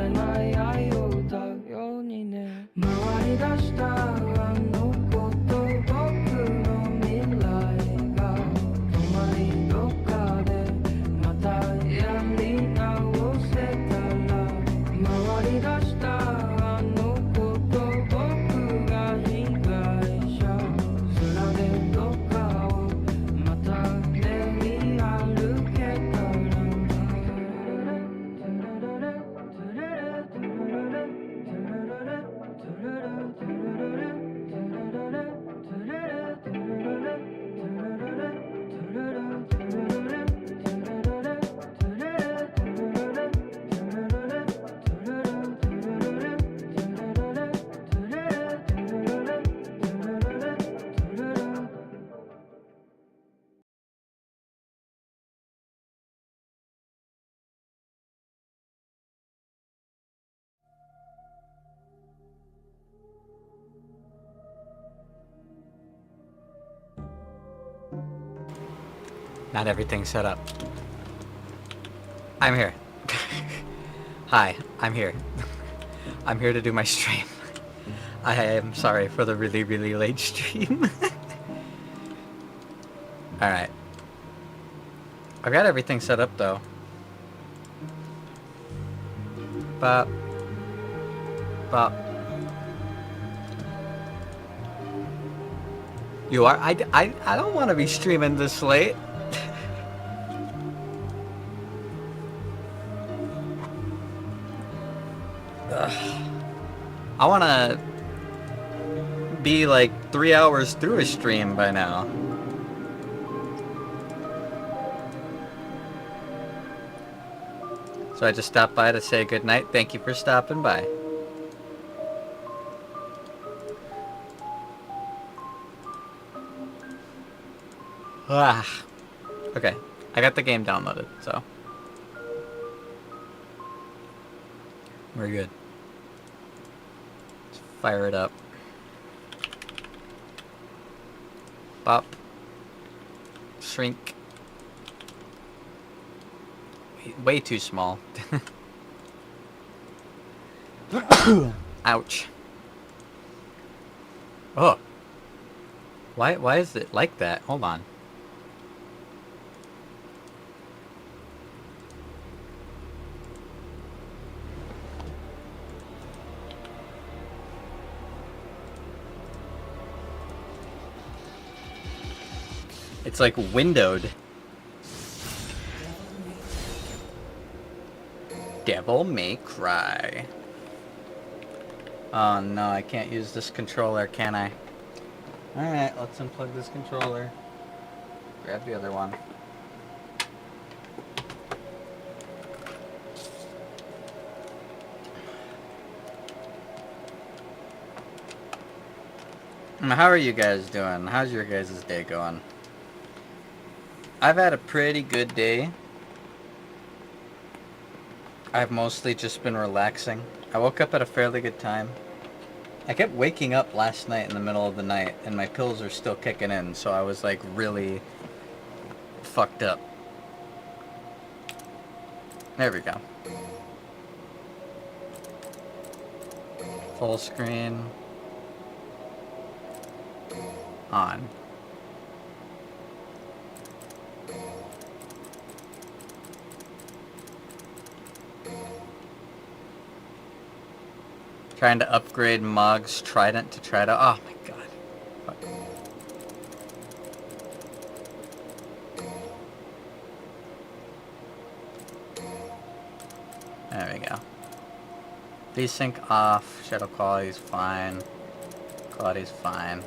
れない愛を歌うようにね回り出したあのこと僕の未来が止まりどっかでまたやり直せたら回り出したあのこと僕が被害者面でどっかをまた練り歩けたらNot everything's set up. I'm here. Hi, I'm here. I'm here to do my stream. I am sorry for the really, really late stream. Alright. I've got everything set up though. Bop. Bop. You are? I don't want to be streaming this late. I want to be like 3 hours through a stream by now. So I just stopped by to say goodnight. Thank you for stopping by. Okay, I got the game downloaded, so we're good. Let's fire it up. Bop. Shrink. Way too small. Ouch. Oh. Why is it like that? Hold on. It's like windowed. Devil May Cry. Oh no, I can't use this controller, can I? Alright, let's unplug this controller. Grab the other one. How are you guys doing? How's your guys' day going? I've had a pretty good day. I've mostly just been relaxing. I woke up at a fairly good time. I kept waking up last night in the middle of the night, and my pills are still kicking in, so I was like really fucked up. There we go. Full screen. On. Trying to upgrade Mog's trident to try to... Oh my god. Fuck. There we go. Desync off. Shadow quality's fine. Quality's fine.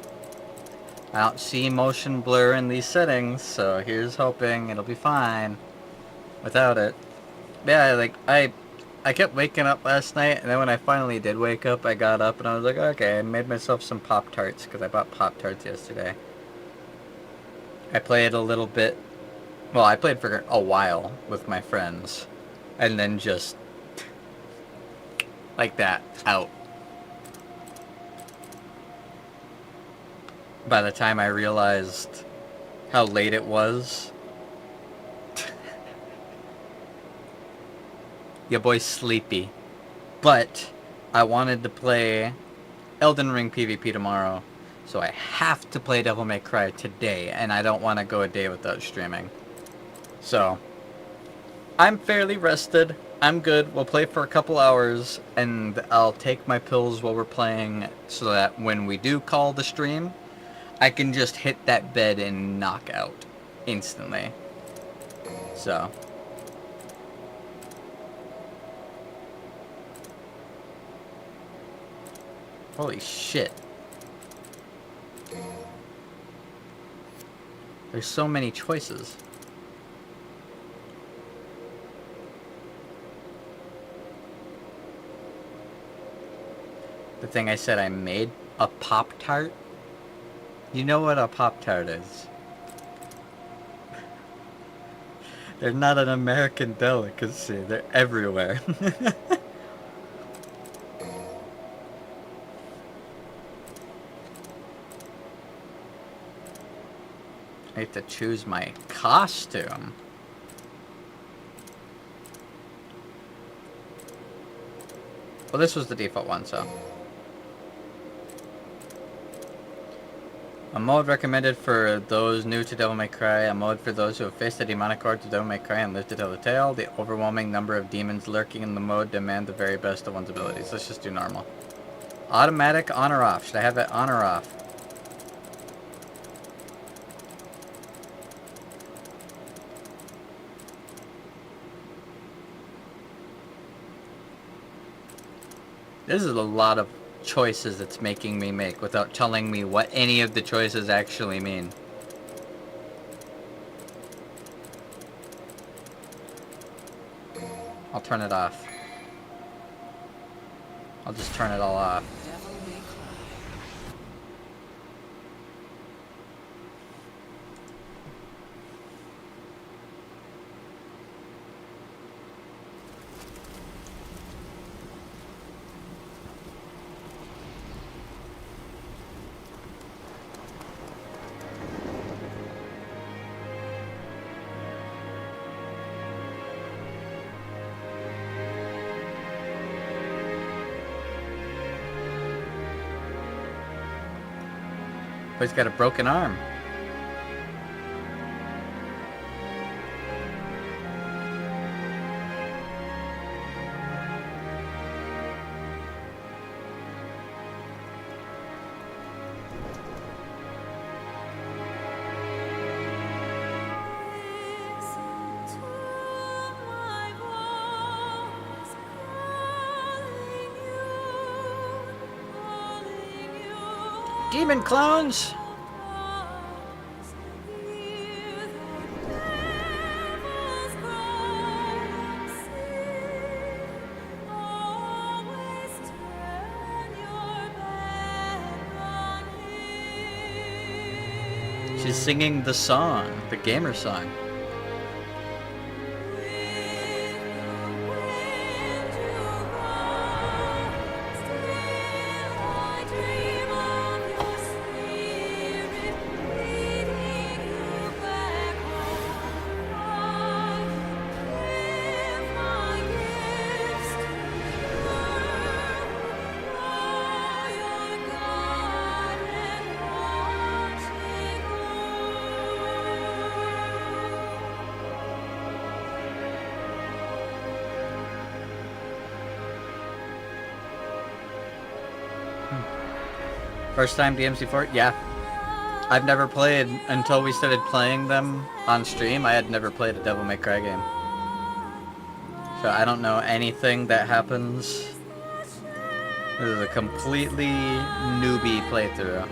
I don't see motion blur in these settings, so here's hoping it'll be fine without it. Yeah, like, I kept waking up last night, and then when I finally did wake up, I got up and I was like, okay, I made myself some Pop-Tarts, because I bought Pop-Tarts yesterday. I played a little bit, well, I played for a while with my friends, and then just, like that, out. By the time I realized how late it was, your boy's sleepy. But I wanted to play Elden Ring PvP tomorrow, so I have to play Devil May Cry today, and I don't want to go a day without streaming. So, I'm fairly rested. I'm good. We'll play for a couple hours, and I'll take my pills while we're playing so that when we do call the stream, I can just hit that bed and knock out instantly. So. Holy shit. There's so many choices. The thing I said I made a Pop-Tart. You know what a Pop-Tart is. They're not an American delicacy. They're everywhere. I have to choose my costume. Well, this was the default one, so. A mode recommended for those new to Devil May Cry. A mode for those who have faced the demonic horde to Devil May Cry and lived to tell the tale. The overwhelming number of demons lurking in the mode demand the very best of one's abilities. Let's just do normal. Automatic on or off. Should I have it on or off? This is a lot of choices it's making me make without telling me what any of the choices actually mean. I'll turn it off. I'll just turn it all off. But he's got a broken arm. Demon clones! She's singing the song, the gamer song. First time DMC4? Yeah. I've never played, until we started playing them on stream, I had never played a Devil May Cry game. So I don't know anything that happens. This is a completely newbie playthrough.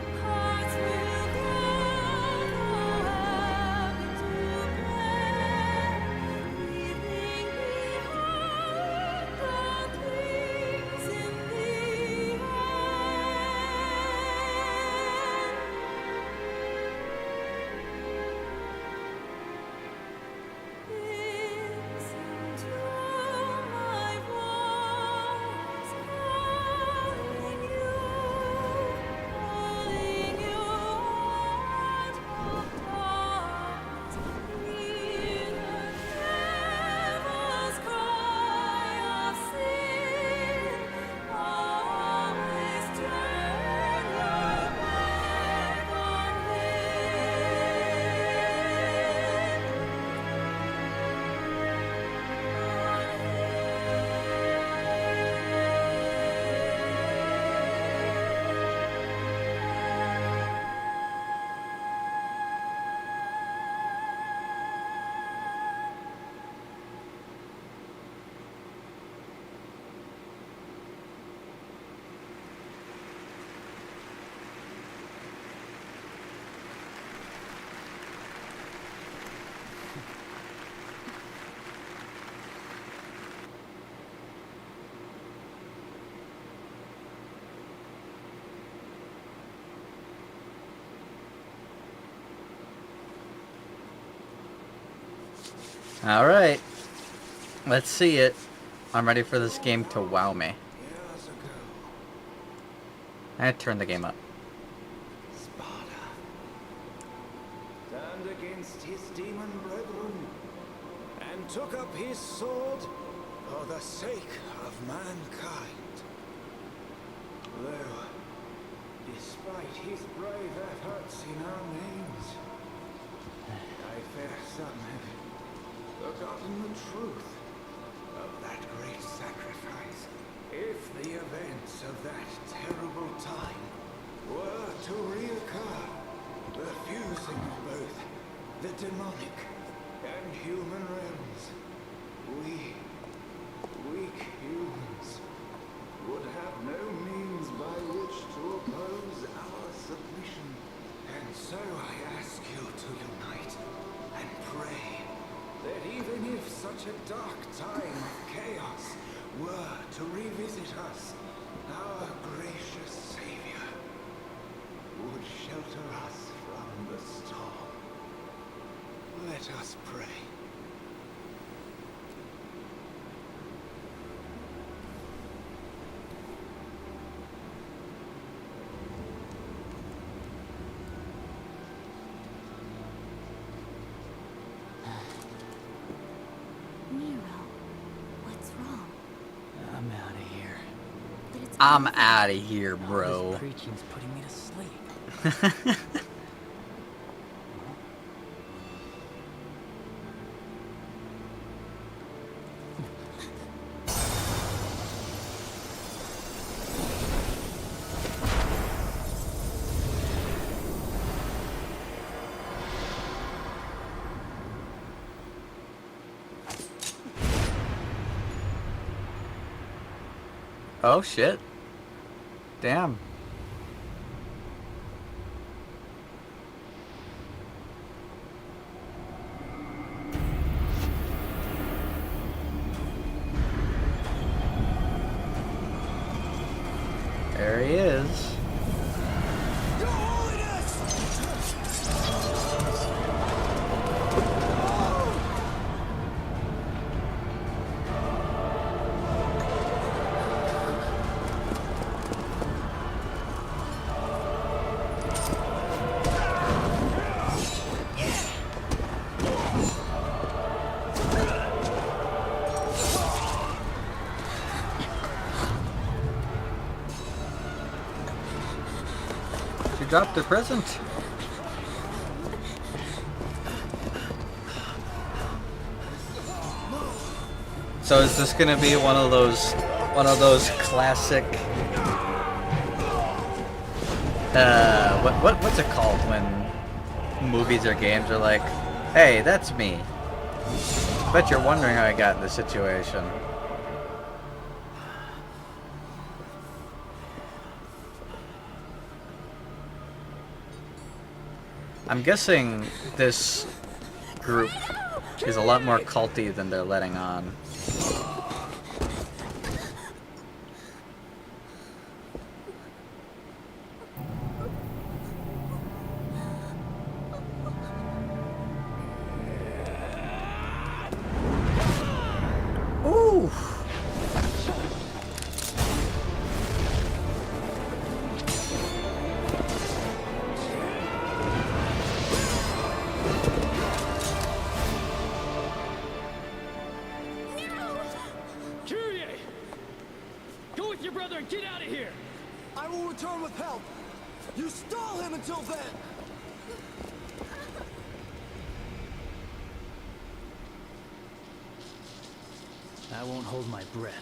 Alright. Let's see it. I'm ready for this game to wow me. Years ago, I turned the game up. Sparta turned against his demon brethren and took up his sword for the sake of mankind. Though, despite his brave efforts in our names, I fear some have forgotten the truth of that great sacrifice. If the events of that terrible time were to reoccur, the fusing of both the demonic and human realms, we, weak humans, would have no means by which to oppose our submission. And so I ask you to unite and pray that even if such a dark time of chaos were to revisit us, our gracious Savior would shelter us from the storm. Let us pray. Nero, what's wrong? I'm out of here. But it's I'm over. out of here, All bro. this preaching's putting me to sleep. Oh shit. Damn. There he is. Your Holiness! She dropped a present. So is this gonna be one of those classic what's it called when movies or games are like, hey, that's me. Bet you're wondering how I got in this situation. I'm guessing this group is a lot more culty than they're letting on. Ooh. Kyrie! Go with your brother and get out of here! I will return with help. You stall him until then. I won't hold my breath.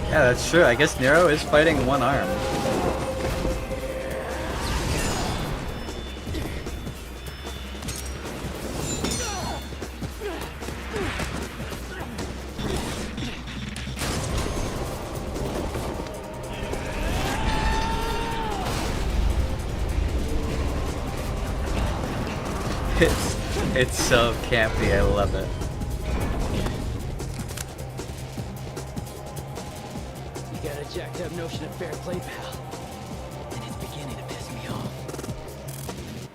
Yeah, that's true. I guess Nero is fighting one arm. It's so campy, I love it. jacked up notion of fair play, pal. And it's beginning to piss me off.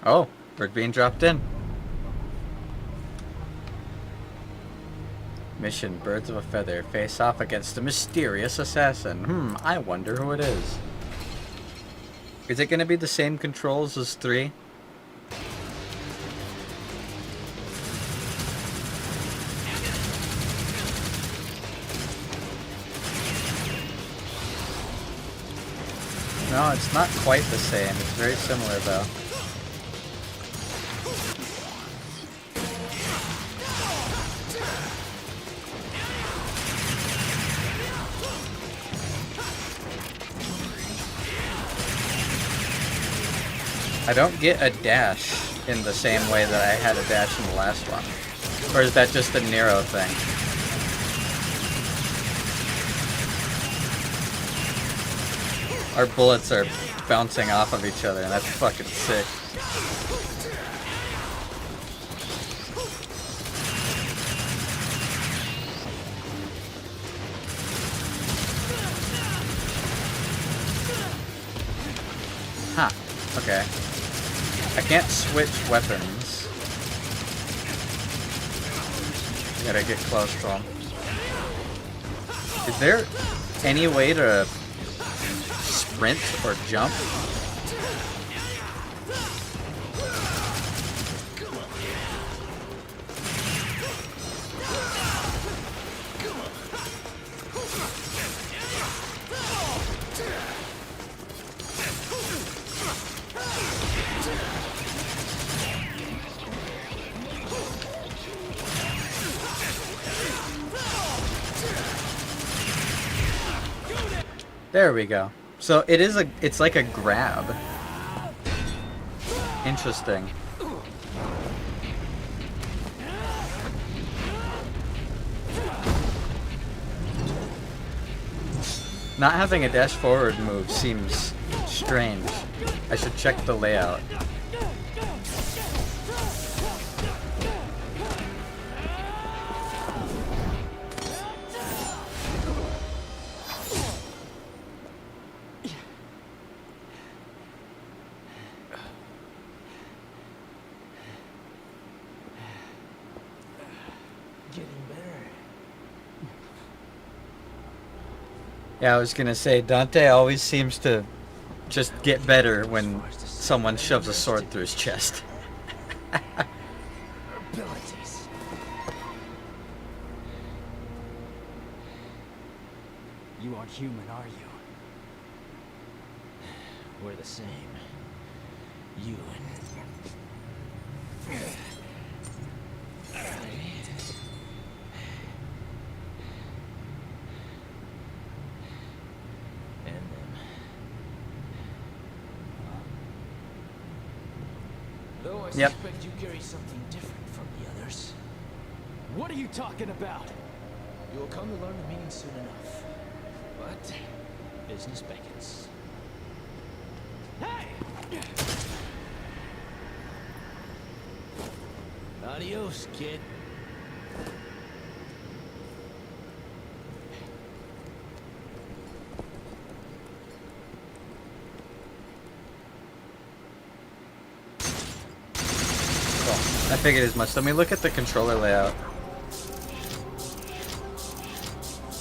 Oh, bird being dropped in. Mission, Birds of a Feather. Face off against a mysterious assassin. I wonder who it is. Is it going to be the same controls as 3? No, it's not quite the same. It's very similar, though. I don't get a dash in the same way that I had a dash in the last one. Or is that just a Nero thing? Our bullets are bouncing off of each other, and that's fucking sick. Huh. Okay. I can't switch weapons. Gotta get close to him. Is there any way to sprint or jump? There we go. So it's like a grab. Interesting. Not having a dash forward move seems strange. I should check the layout. Yeah, I was gonna say, Dante always seems to just get better when someone shoves a sword through his chest. Abilities. You aren't human, are you? We're the same. You and them. Though I Yep. suspect you carry something different from the others. What are you talking about? You'll come to learn the meaning soon enough. But business beckons. Hey! Adios, kid. Cool. I figured as much. Let me look at the controller layout.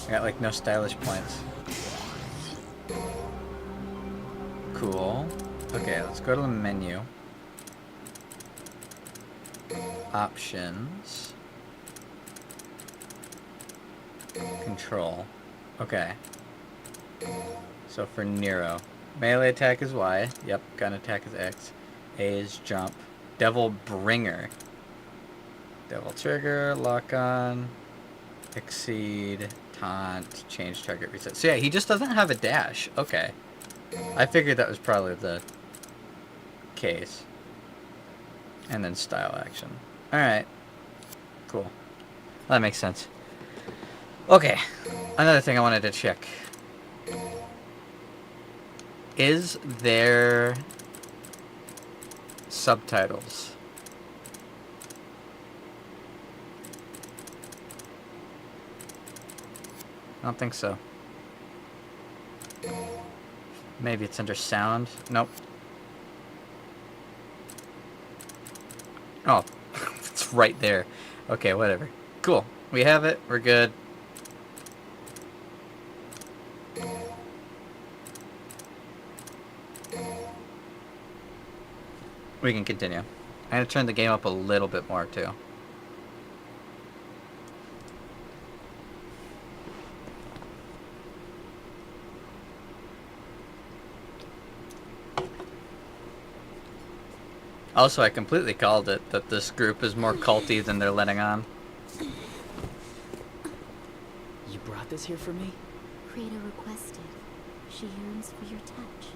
I got like no stylish points. Cool. Okay, let's go to the menu. Options. Control. Okay. So for Nero, melee attack is Y. Yep, gun attack is X. A is jump. Devil Bringer. Devil trigger, lock on, exceed, taunt, change target, reset. So yeah, he just doesn't have a dash. Okay. I figured that was probably the case. And then style action. Alright. Cool. That makes sense. Okay. Another thing I wanted to check. Is there subtitles? I don't think so. Maybe it's under sound. Nope. Oh, it's right there. Okay, whatever. Cool. We have it. We're good. We can continue. I'm going to turn the game up a little bit more, too. Also, I completely called it that this group is more culty than they're letting on. You brought this here for me? Krita requested. She yearns for your touch.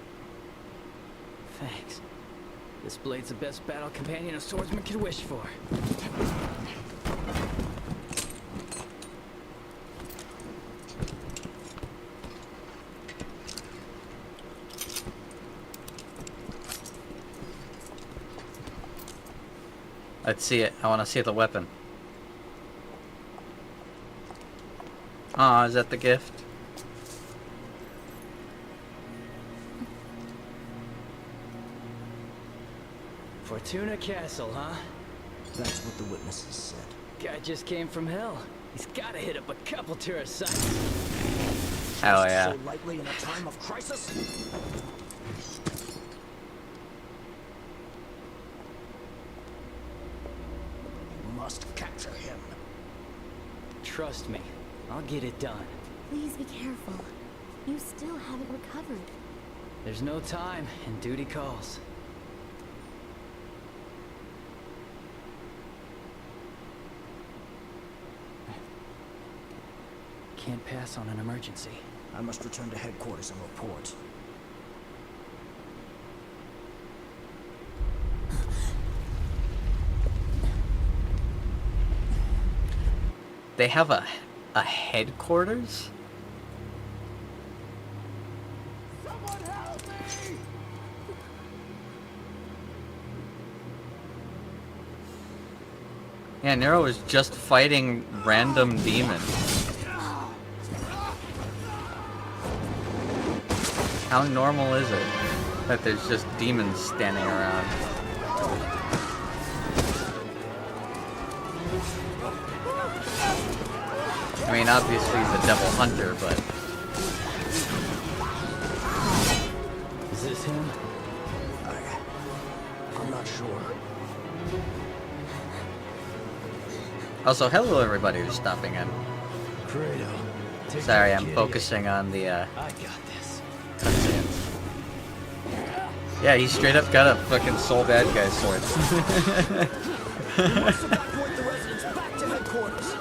Thanks. This blade's the best battle companion a swordsman could wish for. Let's see it. I want to see the weapon. Aw, is that the gift? Fortuna Castle, huh? That's what the witnesses said. Guy just came from hell. He's gotta hit up a couple tourist sites. Hell yeah. So lightly in a time of crisis? Must capture him. Trust me, I'll get it done. Please be careful. You still haven't recovered. There's no time, and duty calls. Can't pass on an emergency. I must return to headquarters and report. They have a headquarters? Someone help me! Yeah, Nero was just fighting random demons. How normal is it that there's just demons standing around? I mean, obviously he's a devil hunter, but... Is this him? I'm not sure. Also, hello everybody who's stopping in. Credo. Sorry, I'm focusing on the, I got this. cutscenes. Yeah, he straight up got a fucking soul bad guy sword. Evacuate the residents back to headquarters.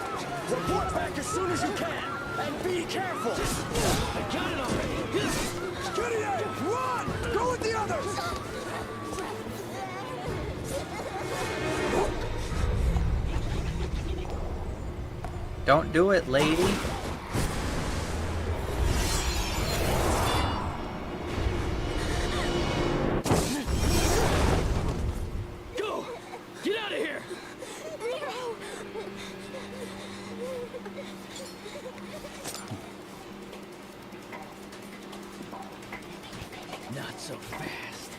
Report back as soon as you can, and be careful. I got it already. Gideon, run! Go with the others. Don't do it, lady. Go! Get out of here! Not so fast.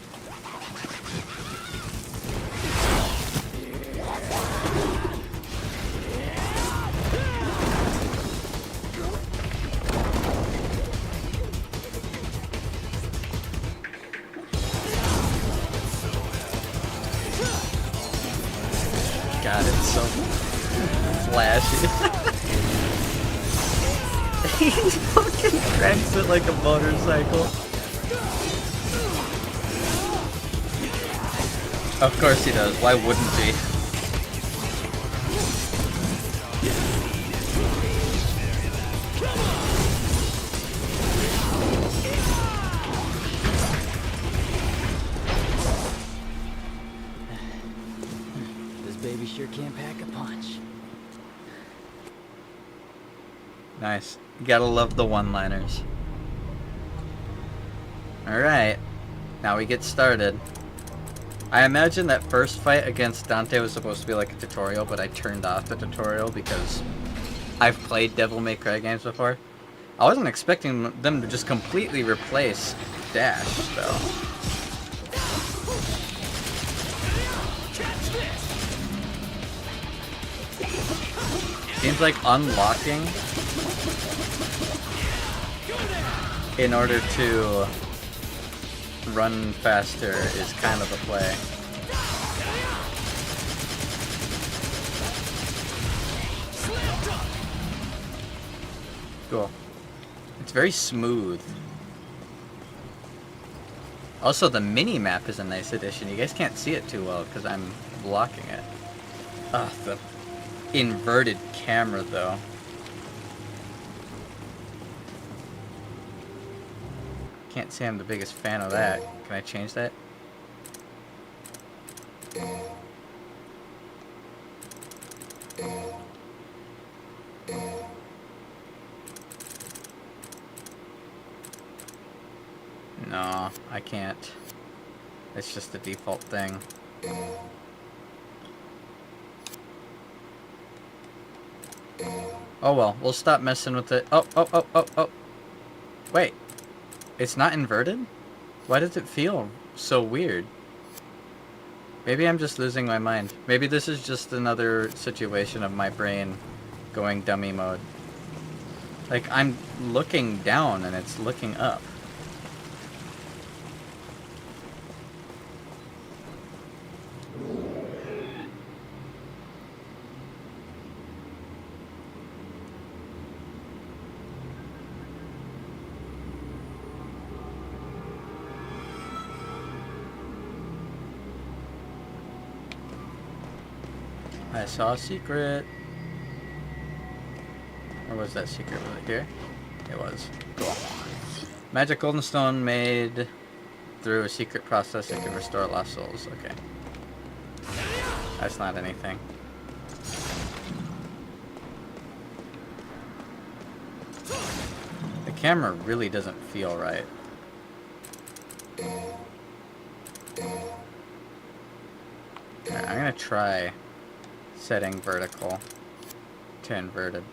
God, it's so flashy. He fucking cranks it like a motorcycle. Of course he does. Why wouldn't he? This baby sure can't pack a punch. Nice. You gotta love the one-liners. Alright. Now we get started. I imagine that first fight against Dante was supposed to be like a tutorial, but I turned off the tutorial because I've played Devil May Cry games before. I wasn't expecting them to just completely replace dash, though. Seems like unlocking in order to run faster is kind of the play. Cool. It's very smooth. Also, the mini-map is a nice addition. You guys can't see it too well because I'm blocking it. Ugh, the inverted camera, though. Can't say I'm the biggest fan of that. Can I change that? No, I can't. It's just the default thing. Oh well, we'll stop messing with it. Oh. Wait. It's not inverted? Why does it feel so weird? Maybe I'm just losing my mind. Maybe this is just another situation of my brain going dummy mode. Like, I'm looking down and it's looking up. I saw a secret. Or was that secret really here? It was. Cool. Magic golden stone made through a secret process that can restore lost souls. Okay. That's not anything. The camera really doesn't feel right. Alright, I'm gonna try setting vertical to inverted.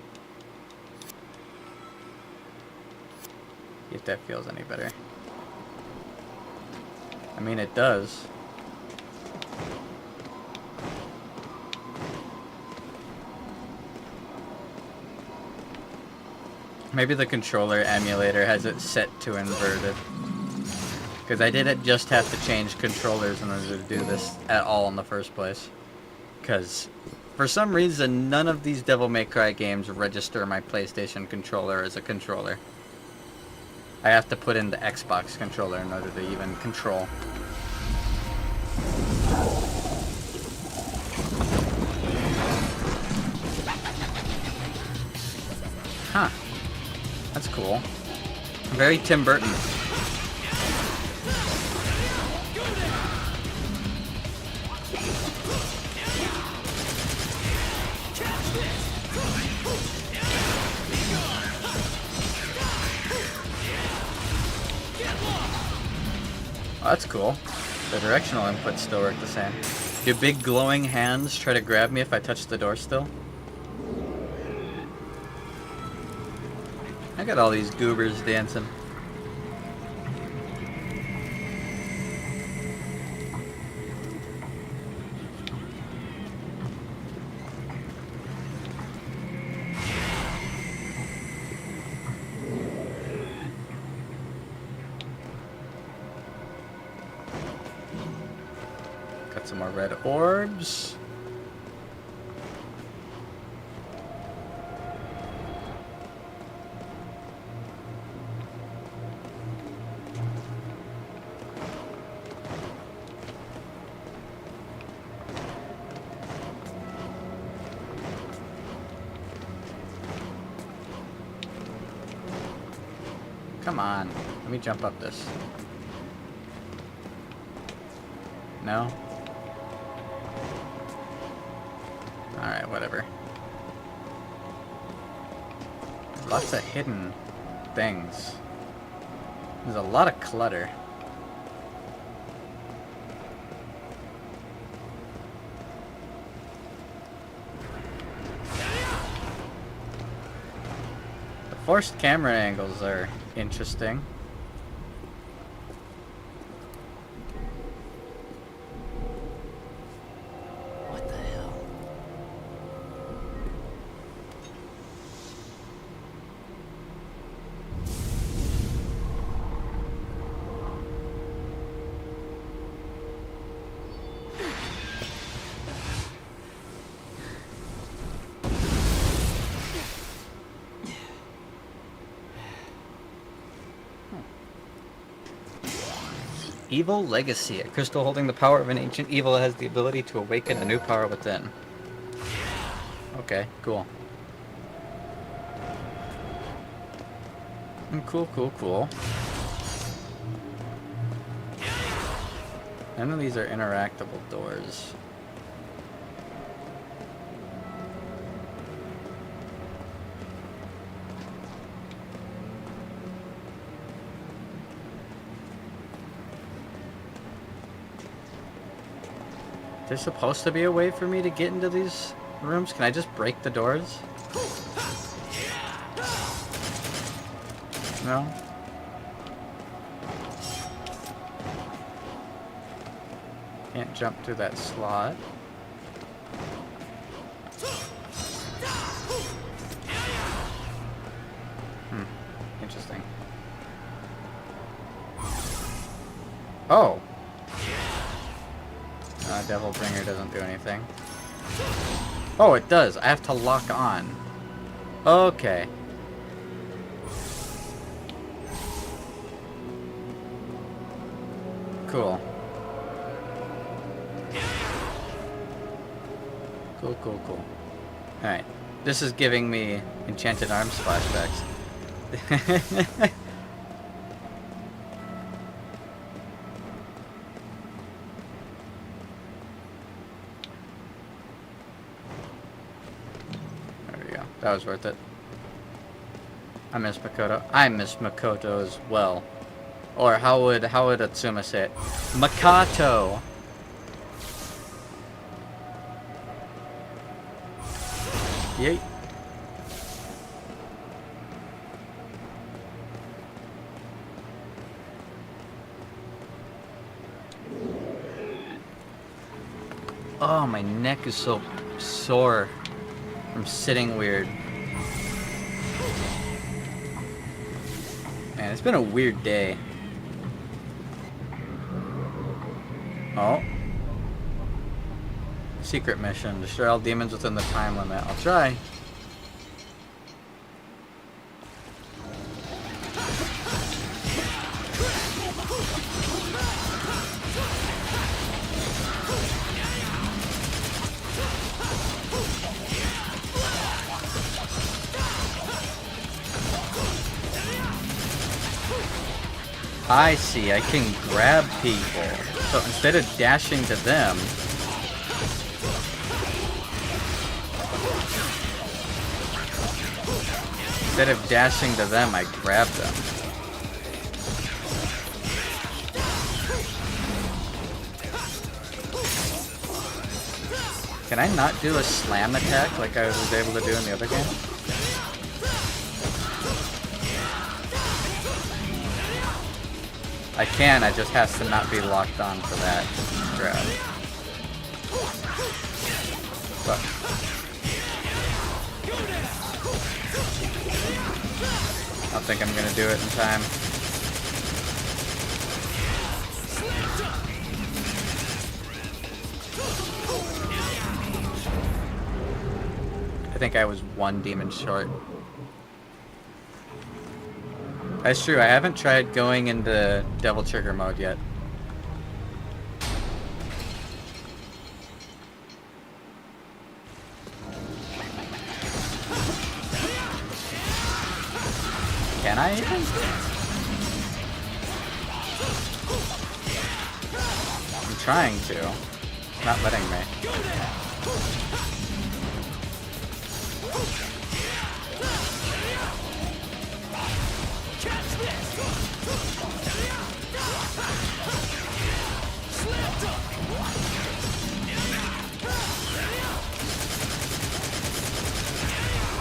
See if that feels any better. I mean, it does. Maybe the controller emulator has it set to inverted. Because I didn't just have to change controllers in order to do this at all in the first place. Because for some reason, none of these Devil May Cry games register my PlayStation controller as a controller. I have to put in the Xbox controller in order to even control. Huh. That's cool. Very Tim Burton. Oh, that's cool. The directional inputs still work the same. Do big glowing hands try to grab me if I touch the door still? I got all these goobers dancing. Got some more red orbs. Come on, let me jump up this. No? Alright, whatever. Lots of hidden things. There's a lot of clutter. Forced camera angles are interesting. What the hell? Evil Legacy. A crystal holding the power of an ancient evil has the ability to awaken a new power within. Okay, cool. Cool. None of these are interactable doors. There's supposed to be a way for me to get into these rooms. Can I just break the doors? No? Can't jump through that slot. Interesting. Oh! Devil Bringer doesn't do anything. Oh, it does. I have to lock on. Okay. Cool. Cool. Alright. This is giving me Enchanted Arms flashbacks. That was worth it. I miss Makoto. I miss Makoto as well. Or how would Atsuma say it? Makato! Yeet. Oh, my neck is so sore from sitting weird. Man, it's been a weird day. Oh. Secret mission. Destroy all demons within the time limit. I'll try. I see, I can grab people. So instead of dashing to them, I grab them. Can I not do a slam attack like I was able to do in the other game? I can, I just has to not be locked on for that grab. But I don't think I'm gonna do it in time. I think I was one demon short. That's true, I haven't tried going into Devil Trigger mode yet. Can I even? I'm trying to. It's not letting me.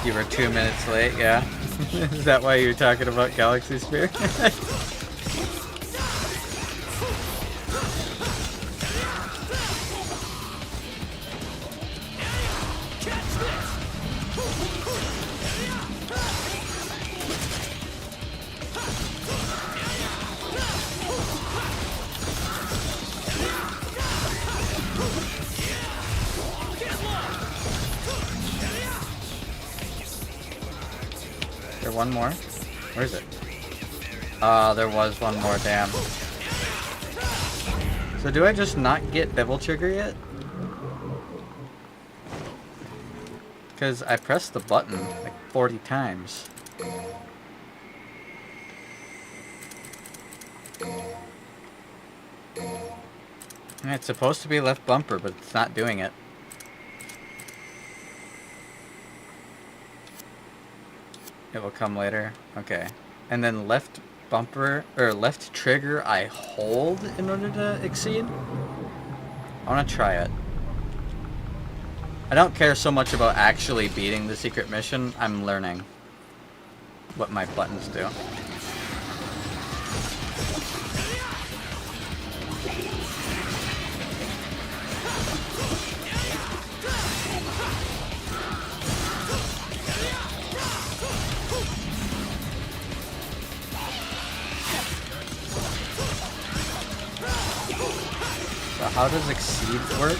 You were 2 minutes late, yeah. Is that why you're talking about Galaxy Sphere? There one more? Where is it? There was one more, damn. So do I just not get Devil Trigger yet? Because I pressed the button like 40 times. And it's supposed to be left bumper, but it's not doing it. It will come later. Okay. And then left bumper, or left trigger I hold in order to exceed? I want to try it. I don't care so much about actually beating the secret mission. I'm learning what my buttons do. So how does exceed work?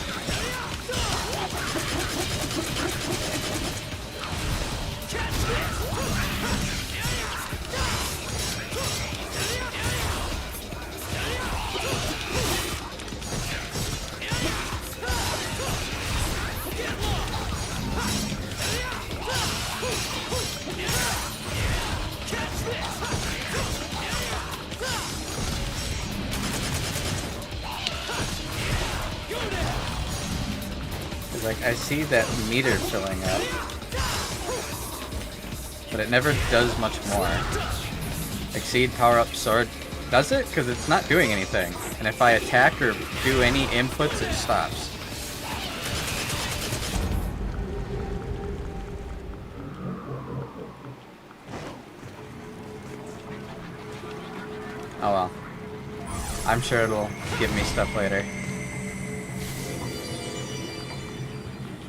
Like, I see that meter filling up, but it never does much more. Exceed, power up, sword. Does it? Because it's not doing anything. And if I attack or do any inputs, it stops. Oh well. I'm sure it'll give me stuff later.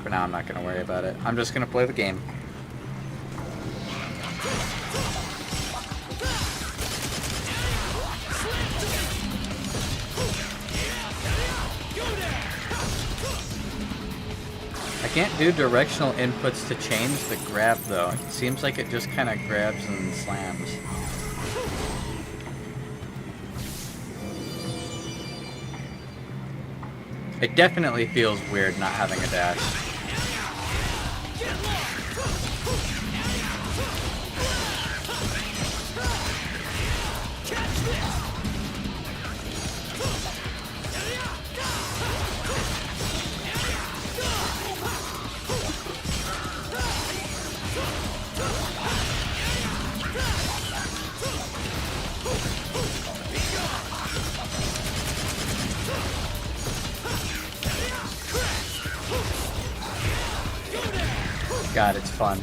For now, I'm not going to worry about it. I'm just going to play the game. I can't do directional inputs to change the grab, though. It seems like it just kind of grabs and slams. It definitely feels weird not having a dash. God, it's fun.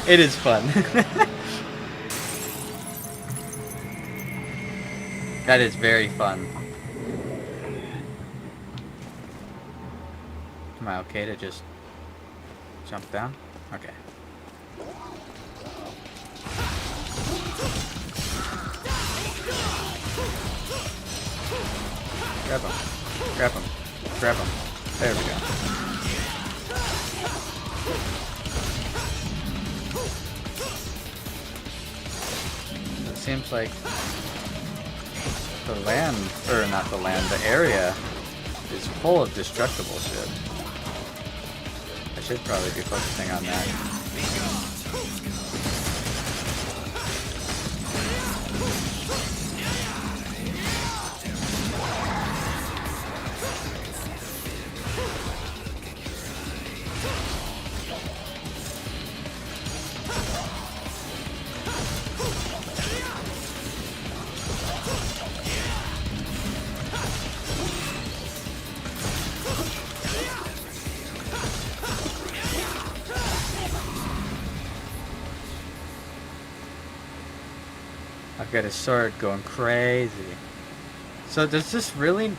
It is fun. That is very fun. Am I okay to just jump down? Okay. Grab him. Grab him. Grab him. There we go. It seems like the land, or not the land, the area is full of destructible shit. I should probably be focusing on that. Got his sword going crazy. So does this really...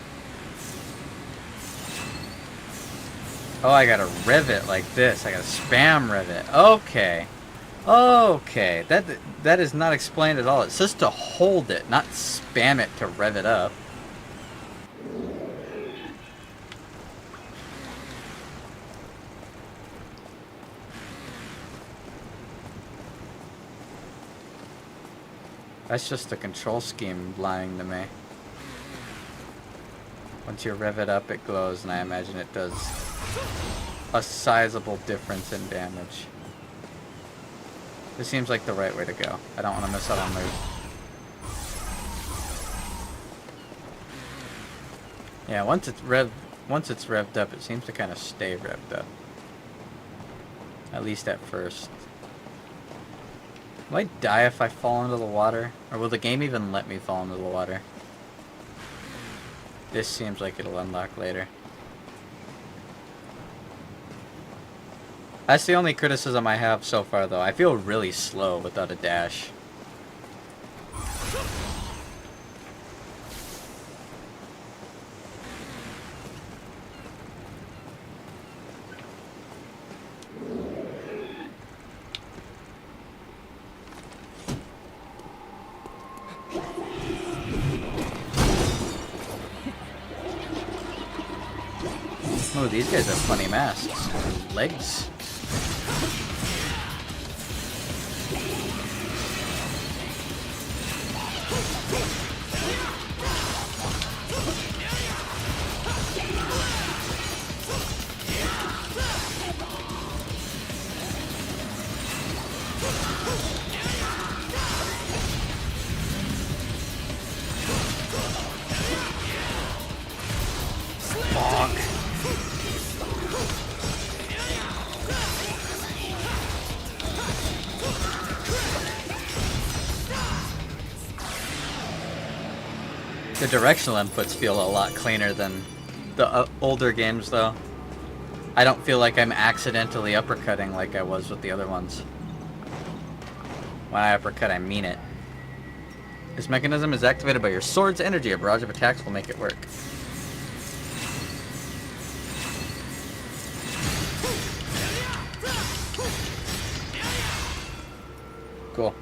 Oh, I gotta rev it like this. I gotta spam rev it. Okay. Okay. That is not explained at all. It says to hold it, not spam it to rev it up. That's just the control scheme lying to me. Once you rev it up, it glows, and I imagine it does a sizable difference in damage. This seems like the right way to go. I don't want to miss out on move. Yeah, once it's revved up, it seems to kind of stay revved up. At least at first. Will I die if I fall into the water? Or will the game even let me fall into the water? This seems like it'll unlock later. That's the only criticism I have so far, though. I feel really slow without a dash. Oh, these guys have funny masks. Legs. The directional inputs feel a lot cleaner than the older games, though. I don't feel like I'm accidentally uppercutting like I was with the other ones. When I uppercut, I mean it. This mechanism is activated by your sword's energy. A barrage of attacks will make it work. Cool.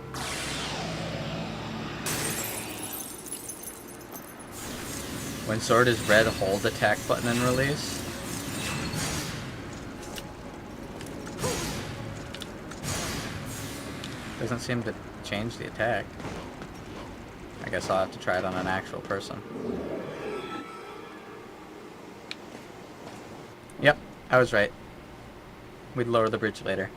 When sword is red, hold attack button and release. Doesn't seem to change the attack. I guess I'll have to try it on an actual person. Yep, I was right. We'd lower the bridge later.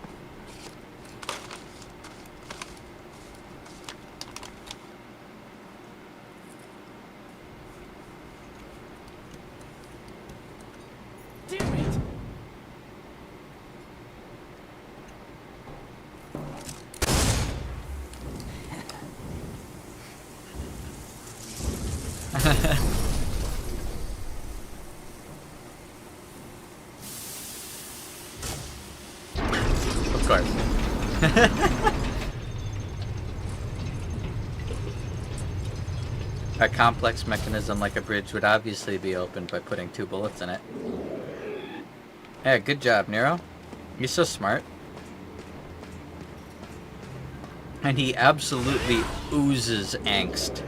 Of course. A complex mechanism like a bridge would obviously be opened by putting 2 bullets in it. Yeah, good job, Nero. You're so smart. And he absolutely oozes angst.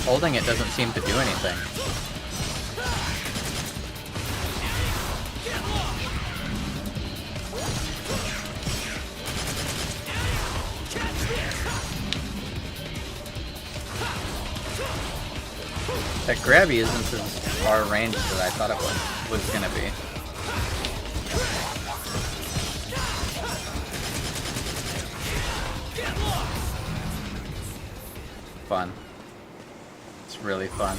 Holding it doesn't seem to do anything. That grabby isn't as far range as I thought it was gonna be. Fun. It's really fun.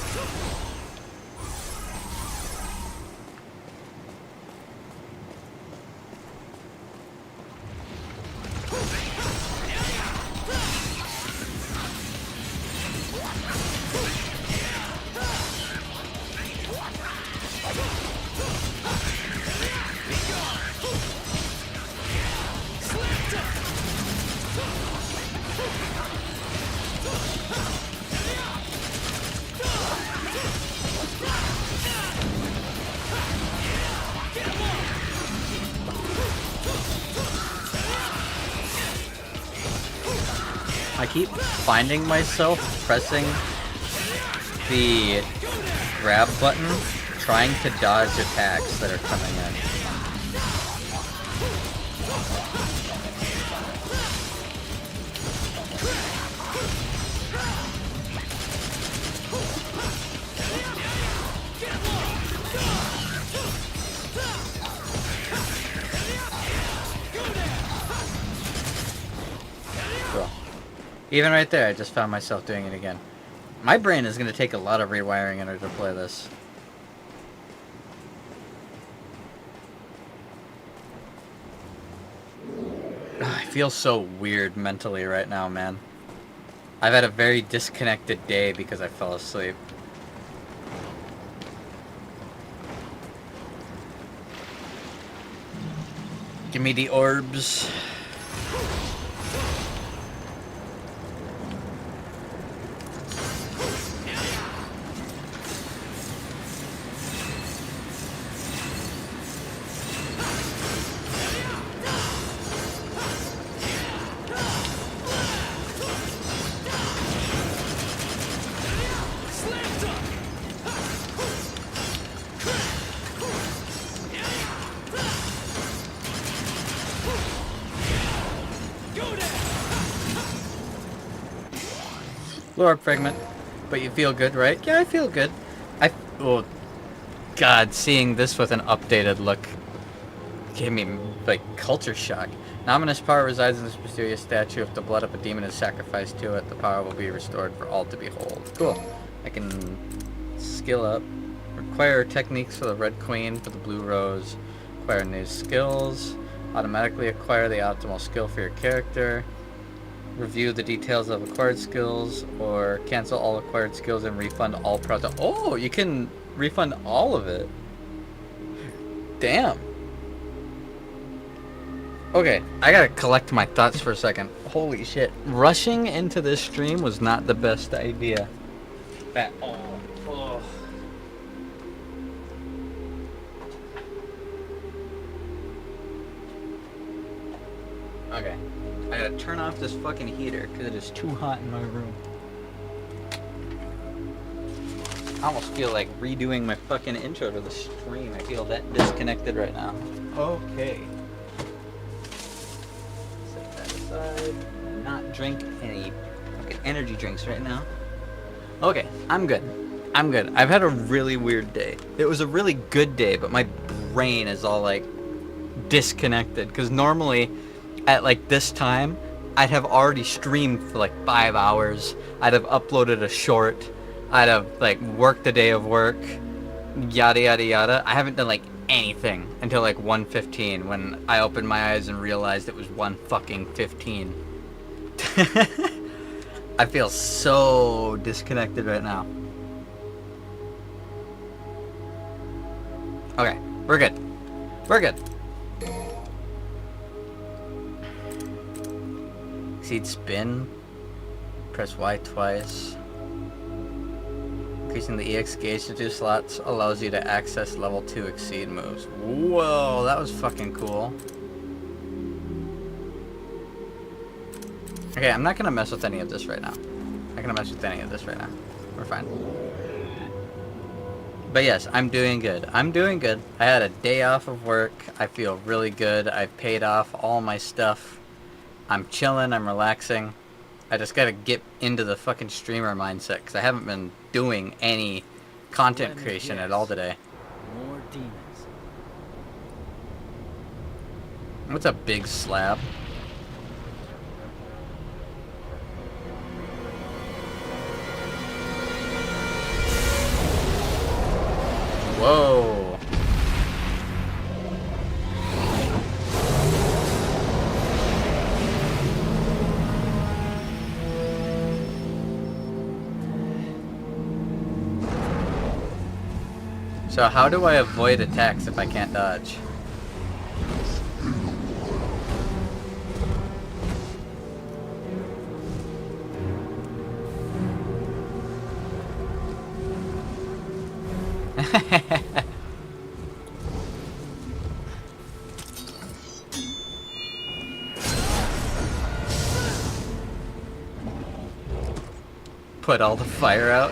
I keep finding myself pressing the grab button, trying to dodge attacks that are coming in. Cool. Even right there, I just found myself doing it again. My brain is going to take a lot of rewiring in order to play this. I feel so weird mentally right now, man. I've had a very disconnected day because I fell asleep. Give me the orbs. Lore fragment. But you feel good, right? Yeah, I feel good. Oh, God, seeing this with an updated look gave me, like, culture shock. Nominous power resides in this mysterious statue. If the blood of a demon is sacrificed to it, the power will be restored for all to behold. Cool. I can skill up. Require techniques for the Red Queen, for the Blue Rose. Acquire new skills. Automatically acquire the optimal skill for your character. Review the details of acquired skills, or cancel all acquired skills and refund all product. Oh, you can refund all of it. Damn. Okay, I gotta collect my thoughts for a second. Holy shit. Rushing into this stream was not the best idea. At all. Oh. Okay. I gotta turn off this fucking heater because it is too hot in my room. I almost feel like redoing my fucking intro to the stream. I feel that disconnected right now. Okay. Set that aside. Not drink any fucking energy drinks right now. Okay, I'm good. I'm good. I've had a really weird day. It was a really good day, but my brain is all like disconnected because normally at like this time, I'd have already streamed for like 5 hours. I'd have uploaded a short. I'd have like worked a day of work. Yada yada yada. I haven't done like anything until like 1:15 when I opened my eyes and realized it was 1:15. I feel so disconnected right now. Okay, we're good. We're good. Exceed spin. Press Y twice. Increasing the EX gauge to 2 slots allows you to access level 2 exceed moves. Whoa, that was fucking cool. Okay, I'm not gonna mess with any of this right now. I'm not gonna mess with any of this right now. We're fine. But yes, I'm doing good. I'm doing good. I had a day off of work. I feel really good. I've paid off all my stuff. I'm chilling, I'm relaxing. I just gotta get into the fucking streamer mindset because I haven't been doing any content creation at all today. More demons. What's a big slab? Whoa. So how do I avoid attacks if I can't dodge? put all the fire out.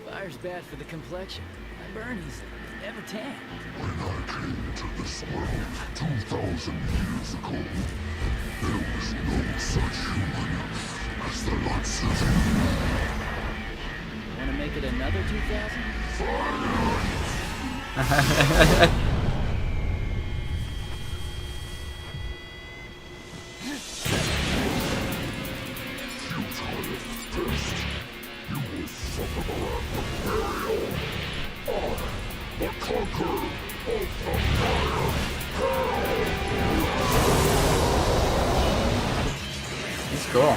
Fire's bad for the complexion. I burn easily. Never tan. When I came to this world 2,000 years ago, there was no such human as the likes of you. Want to make it another 2,000? He's cool.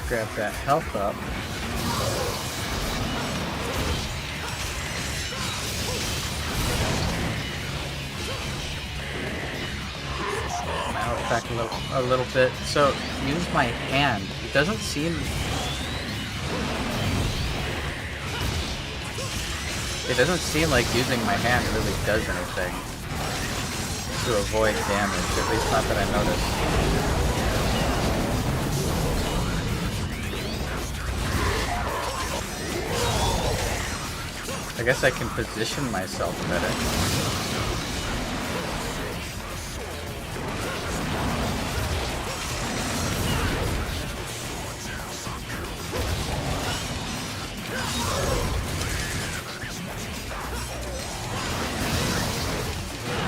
Grab that health up. My health back a little bit. So use my hand. It doesn't seem. It doesn't seem like using my hand really does anything to avoid damage. At least not that I noticed. I guess I can position myself better.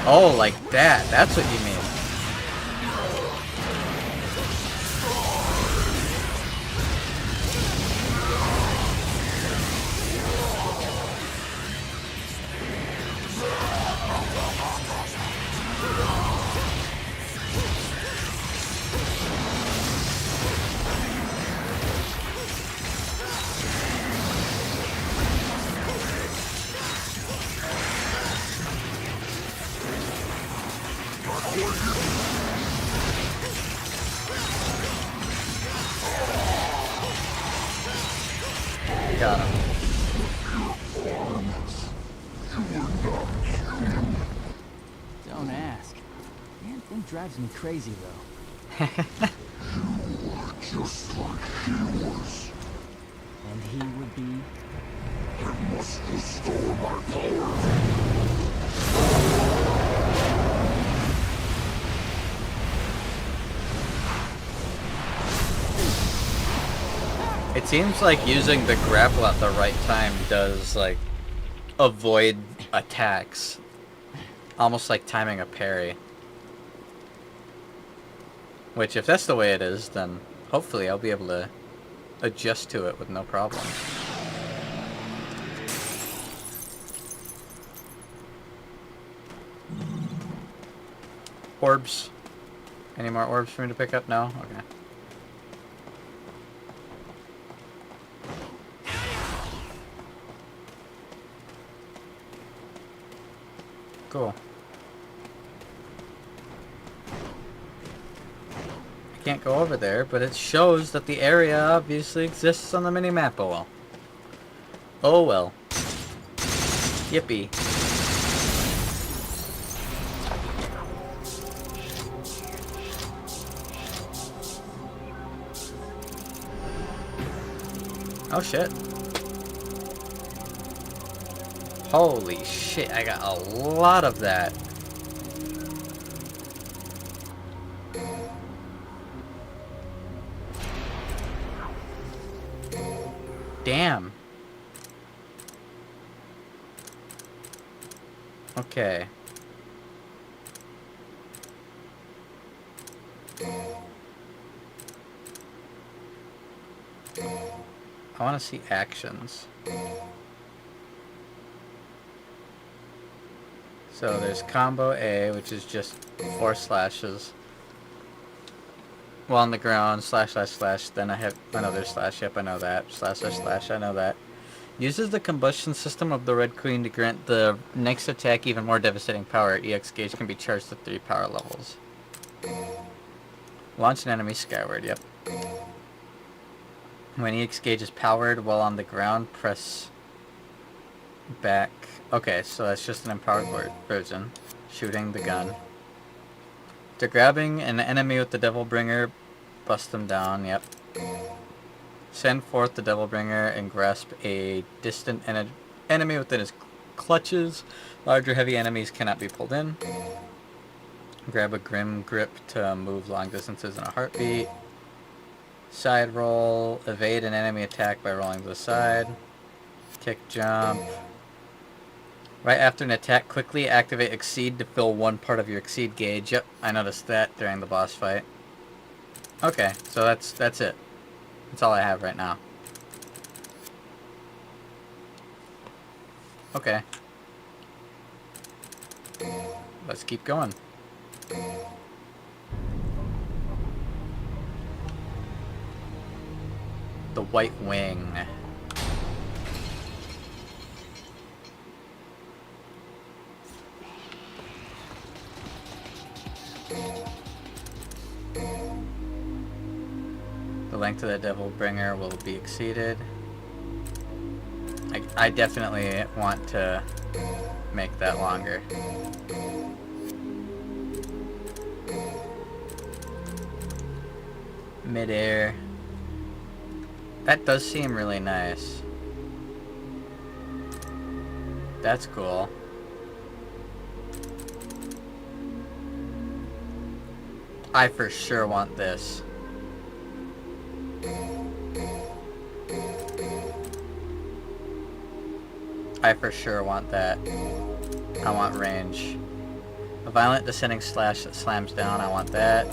Oh, like that. That's what you mean. Got him. Don't ask. Damn thing drives me crazy, though. You are just like he was. And he would be... I must restore my power. It seems like using the grapple at the right time does, like, avoid attacks. Almost like timing a parry. Which, if that's the way it is, then hopefully I'll be able to adjust to it with no problem. Orbs. Any more orbs for me to pick up? No? Okay. Cool. I can't go over there, but it shows that the area obviously exists on the mini-map. Oh well. Oh well. Yippee. Oh shit. Holy shit, I got a lot of that. Damn. Okay. I want to see actions. So there's combo A, which is just 4 slashes. While on the ground, slash, slash, slash, then I hit another slash, yep, I know that. Slash, slash, slash, I know that. Uses the combustion system of the Red Queen to grant the next attack even more devastating power. EX gauge can be charged to 3 power levels. Launch an enemy skyward, yep. When EX gauge is powered while on the ground, press back. Okay, so that's just an empowered version. Shooting the gun. To grabbing an enemy with the Devil Bringer, bust them down, yep. Send forth the Devil Bringer and grasp a distant enemy within his clutches. Larger heavy enemies cannot be pulled in. Grab a Grim Grip to move long distances in a heartbeat. Side roll. Evade an enemy attack by rolling to the side. Kick jump. Right after an attack, quickly activate Exceed to fill one part of your Exceed gauge. Yep, I noticed that during the boss fight. Okay, so that's it. That's all I have right now. Okay. Let's keep going. The White Wing. The length of the Devil Bringer will be exceeded. I definitely want to make that longer. Midair. That does seem really nice. That's cool. I for sure want this. I for sure want that. I want range. A violent descending slash that slams down, I want that.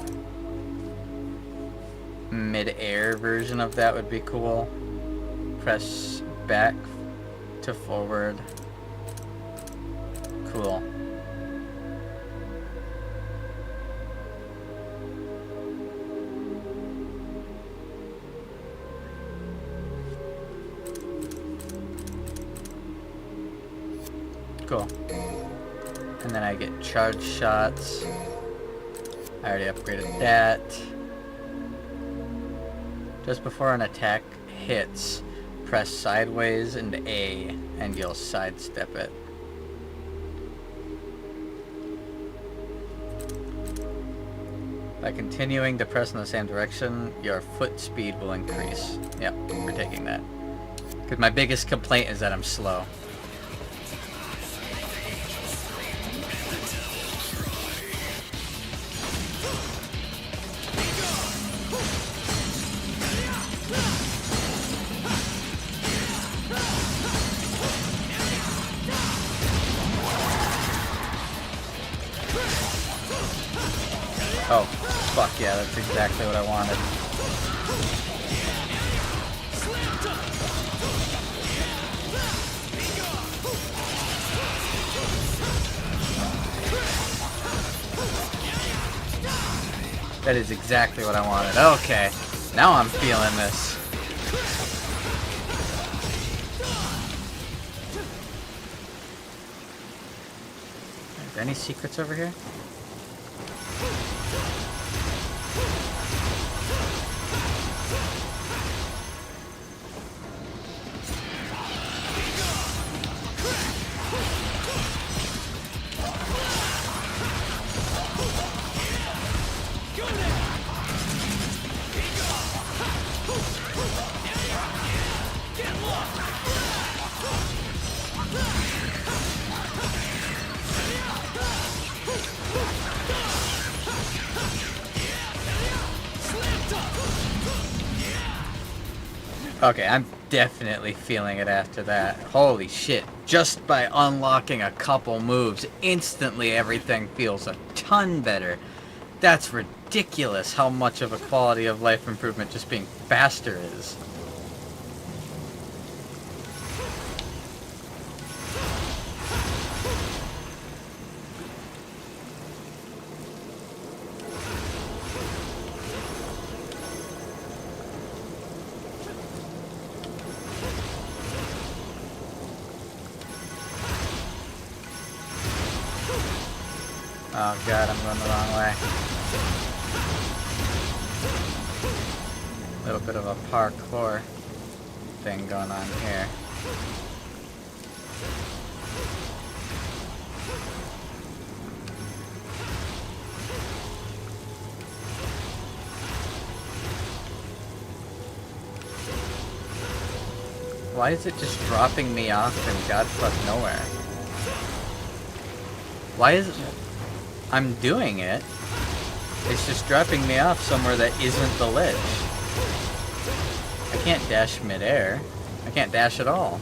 Mid-air version of that would be cool. Press back to forward. Cool. Cool. And then I get charge shots. I already upgraded that. Just before an attack hits, press sideways and A, and you'll sidestep it. By continuing to press in the same direction, your foot speed will increase. Yep, we're taking that. Because my biggest complaint is that I'm slow. Oh, fuck yeah, that's exactly what I wanted. That is exactly what I wanted. Okay, now I'm feeling this. Are there any secrets over here? Okay, I'm definitely feeling it after that. Holy shit. Just by unlocking a couple moves, instantly everything feels a ton better. That's ridiculous how much of a quality of life improvement just being faster is. Oh god, I'm going the wrong way. A little bit of a parkour thing going on here. Why is it just dropping me off in godfuck nowhere? Why is it... I'm doing it. It's just dropping me off somewhere that isn't the ledge. I can't dash midair. I can't dash at all.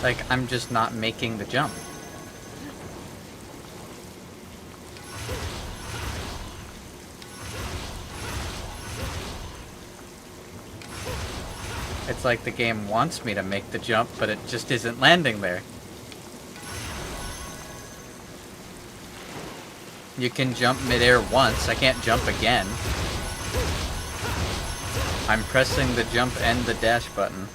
Like, I'm just not making the jump. It's like the game wants me to make the jump, but it just isn't landing there. You can jump midair once, I can't jump again. I'm pressing the jump and the dash button.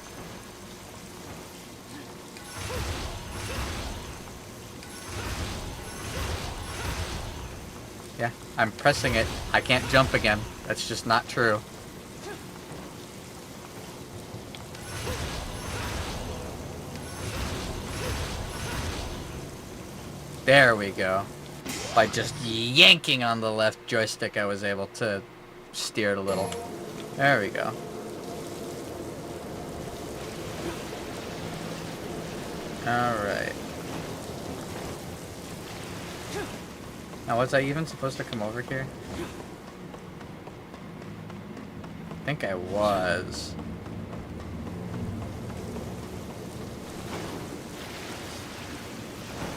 Yeah, I'm pressing it. I can't jump again. That's just not true. There we go. By just yanking on the left joystick, I was able to steer it a little. There we go. Alright. Now, was I even supposed to come over here? I think I was.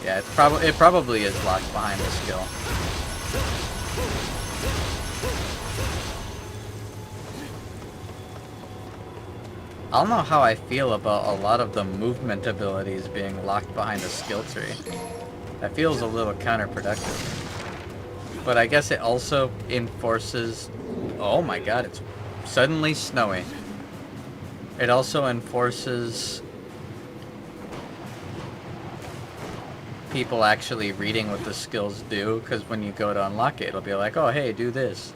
Yeah, it probably is locked behind the skill. I don't know how I feel about a lot of the movement abilities being locked behind a skill tree. That feels a little counterproductive. But I guess it also enforces... Oh my god, it's suddenly snowy. It also enforces people actually reading what the skills do, because when you go to unlock it, it'll be like, oh hey, do this.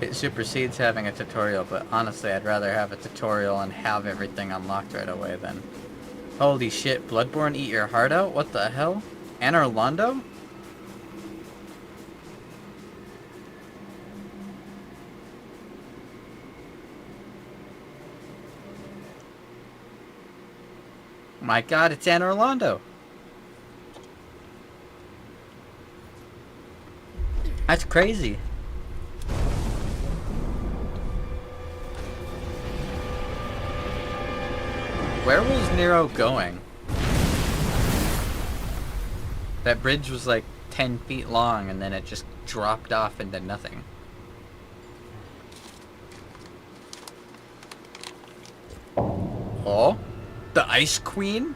It supersedes having a tutorial, but honestly, I'd rather have a tutorial and have everything unlocked right away than... Holy shit, Bloodborne eat your heart out? What the hell? Anor Londo? My god, it's Anor Londo! That's crazy. Where was Nero going? That bridge was like 10 feet long and then it just dropped off into nothing. Oh? The Ice Queen?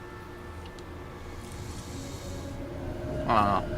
I don't know.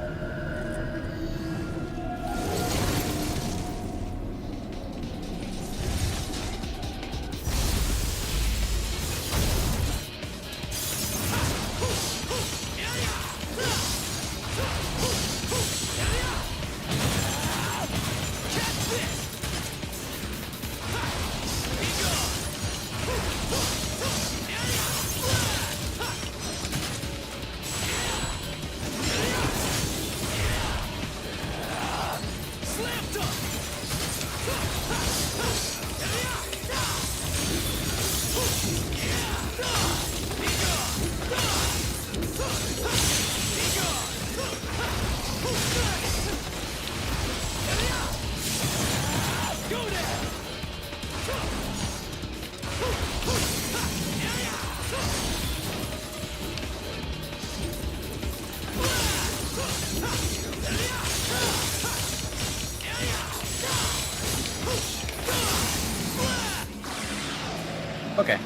Okay.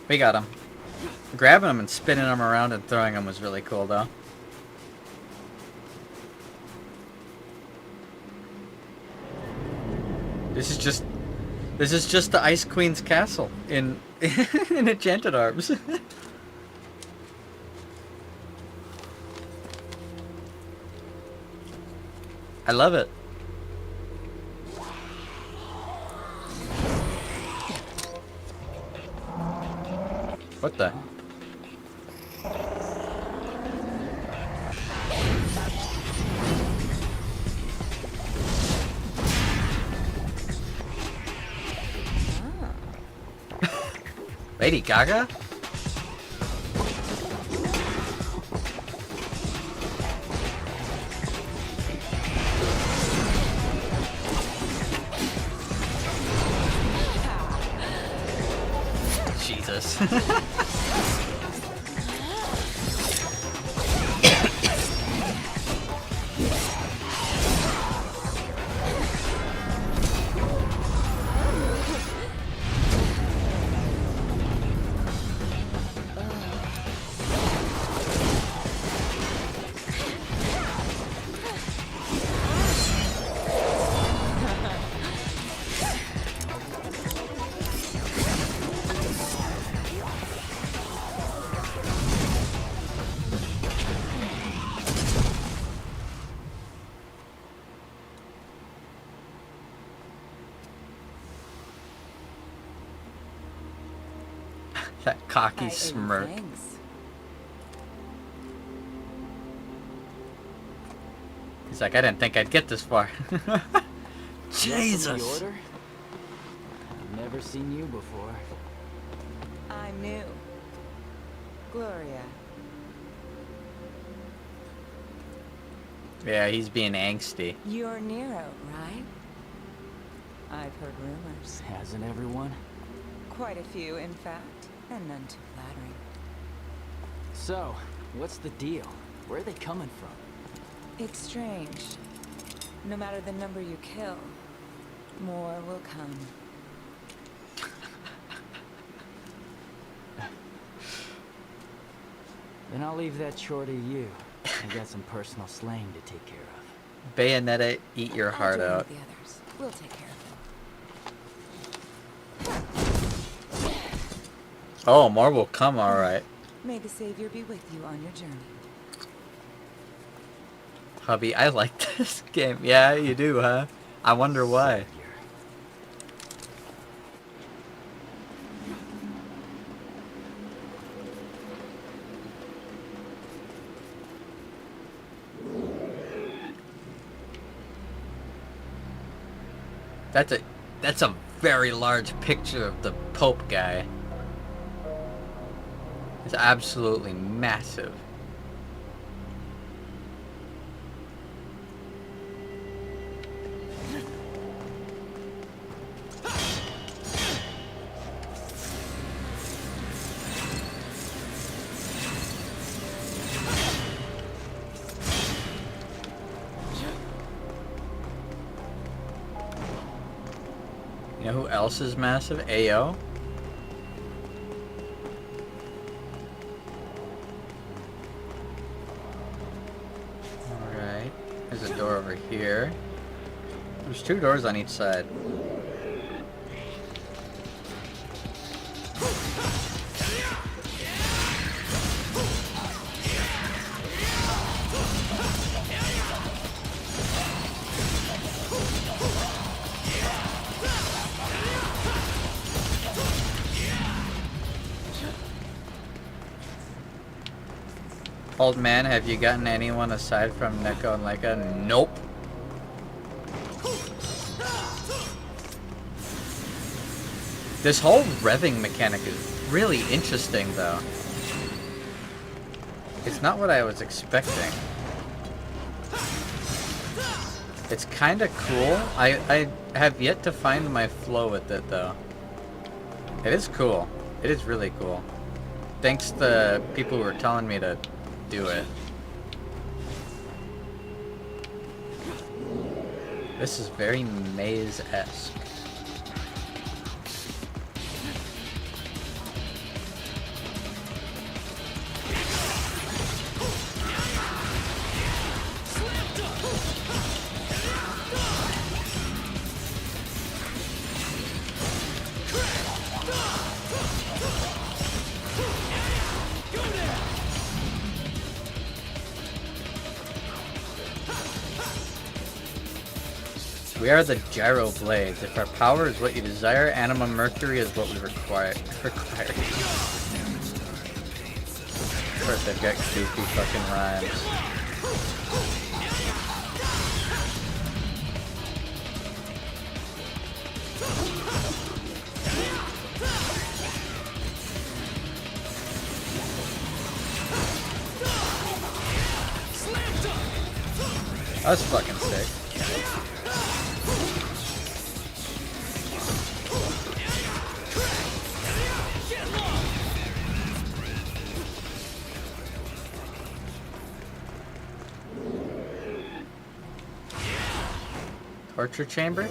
We got him. Grabbing him and spinning him around and throwing him was really cool, though. This is just the Ice Queen's castle in in Enchanted Arms. I love it. What the? Lady Gaga? Jesus. That cocky smirk. He's like, I didn't think I'd get this far. Jesus. The order? I've never seen you before. I'm new. Gloria. Yeah, he's being angsty. You're Nero, right? I've heard rumors. Hasn't everyone? Quite a few, in fact, and none too flattering. So, what's the deal? Where are they coming from? It's strange. No matter the number you kill, more will come. Then I'll leave that chore to you. I got some personal slaying to take care of. Bayonetta, eat your heart I'll join out. with the others. We'll take care of them. Oh, more will come, alright. May the Savior be with you on your journey. Hubby, I like this game. Yeah, you do, huh? I wonder why. That's a very large picture of the Pope guy. It's absolutely massive. You know who else is massive? AO? Alright. There's a door over here. There's 2 doors on each side. Old man, have you gotten anyone aside from Neko and Leica? Nope. This whole revving mechanic is really interesting, though. It's not what I was expecting. It's kind of cool. I have yet to find my flow with it, though. It is cool. It is really cool. Thanks to people who were telling me to do it. This is very maze-esque. We are the gyro blades. If our power is what you desire, anima mercury is what we require. Of course, they've got goofy fucking rhymes. That's fucking sick. Torture chamber?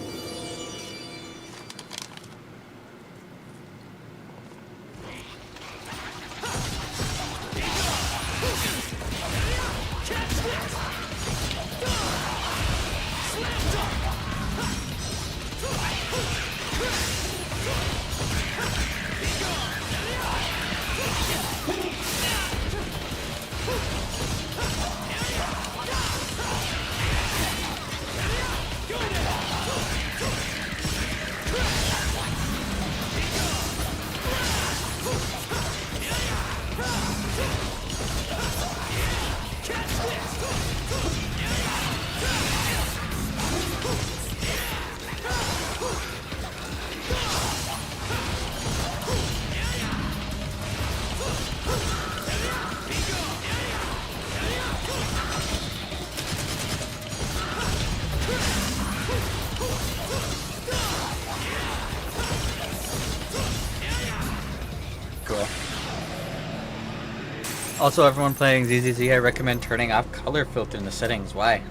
Also, everyone playing ZZZ, I recommend turning off color filter in the settings. Why?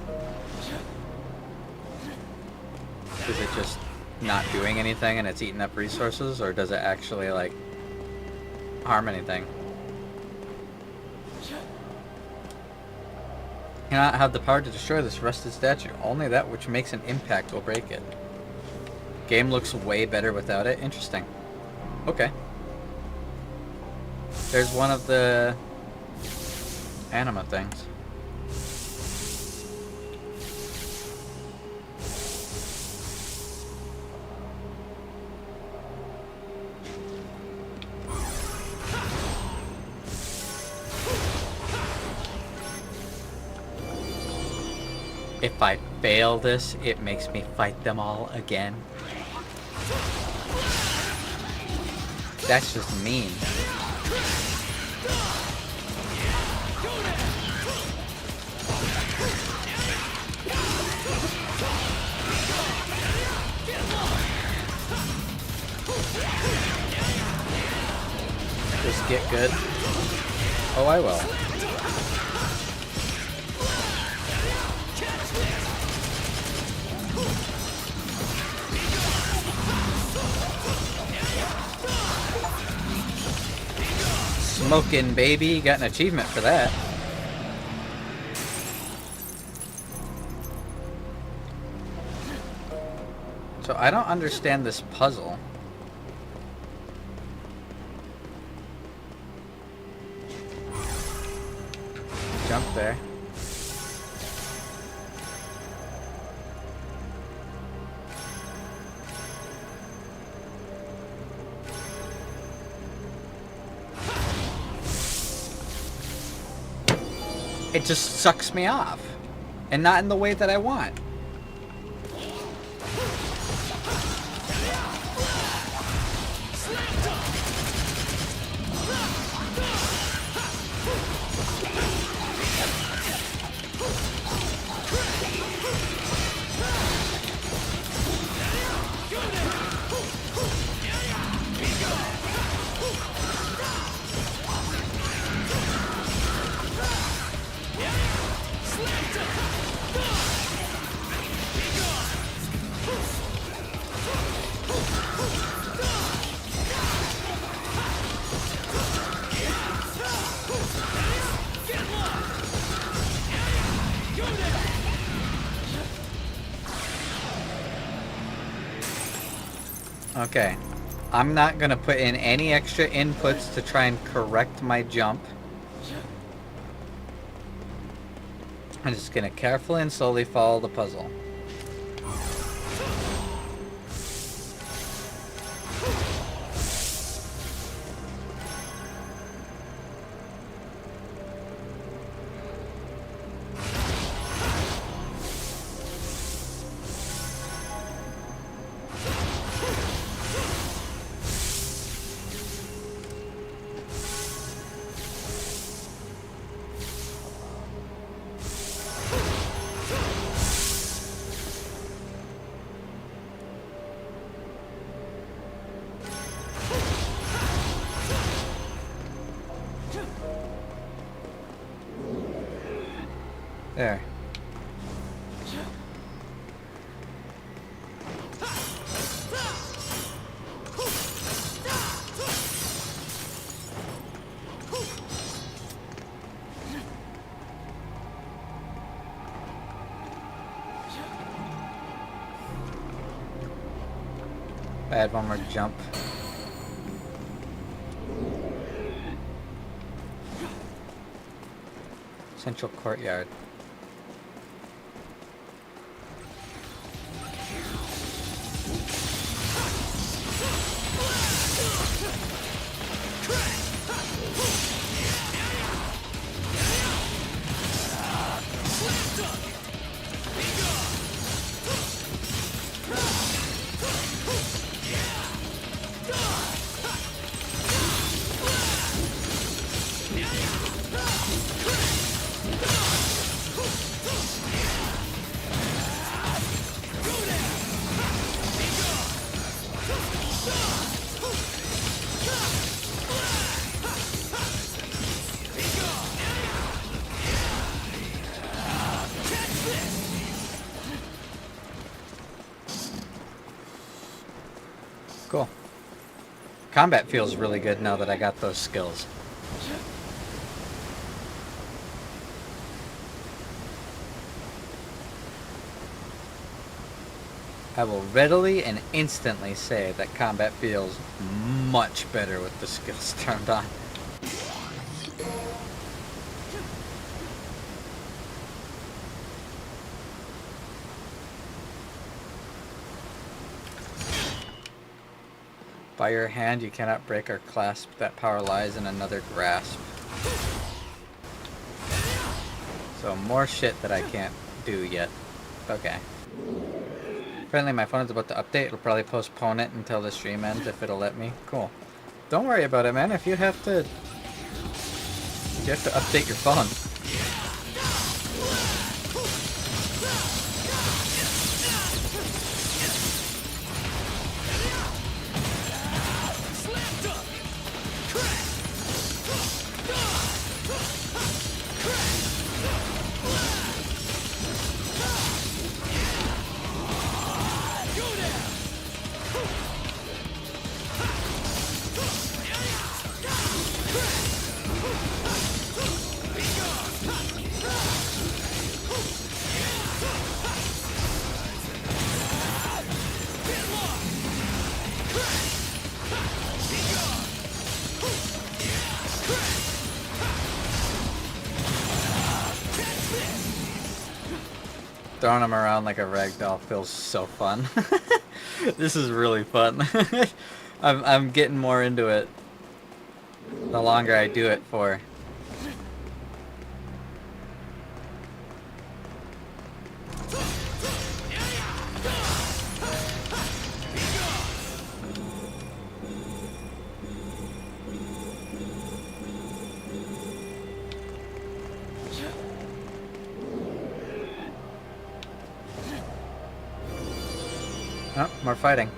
Is it just not doing anything and it's eating up resources, or does it actually, like, harm anything? Cannot have the power to destroy this rusted statue. Only that which makes an impact will break it. Game looks way better without it. Interesting. Okay. There's one of the anima things. If I fail this, it makes me fight them all again. That's just mean. Just get good. Oh, I will. Smoking, baby. Got an achievement for that. So I don't understand this puzzle. Jump there. It just sucks me off. And not in the way that I want. Okay. I'm not gonna put in any extra inputs to try and correct my jump. I'm just gonna carefully and slowly follow the puzzle. There. I had one more jump. Central courtyard. Cool. Combat feels really good now that I got those skills. I will readily and instantly say that combat feels much better with the skills turned on. By your hand, you cannot break or clasp. That power lies in another grasp. So more shit that I can't do yet. Okay. Apparently my phone is about to update. It'll probably postpone it until the stream ends if it'll let me. Cool. Don't worry about it, man. If you have to update your phone. Throwing them around like a ragdoll feels so fun. This is really fun. I'm getting more into it the longer I do it for. Oh, more fighting.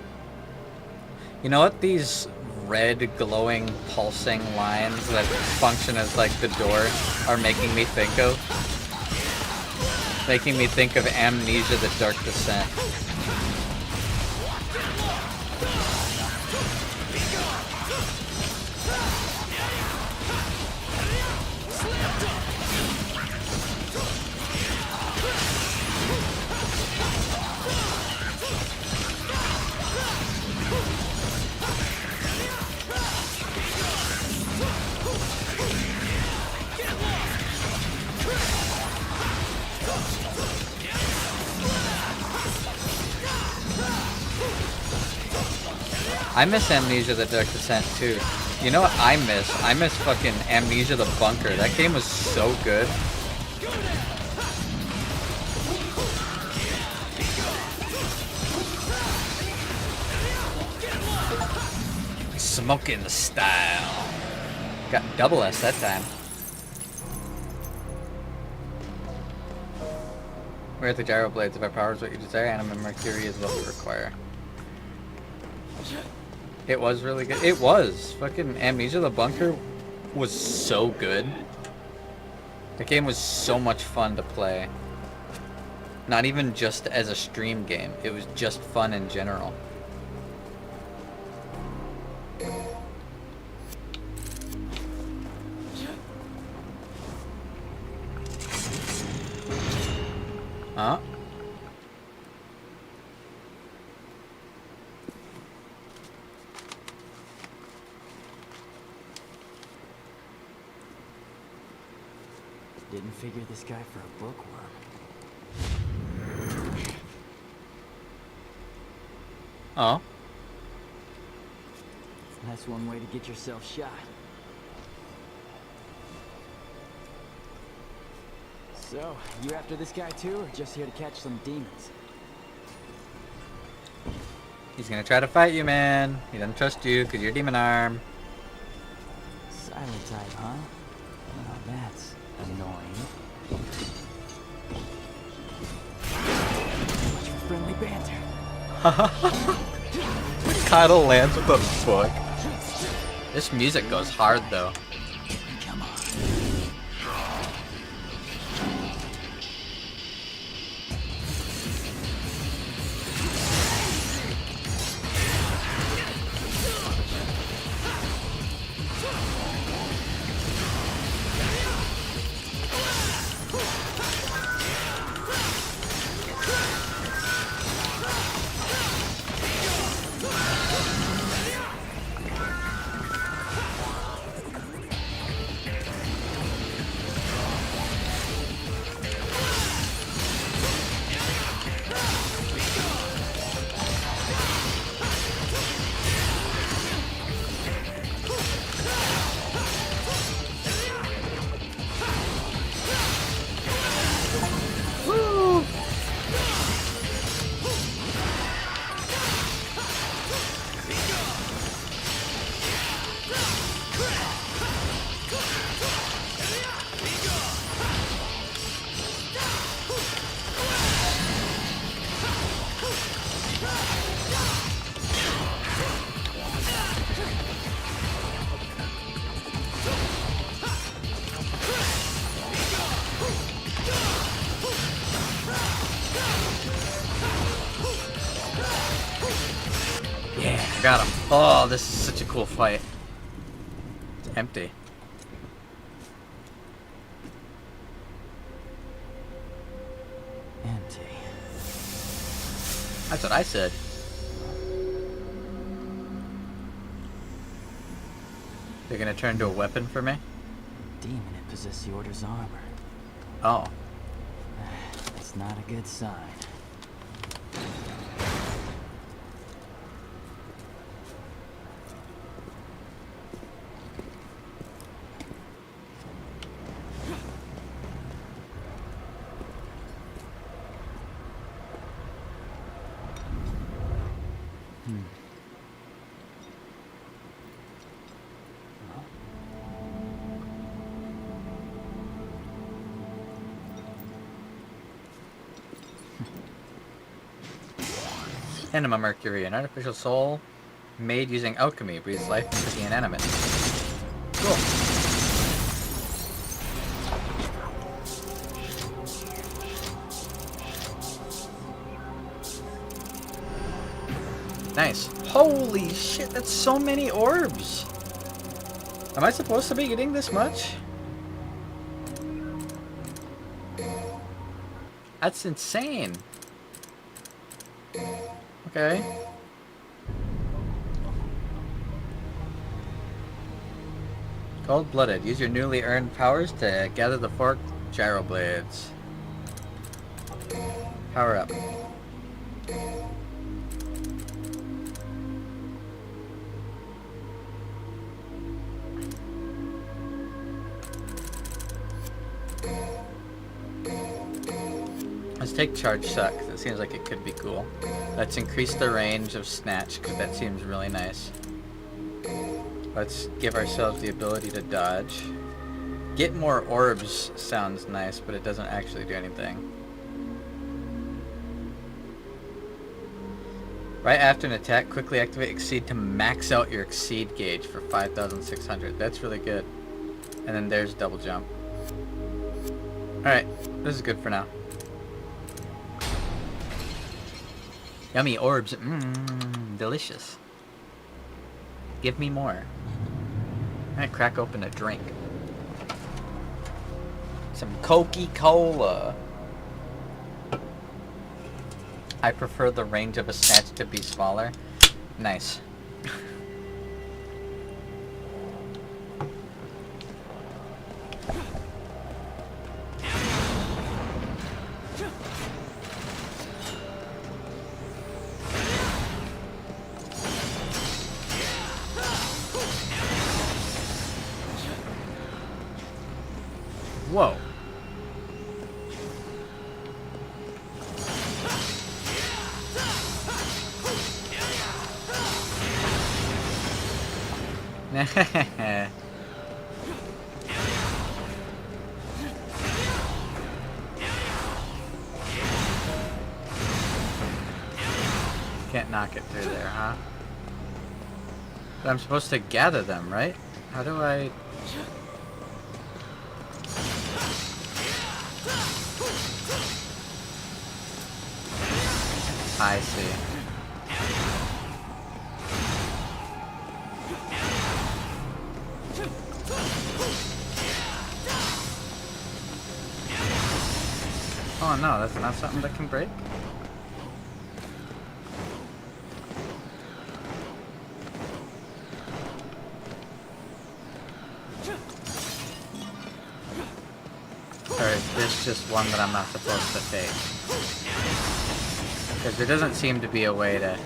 You know what these red glowing pulsing lines that function as like the door are making me think of? Making me think of Amnesia: The Dark Descent. I miss Amnesia the Dark Descent too. You know what I miss? I miss fucking Amnesia the Bunker. That game was so good. Smoking the style. Got double S that time. Where are the gyro blades? If our power is what you desire, anima mercury is what we require. It was really good. It was. Fucking Amnesia the Bunker was so good. The game was so much fun to play. Not even just as a stream game. It was just fun in general. Huh? Didn't figure this guy for a bookworm. Oh? That's one way to get yourself shot. So, you after this guy too, or just here to catch some demons? He's gonna try to fight you, man. He doesn't trust you because you're demon arm. Silent type, huh? Well, that's annoying. Too much for friendly banter. Kyle lands with a book. This music goes hard though. Come on. Got him. Oh, this is such a cool fight. It's empty. Empty. That's what I said. They're gonna turn into a weapon for me? Demon had possessed the Order's armor. Oh. That's not a good sign. Anima Mercury, an artificial soul made using alchemy, breathes life into the inanimate. Cool. Nice. Holy shit, that's so many orbs! Am I supposed to be eating this much? That's insane. Okay. Cold-blooded. Use your newly earned powers to gather the forked gyro blades. Power up. Let's take Charge Shot, because it seems like it could be cool. Let's increase the range of Snatch, because that seems really nice. Let's give ourselves the ability to dodge. Get more orbs sounds nice, but it doesn't actually do anything. Right after an attack, quickly activate Exceed to max out your Exceed gauge for 5,600. That's really good. And then there's Double Jump. Alright, this is good for now. Yummy orbs. Mmm, delicious. Give me more. I'm gonna crack open a drink. Some Coca-Cola. I prefer the range of a snatch to be smaller. Nice. Whoa. Can't knock it through there, huh? But I'm supposed to gather them, right? How do I... I see. Oh no, that's not something that can break? Or is this just one that I'm not supposed to take? Because there doesn't seem to be a way to...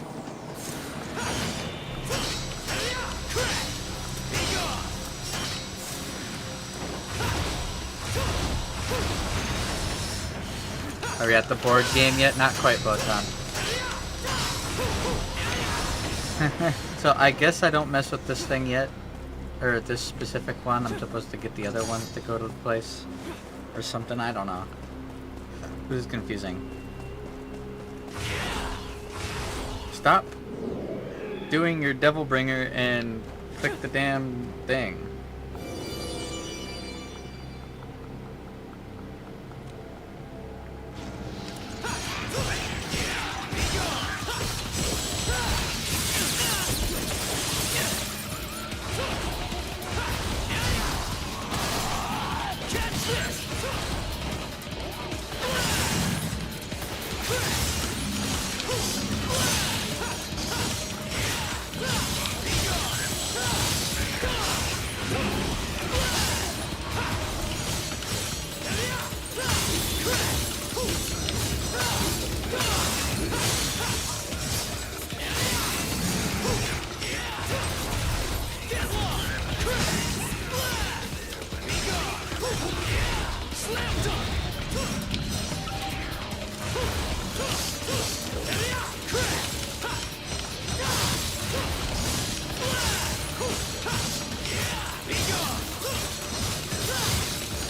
Are we at the board game yet? Not quite, Botan. So I guess I don't mess with this thing yet. Or this specific one. I'm supposed to get the other ones to go to the place. Or something, I don't know. This is confusing. Stop doing your Devil Bringer and click the damn thing.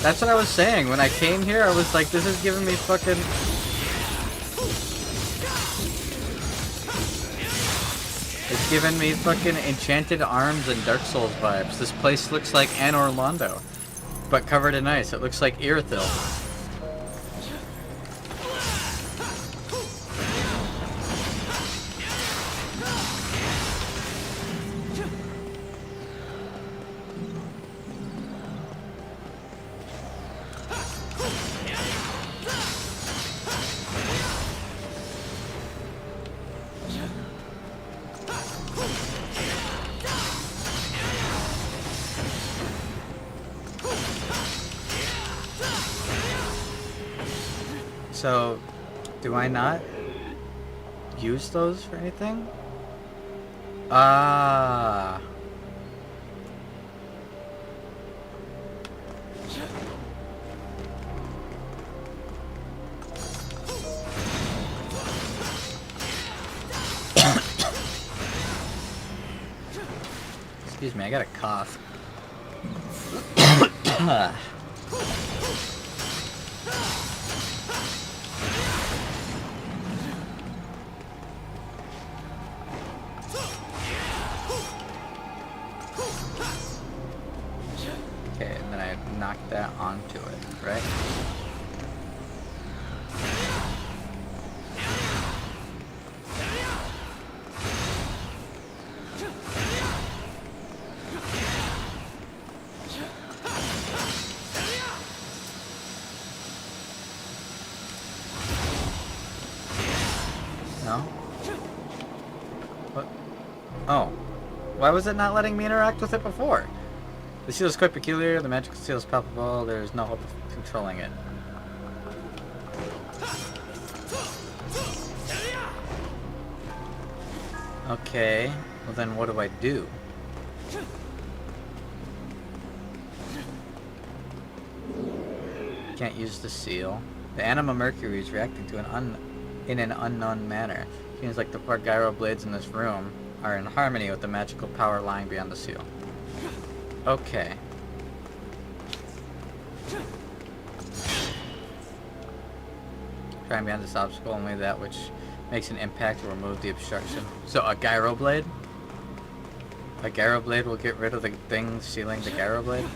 That's what I was saying. When I came here, I was like, this is giving me fucking... It's giving me fucking Enchanted Arms and Dark Souls vibes. This place looks like Anor Londo, but covered in ice. It looks like Irithyll. So, do I not use those for anything? Ah. Excuse me, I got a cough. Okay, and then I knock that onto it, right? No? What? Oh. Why was it not letting me interact with it before? The seal is quite peculiar. The magical seal is palpable. There is no hope of controlling it. Okay. Well then what do I do? Can't use the seal. The anima mercury is reacting to in an unknown manner. Seems like the four gyro blades in this room are in harmony with the magical power lying beyond the seal. Okay. Trying beyond this obstacle, only that which makes an impact will remove the obstruction. So a gyro blade? A gyro blade will get rid of the thing sealing the gyro blade?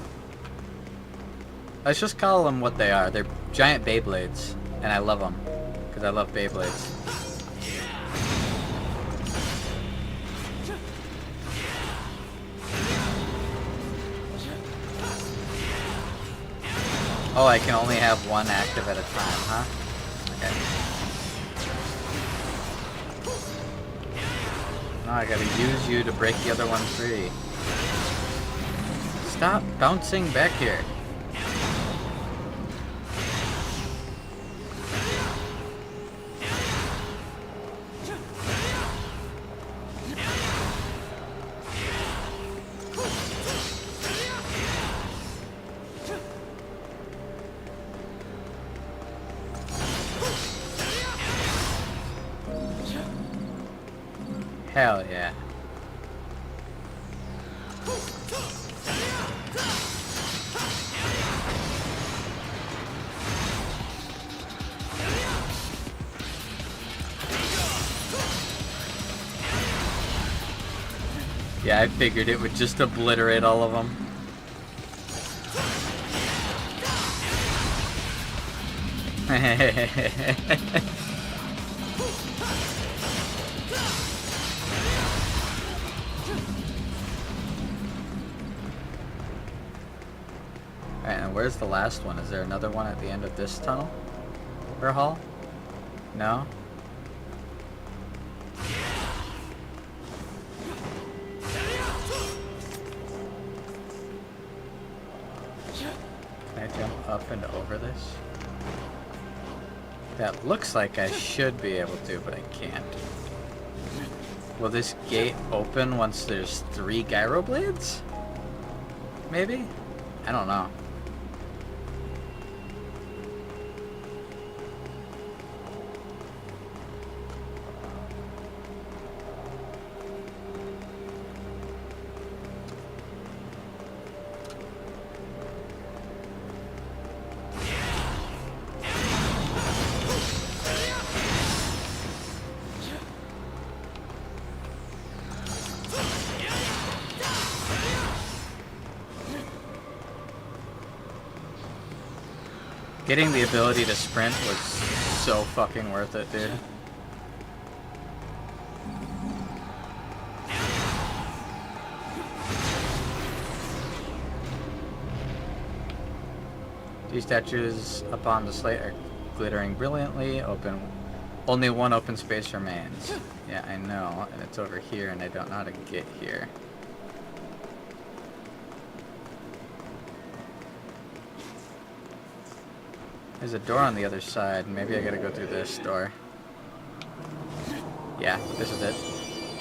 Let's just call them what they are. They're giant Beyblades, and I love them, because I love Beyblades. Oh, I can only have one active at a time, huh? Okay. No, I gotta use you to break the other one free. Stop bouncing back here. Hell yeah. Yeah, I figured it would just obliterate all of them. Alright, and where's the last one? Is there another one at the end of this tunnel? Or hall? No? Can I jump up and over this? That looks like I should be able to, but I can't. Will this gate open once there's 3 gyro blades? Maybe? I don't know. Getting the ability to sprint was so fucking worth it, dude. These statues up on the slate are glittering brilliantly. Only one open space remains. Yeah, I know, and it's over here, and I don't know how to get here. There's a door on the other side. Maybe I gotta go through this door. Yeah, this is it.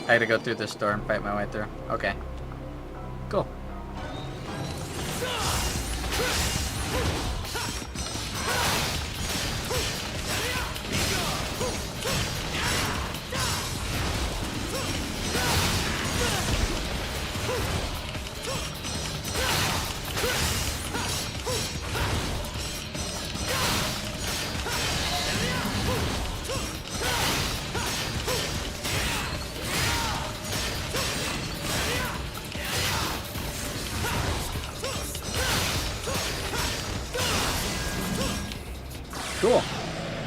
I gotta go through this door and fight my way through. Okay. Cool.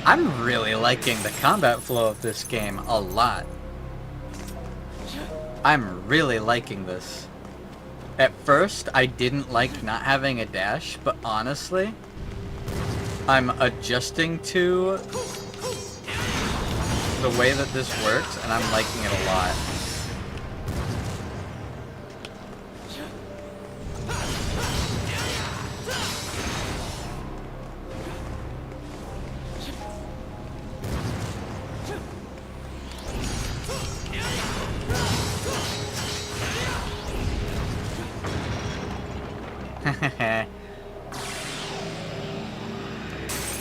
I'm really liking the combat flow of this game a lot. I'm really liking this. At first, I didn't like not having a dash, but honestly, I'm adjusting to the way that this works, and I'm liking it a lot.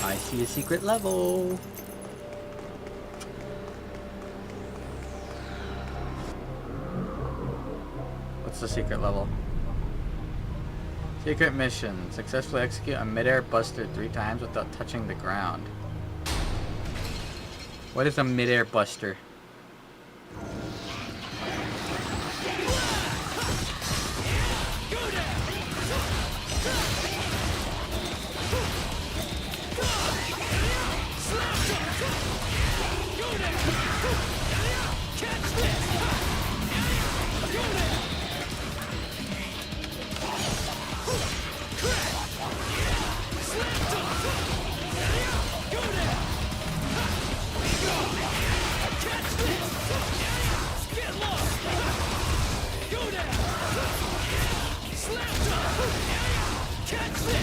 I see a secret level. What's the secret level? Secret mission. Successfully execute a mid-air buster 3 times without touching the ground. What is a mid-air buster?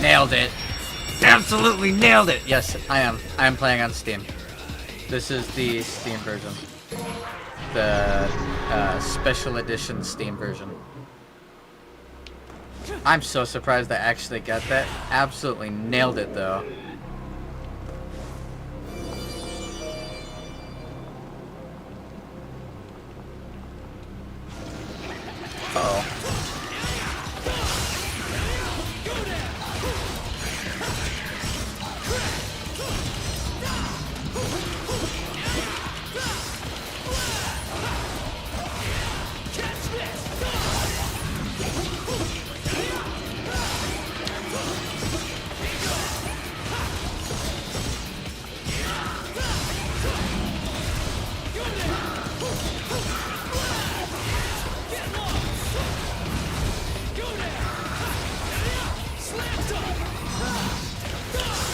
Nailed it. Absolutely nailed it. Yes, I am. I am playing on Steam. This is the Steam version. The special edition Steam version. I'm so surprised I actually got that. Absolutely nailed it though. Uh-oh.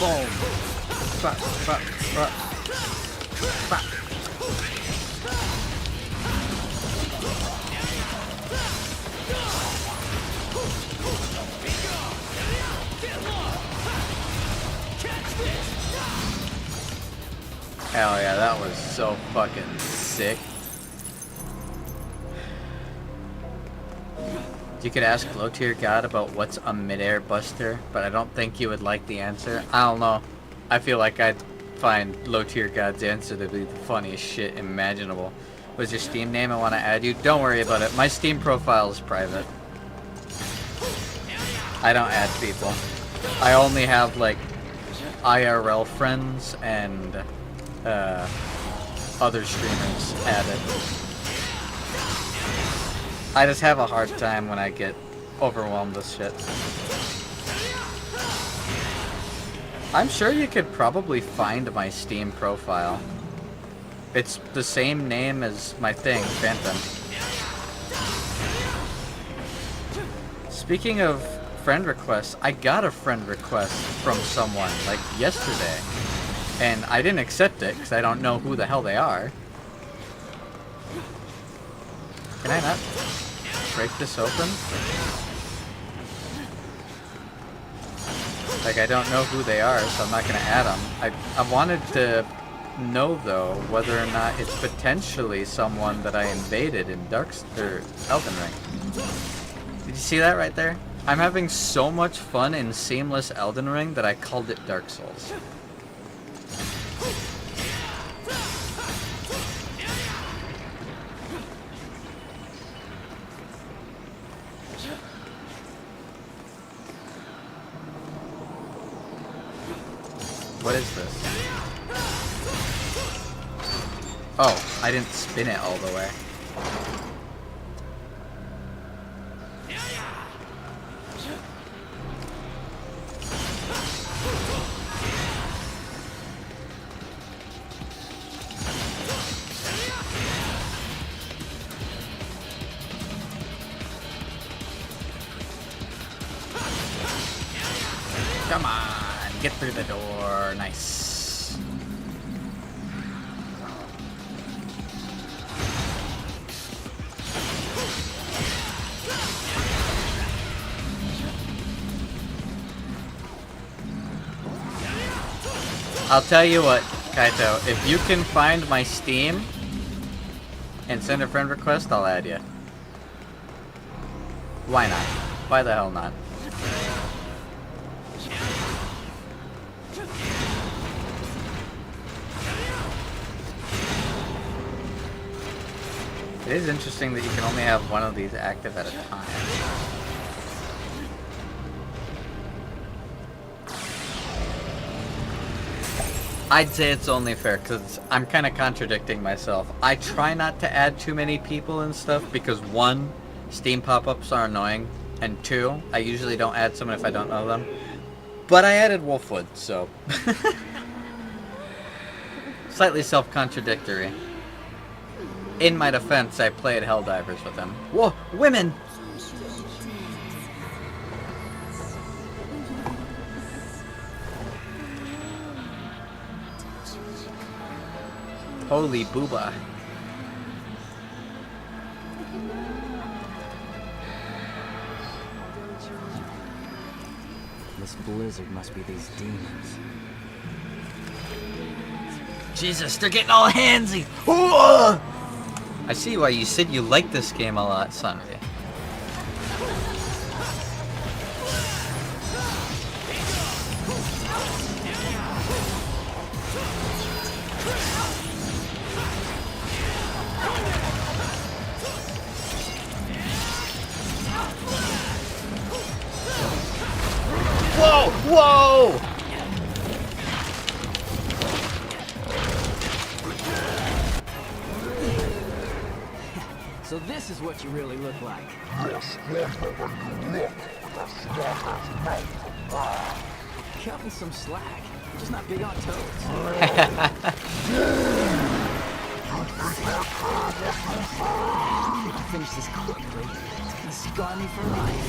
Boom. Bop, bop, bop. Bop. Hell yeah, that was so fucking sick. You could ask low tier god about what's a mid-air buster, but I don't think you would like the answer. I don't know. I feel like I'd find low tier god's answer to be the funniest shit imaginable. What's your Steam name? I want to add you. Don't worry about it. My Steam profile is private. I don't add people. I only have like IRL friends and other streamers added. I just have a hard time when I get overwhelmed with shit. I'm sure you could probably find my Steam profile. It's the same name as my thing, Phantom. Speaking of friend requests, I got a friend request from someone, like, yesterday. And I didn't accept it, because I don't know who the hell they are. Can I not break this open? Like, I don't know who they are, so I'm not going to add them. I wanted to know, though, whether or not it's potentially someone that I invaded in Elden Ring. Did you see that right there? I'm having so much fun in Seamless Elden Ring that I called it Dark Souls. What is this? Oh, I didn't spin it all the way. Come on, get through the door. Nice. I'll tell you what, Kaito, if you can find my Steam and send a friend request, I'll add you. Why not? Why the hell not? It is interesting that you can only have one of these active at a time. I'd say it's only fair because I'm kind of contradicting myself. I try not to add too many people and stuff because one, Steam pop-ups are annoying, and two, I usually don't add someone if I don't know them. But I added Wolfwood, so slightly self-contradictory. In my defense, I played Helldivers with him. Whoa, women! Holy booba. This blizzard must be these demons. Jesus, they're getting all handsy! Ooh! I see why you said you like this game a lot, Sunray. Whoa! Whoa! So this is what you really look like. Cut me some slack. Just not big on toes. If I finish this quickly, it's gonna scar me for life.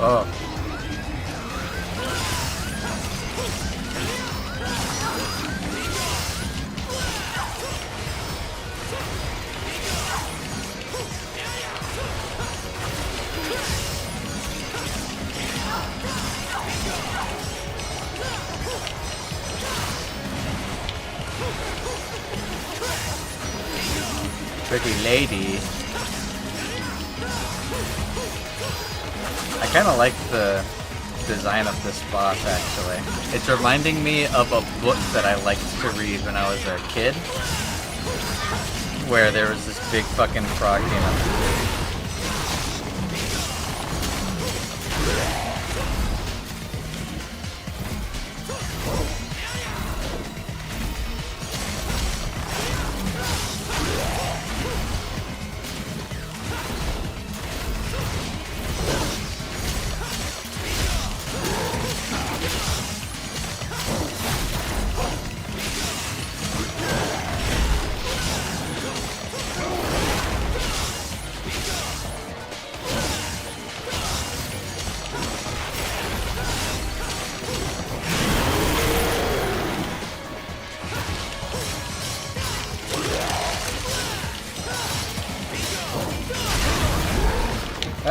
Oh. Pretty lady. I kind of like the design of this boss, actually. It's reminding me of a book that I liked to read when I was a kid, where there was this big fucking frog demon.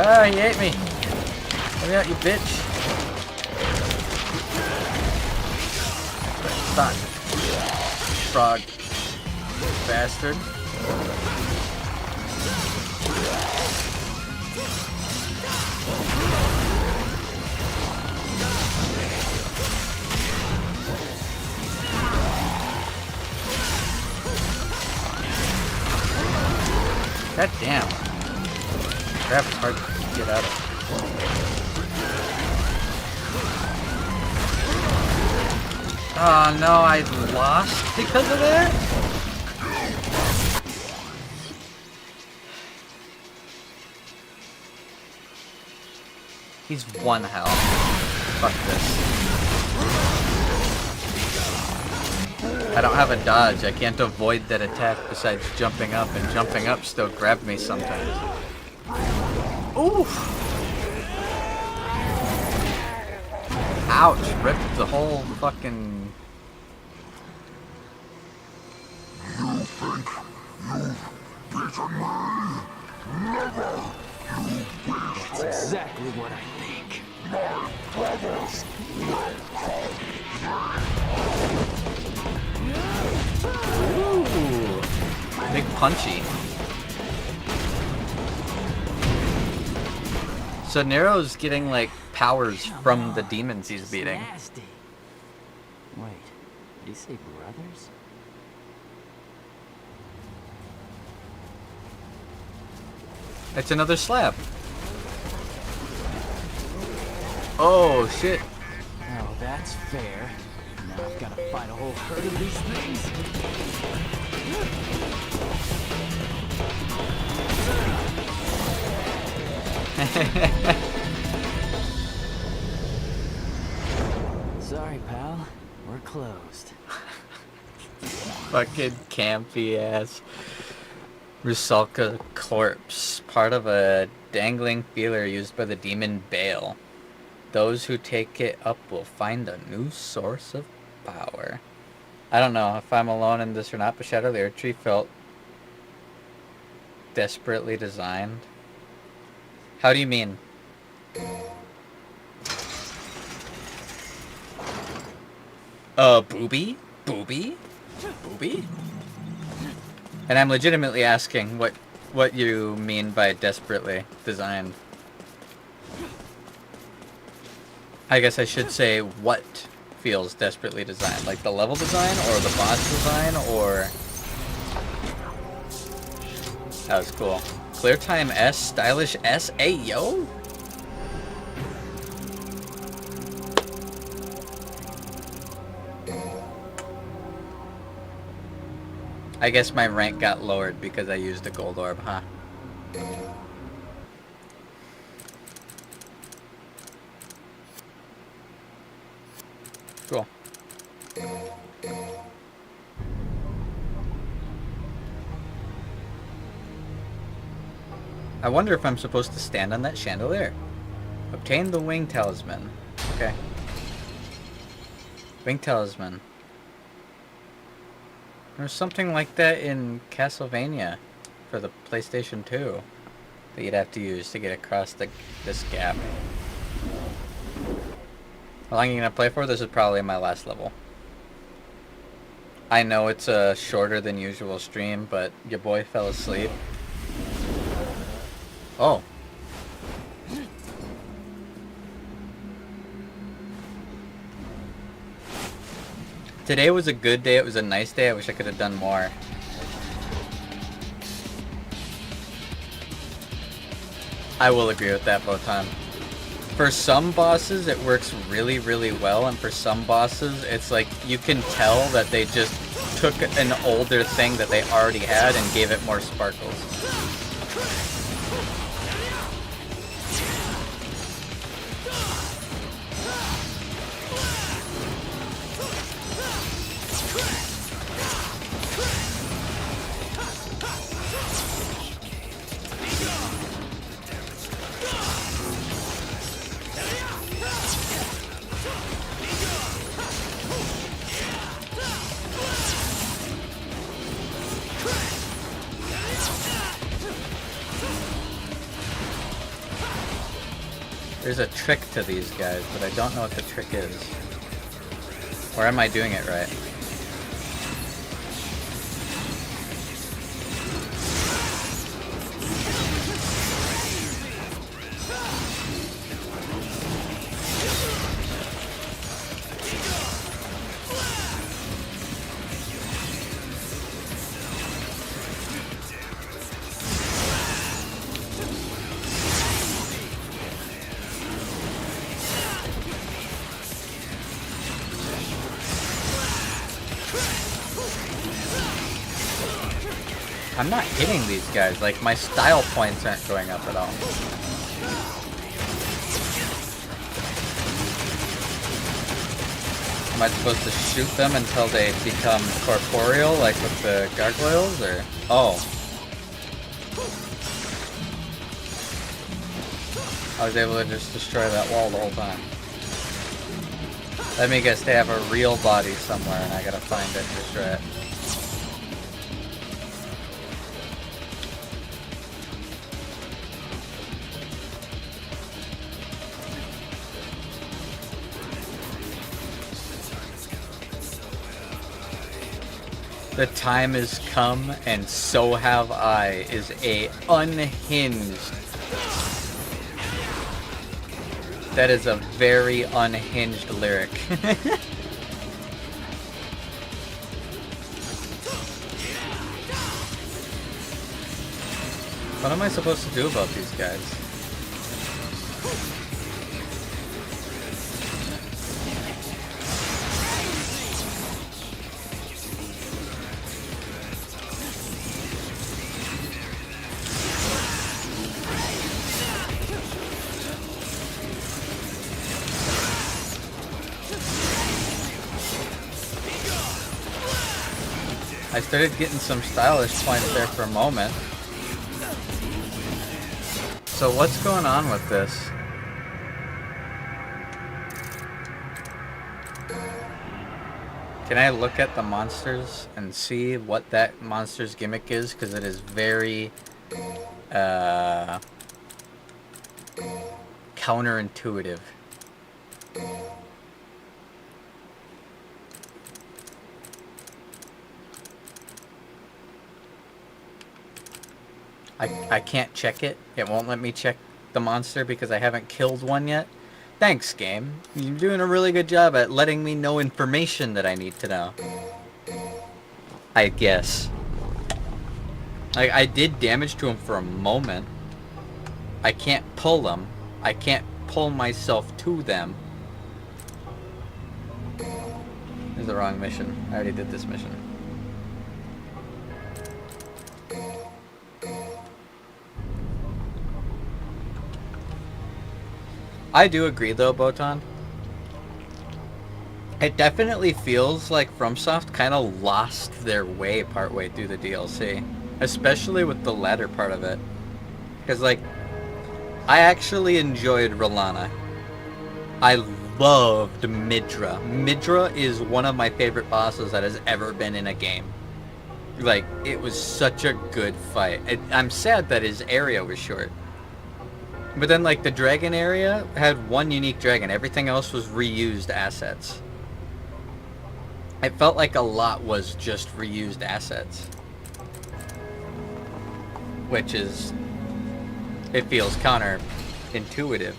Ah, he ate me. Let me out, you bitch. Stop. Frog. Bastard. God damn. Crap, it's hard to get out of. Oh no, I lost because of that? He's 1 health. Fuck this. I don't have a dodge. I can't avoid that attack besides jumping up, and jumping up still grabbed me sometimes. Oof! Ouch! Ripped the whole fucking... You think you've beaten me? Never! You beast! That's exactly what I think. My brothers will Ooh! Big punchy. So Nero's getting like powers from the demons he's beating. Nasty. Wait, did he say brothers? It's another slap. Oh shit. Oh, that's fair. Now I've got to fight a whole herd of these things. Sorry, pal. We're closed. Fucking campy ass Rusalka corpse, part of a dangling feeler used by the demon Baal. Those who take it up will find a new source of power. I don't know if I'm alone in this or not, but Shadow the Earth Tree felt desperately designed. How do you mean? Booby? Booby? Booby? And I'm legitimately asking what you mean by desperately designed. I guess I should say what feels desperately designed. Like the level design or the boss design or... That was cool. Clear time S, stylish S, ayo! I guess my rank got lowered because I used a gold orb, huh? Cool. I wonder if I'm supposed to stand on that chandelier. Obtain the wing talisman. Okay. Wing talisman. There's something like that in Castlevania for the PlayStation 2 that you'd have to use to get across this gap. How long are you gonna play for? This is probably my last level. I know it's a shorter than usual stream, but your boy fell asleep. Oh. Today was a good day. It was a nice day. I wish I could have done more. I will agree with that, Botan. For some bosses, it works really, really well, and for some bosses, it's like you can tell that they just took an older thing that they already had and gave it more sparkles. There's a trick to these guys, but I don't know what the trick is. Or am I doing it right? I'm not hitting these guys, like my style points aren't going up at all. Am I supposed to shoot them until they become corporeal, like with the gargoyles, or? Oh. I was able to just destroy that wall the whole time. Let me guess, they have a real body somewhere and I gotta find it and destroy it. The time has come, and so have I, is a unhinged. That is a very unhinged lyric. What am I supposed to do about these guys? I started getting some stylish points there for a moment. So what's going on with this? Can I look at the monsters and see what that monster's gimmick is? Because it is very counterintuitive. I can't check it. It won't let me check the monster because I haven't killed one yet. Thanks, game. You're doing a really good job at letting me know information that I need to know. I guess. Like, I did damage to him for a moment. I can't pull them. I can't pull myself to them. This is the wrong mission. I already did this mission. I do agree though, Botan. It definitely feels like FromSoft kind of lost their way partway through the DLC. Especially with the latter part of it. Because, like, I actually enjoyed Rolana. I loved Midra. Midra is one of my favorite bosses that has ever been in a game. Like, it was such a good fight. I'm sad that his area was short. But then, like, the dragon area had one unique dragon. Everything else was reused assets. It felt like a lot was just reused assets. Which is... it feels counterintuitive.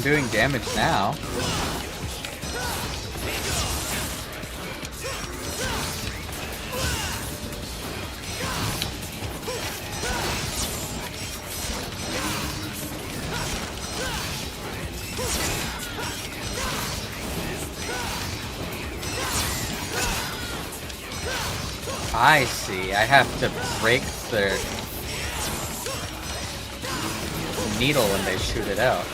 doing damage now. I see. I have to break their needle when they shoot it out.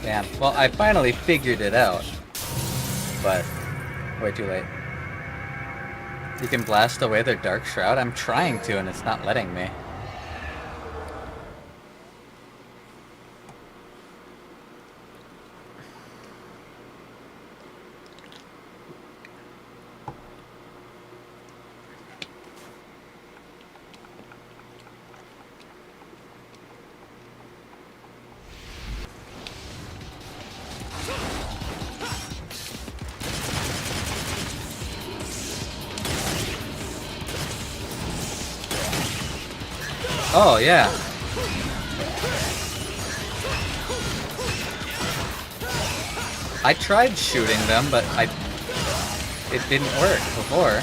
Damn. Well, I finally figured it out. But, way too late. You can blast away their Dark Shroud? I'm trying to, and it's not letting me. Oh, yeah. I tried shooting them, but it didn't work before.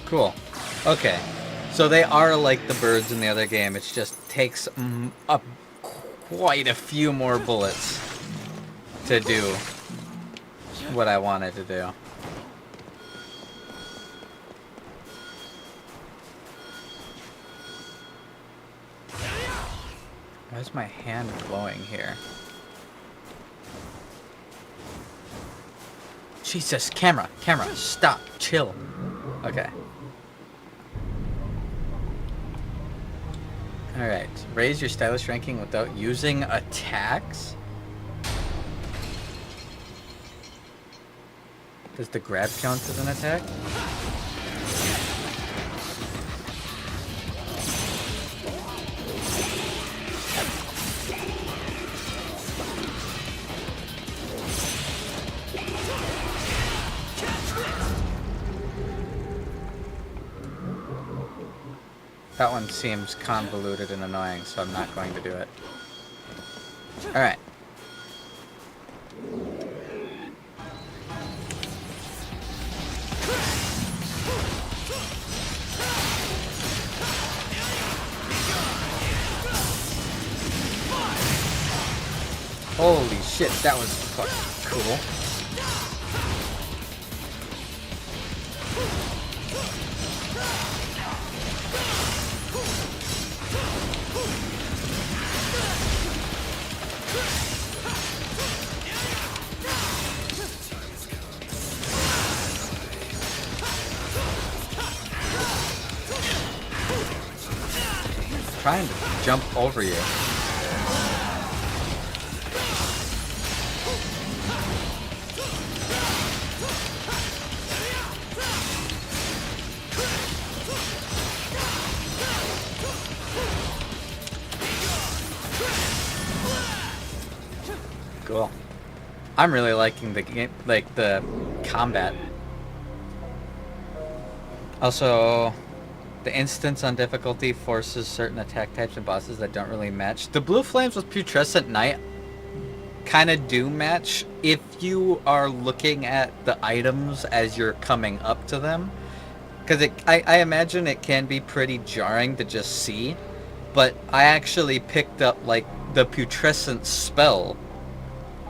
Cool. Okay. So they are like the birds in the other game. It just takes quite a few more bullets to do what I wanted to do. Why is my hand glowing here? Jesus, camera, stop, chill. Okay. Alright, raise your stylish ranking without using attacks? Does the grab count as an attack? That one seems convoluted and annoying, so I'm not going to do it. Alright. Holy shit, that was fucking cool. Trying to jump over you. Cool. I'm really liking the game, like the combat. Also, the instance on difficulty forces certain attack types and bosses that don't really match. The blue flames with Putrescent Knight kind of do match if you are looking at the items as you're coming up to them. Because I imagine it can be pretty jarring to just see. But I actually picked up like the Putrescent spell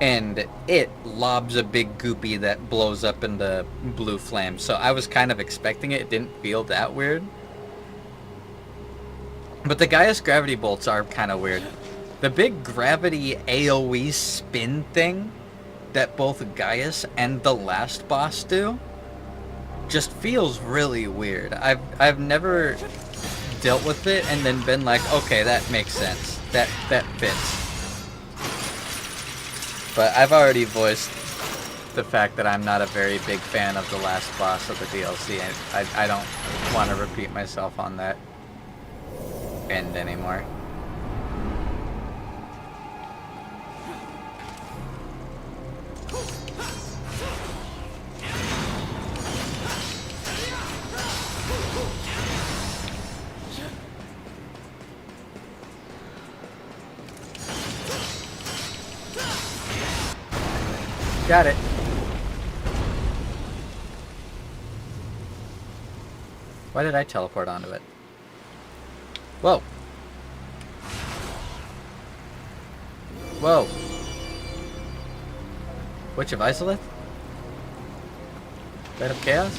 and it lobs a big goopy that blows up into blue flame. So I was kind of expecting it. It didn't feel that weird. But the Gaius gravity bolts are kind of weird. The big gravity AoE spin thing that both Gaius and the last boss do just feels really weird. I've never dealt with it and then been like, okay, that makes sense. That fits. But I've already voiced the fact that I'm not a very big fan of the last boss of the DLC, and I don't want to repeat myself on that end anymore. Got it. Why did I teleport onto it? Whoa. Whoa. Witch of Isolith? Bed of Chaos?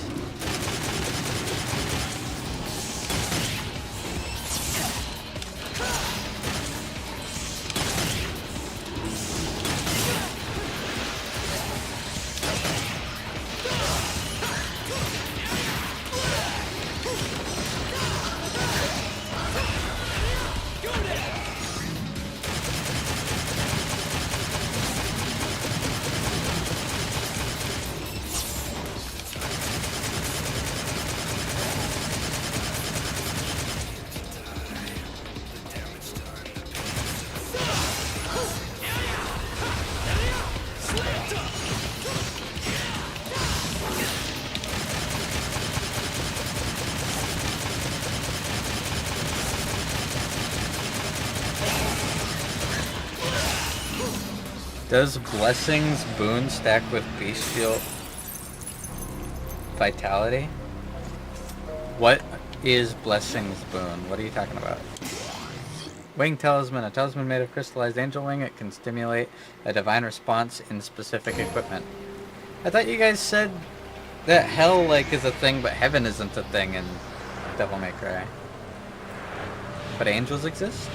Does Blessing's boon stack with Bestial Vitality? What is Blessing's boon? What are you talking about? Wing Talisman. A talisman made of crystallized angel wing. It can stimulate a divine response in specific equipment. I thought you guys said that hell is a thing, but heaven isn't a thing in Devil May Cry. But angels exist?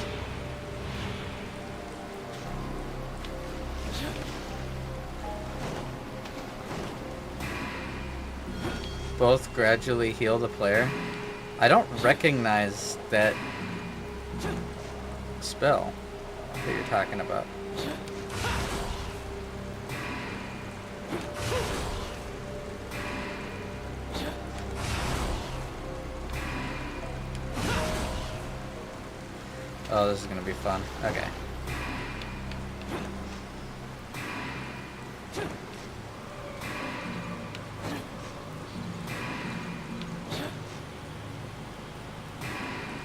Both gradually heal the player. I don't recognize that spell that you're talking about. Oh, this is gonna be fun. Okay.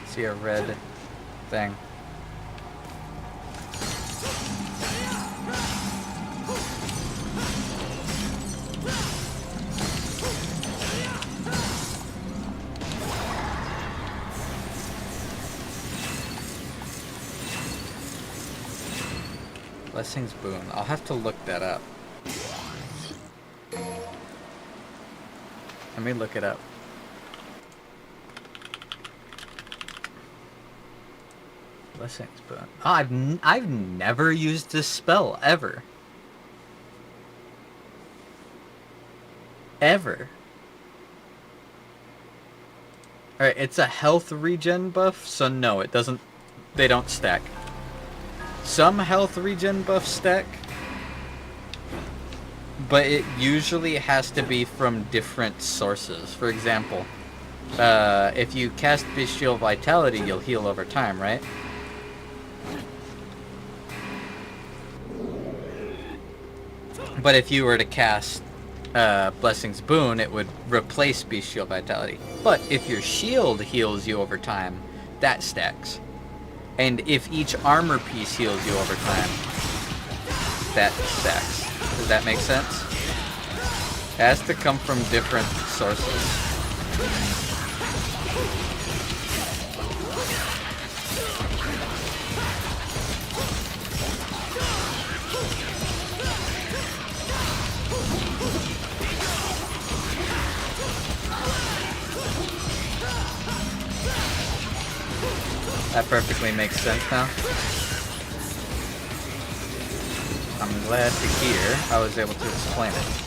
See a red thing. Blessing's boon. I'll have to look that up. Let me look it up. Blessing's boon. Oh, I've never used this spell ever. Ever. Alright, it's a health regen buff, so no, it doesn't. They don't stack. Some health regen buffs stack, but it usually has to be from different sources. For example, if you cast Bestial Vitality, you'll heal over time, right? But if you were to cast Blessing's Boon, it would replace Bestial Vitality. But if your shield heals you over time, that stacks. And if each armor piece heals you over time, that stacks. Does that make sense? It has to come from different sources. That perfectly makes sense now. I'm glad to hear I was able to explain it.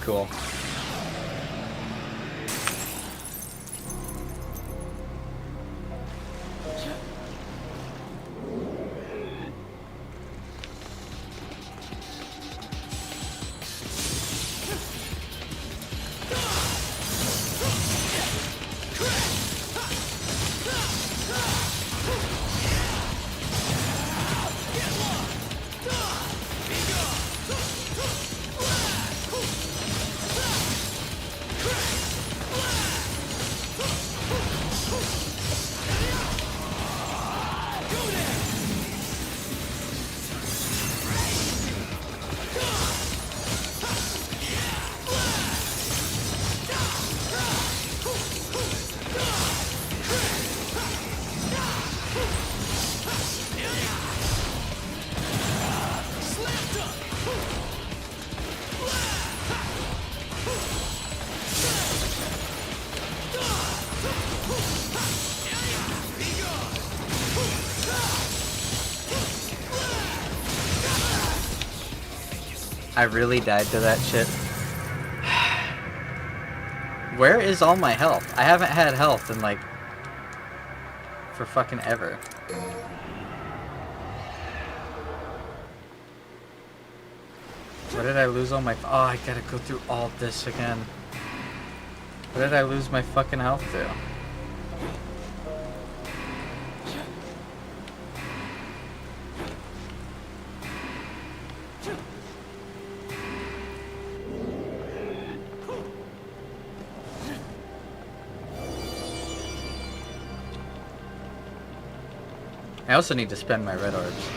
Cool. I really died to that shit. Where is all my health? I haven't had health in like for fucking ever. Where did I lose all my... Oh, I gotta go through all this again. Where did I lose my fucking health to? I also need to spend my red orbs.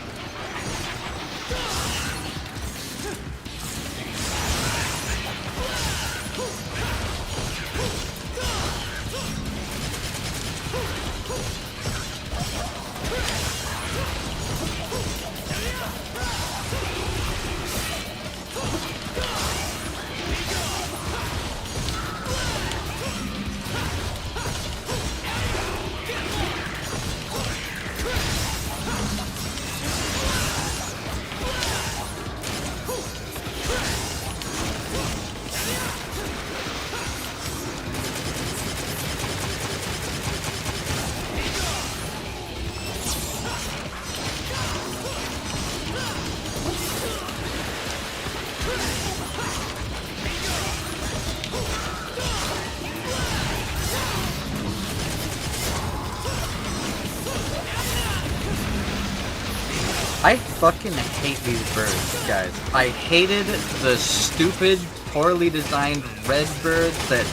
I fucking hate these birds, guys. I hated the stupid, poorly designed red birds that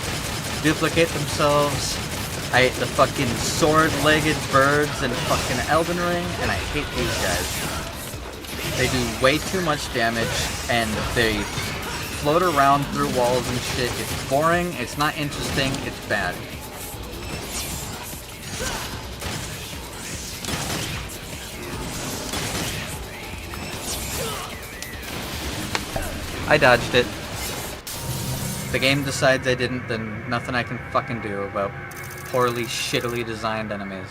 duplicate themselves. I hate the fucking sword-legged birds in fucking Elden Ring, and I hate these guys. They do way too much damage, and they float around through walls and shit. It's boring, it's not interesting, it's bad. I dodged it. If the game decides I didn't, then nothing I can fucking do about poorly, shittily designed enemies.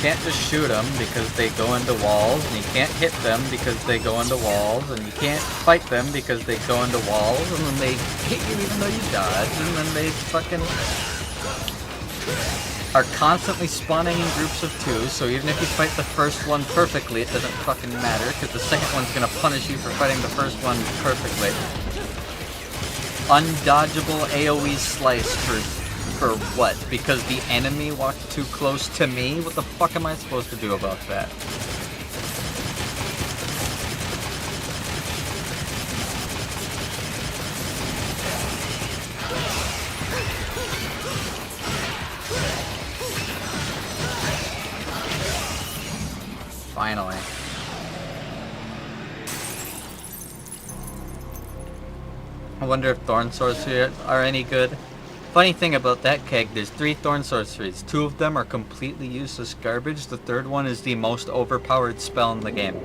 can't just shoot them because they go into walls, and you can't hit them because they go into walls, and you can't fight them because they go into walls, and then they hit you even though you dodge, and then they fucking are constantly spawning in groups of 2, so even if you fight the first one perfectly, it doesn't fucking matter, because the second one's gonna punish you for fighting the first one perfectly. Undodgeable AoE slice for what? Because the enemy walked too close to me? What the fuck am I supposed to do about that? Finally. I wonder if thorn sorcery are any good. Funny thing about that keg, there's 3 thorn sorceries. 2 of them are completely useless garbage. The third one is the most overpowered spell in the game.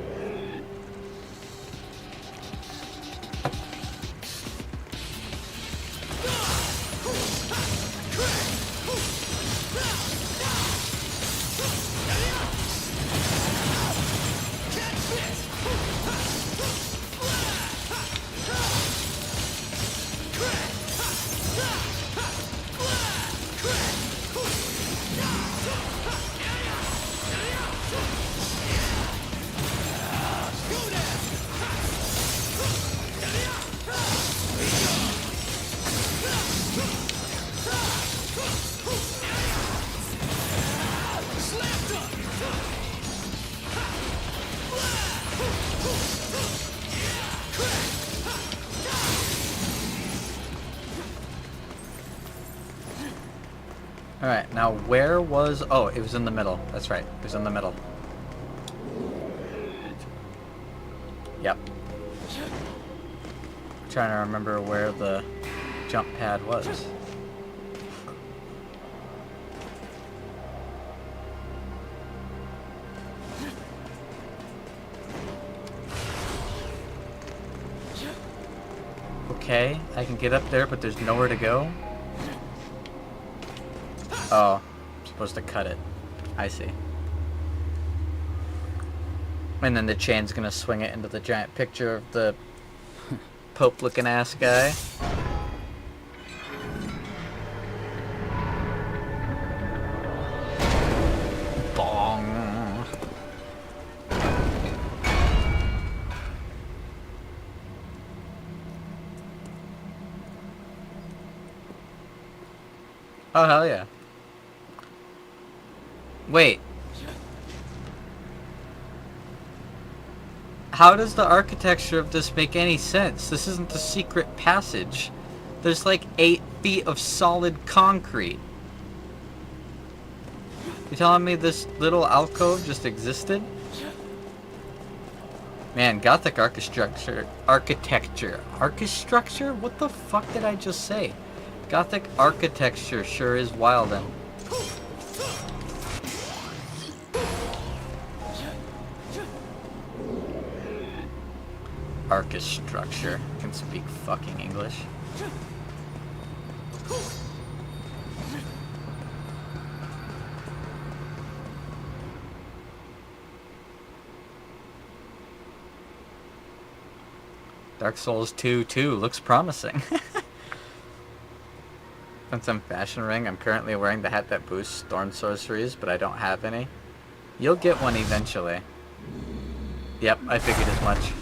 Alright, now where was... Oh, it was in the middle. That's right. It was in the middle. Yep. Trying to remember where the jump pad was. Okay, I can get up there, but there's nowhere to go. Oh, I'm supposed to cut it. I see. And then the chain's gonna swing it into the giant picture of the Pope-looking ass guy. Bong. Oh, hell yeah. Wait. How does the architecture of this make any sense? This isn't a secret passage. There's like 8 feet of solid concrete. You telling me this little alcove just existed? Man, Gothic architecture. Architecture? What the fuck did I just say? Gothic architecture sure is wildin'. Archistructure. I can speak fucking English. Dark Souls 2 too looks promising. Since I'm fashion ring, I'm currently wearing the hat that boosts thorn sorceries, but I don't have any. You'll get one eventually. Yep, I figured as much.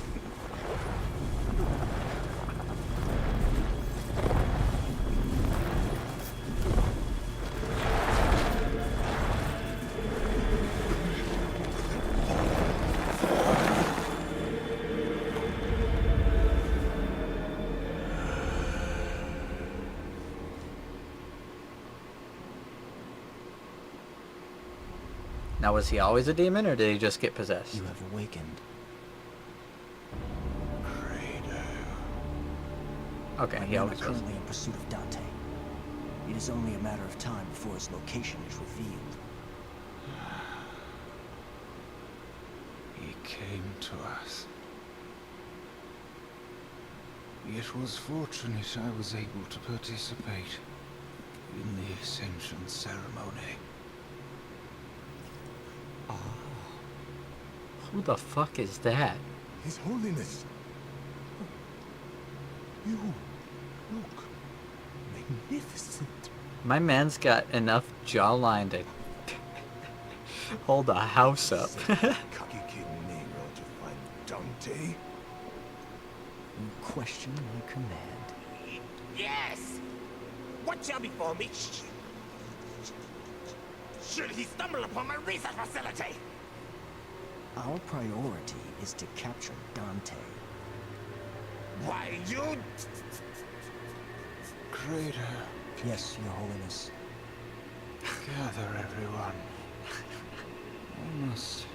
Now, was he always a demon, or did he just get possessed? You have awakened. Okay, My he men always are was. currently in pursuit of Dante. It is only a matter of time before his location is revealed. He came to us. It was fortunate I was able to participate in the Ascension ceremony. Who the fuck is that? His Holiness. You look magnificent. My man's got enough jawline to hold a house up. Cocky kid Nero to find Dante. You question my command. Yes! What shall befall me? Should he stumble upon my research facility? Our priority is to capture Dante. Why, you... Crater, Yes, Your Holiness. gather everyone. I must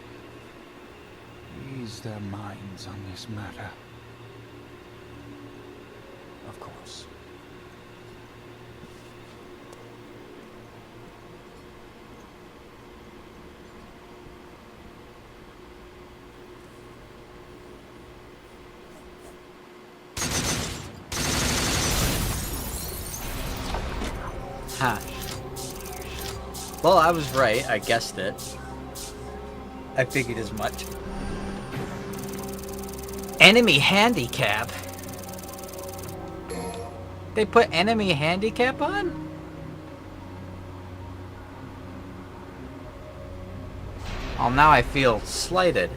ease their minds on this matter. Of course. Ha. Well, I was right. I guessed it. I figured as much. Enemy handicap? They put enemy handicap on? Oh, now I feel slighted.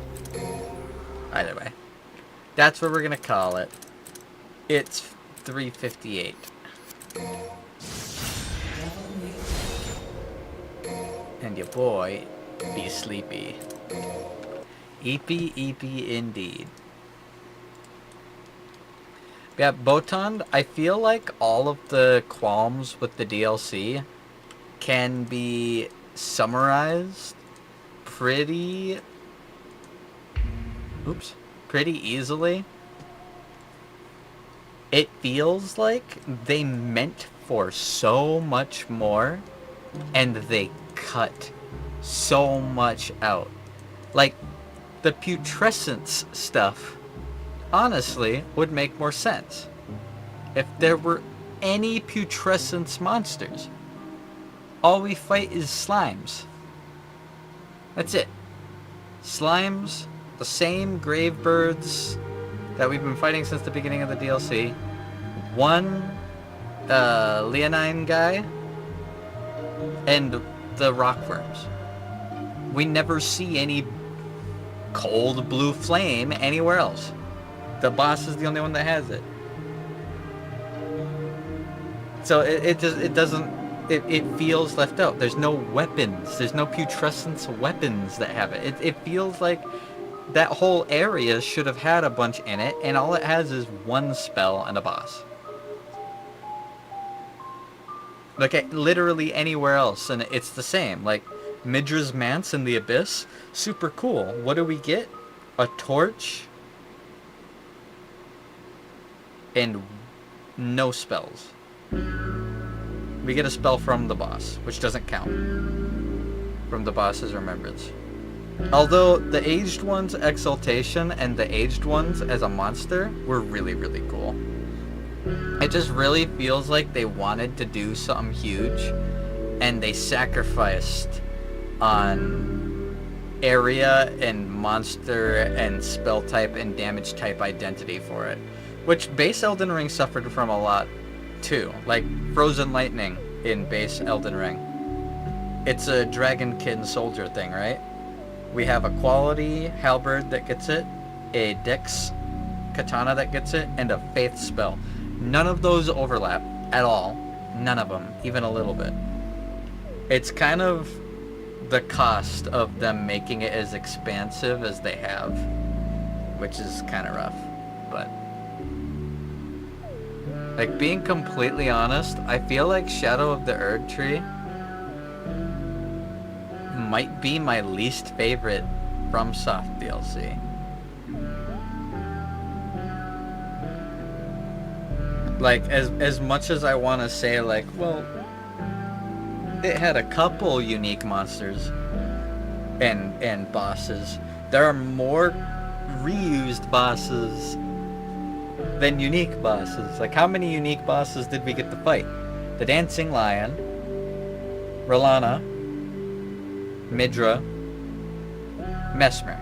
Either way. That's what we're gonna call it. It's 3:58. And your boy be sleepy. Eepy indeed. Yeah, Botond, I feel like all of the qualms with the DLC can be summarized pretty easily. It feels like they meant for so much more and they cut so much out. Like, the putrescence stuff, honestly, would make more sense if there were any putrescence monsters. All we fight is slimes. That's it. Slimes, the same grave birds that we've been fighting since the beginning of the DLC. One leonine guy and the rockworms. We never see any cold blue flame anywhere else. The boss is the only one that has it. So it feels left out. There's no weapons. There's no putrescence weapons that have it. It feels like that whole area should have had a bunch in it, and all it has is one spell and a boss. Like, literally anywhere else, and it's the same. Like, Midra's Manse in the Abyss, super cool. What do we get? A torch and no spells. We get a spell from the boss, which doesn't count. From the boss's remembrance. Although the aged one's exaltation and the aged ones as a monster were really, really cool. It just really feels like they wanted to do something huge and they sacrificed on area and monster and spell type and damage type identity for it. Which base Elden Ring suffered from a lot too. Like Frozen Lightning in base Elden Ring. It's a dragonkin soldier thing, right? We have a quality halberd that gets it, a dex katana that gets it, and a faith spell. None of those overlap at all. None of them, even a little bit. It's kind of the cost of them making it as expansive as they have, which is kind of rough. But, like, being completely honest, I feel like Shadow of the Erdtree might be my least favorite FromSoft DLC. Like, as much as I want to say, like, well, it had a couple unique monsters and bosses. There are more reused bosses than unique bosses. Like, how many unique bosses did we get to fight? The Dancing Lion, R'Lana, Midra, Mesmer.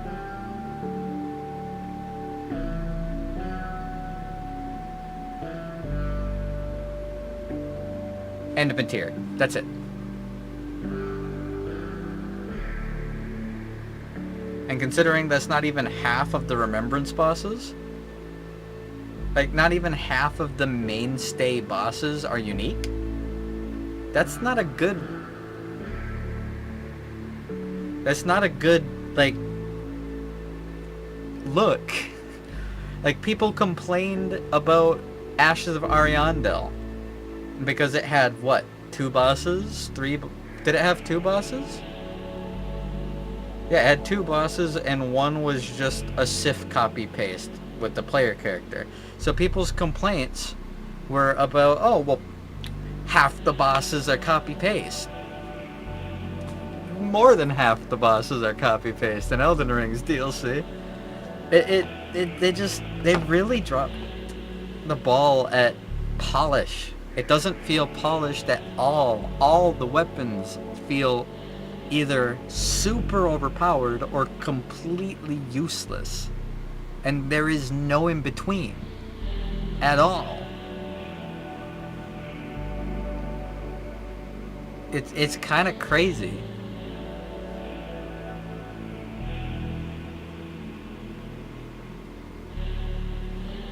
End of materia. That's it. And considering that's not even half of the Remembrance bosses, like not even half of the mainstay bosses are unique, that's not a good, like, look. Like, people complained about Ashes of Ariandel because it had, what, 2 bosses? 3? Did it have 2 bosses? Yeah, it had 2 bosses, and one was just a Sif copy-paste with the player character. So people's complaints were about, oh, well, half the bosses are copy-paste. More than half the bosses are copy-paste in Elden Ring's DLC. They really dropped the ball at polish. It doesn't feel polished at all. All the weapons feel either super overpowered or completely useless. And there is no in between at all. It's kind of crazy.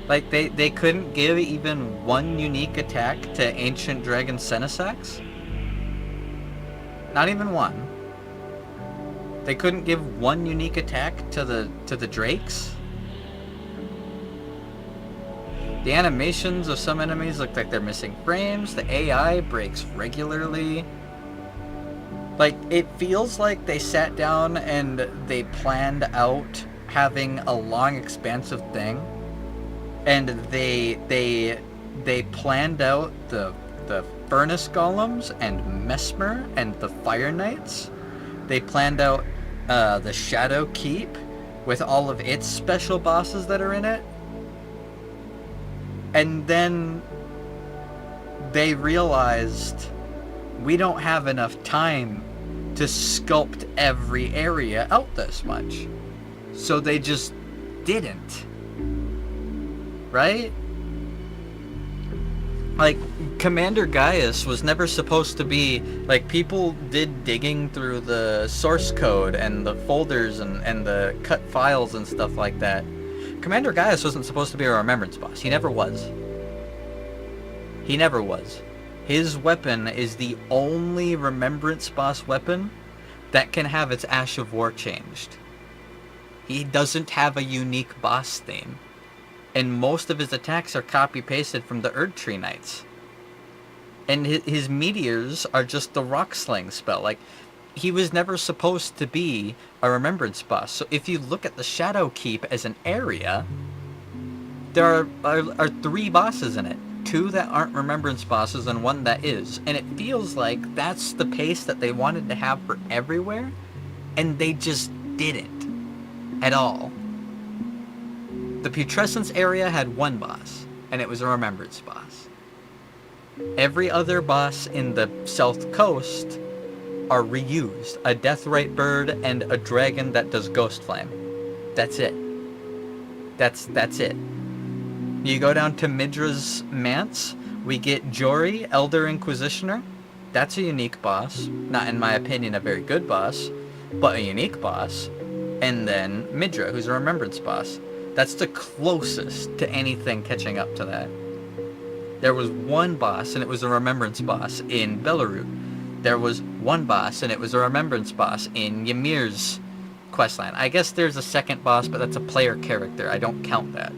Like, they couldn't give even one unique attack to Ancient Dragon Senesax? Not even one. They couldn't give one unique attack to the Drakes? The animations of some enemies look like they're missing frames. The AI breaks regularly. Like, it feels like they sat down and they planned out having a long, expansive thing. And they planned out the Furnace Golems and Mesmer and the Fire Knights. They planned out the Shadow Keep with all of its special bosses that are in it. And then they realized we don't have enough time to sculpt every area out this much. So they just didn't. Right? Like, Commander Gaius was never supposed to be, like, people did digging through the source code and the folders and the cut files and stuff like that. Commander Gaius wasn't supposed to be a Remembrance boss. He never was. He never was. His weapon is the only Remembrance boss weapon that can have its Ash of War changed. He doesn't have a unique boss theme. And most of his attacks are copy-pasted from the Erdtree Knights. And his meteors are just the Rock Sling spell. Like, he was never supposed to be a Remembrance boss. So if you look at the Shadow Keep as an area, there are 3 bosses in it. 2 that aren't Remembrance bosses and 1 that is. And it feels like that's the pace that they wanted to have for everywhere. And they just didn't. At all. The Putrescence area had 1 boss, and it was a Remembrance boss. Every other boss in the South Coast are reused. A Deathrite bird and a dragon that does Ghost Flame. That's it. That's it. You go down to Midra's Manse, we get Jory, Elder Inquisitioner. That's a unique boss. Not, in my opinion, a very good boss, but a unique boss. And then Midra, who's a Remembrance boss. That's the closest to anything catching up to that. There was 1 boss, and it was a Remembrance boss in Belarus. There was 1 boss, and it was a Remembrance boss in Ymir's questline. I guess there's a second boss, but that's a player character. I don't count that.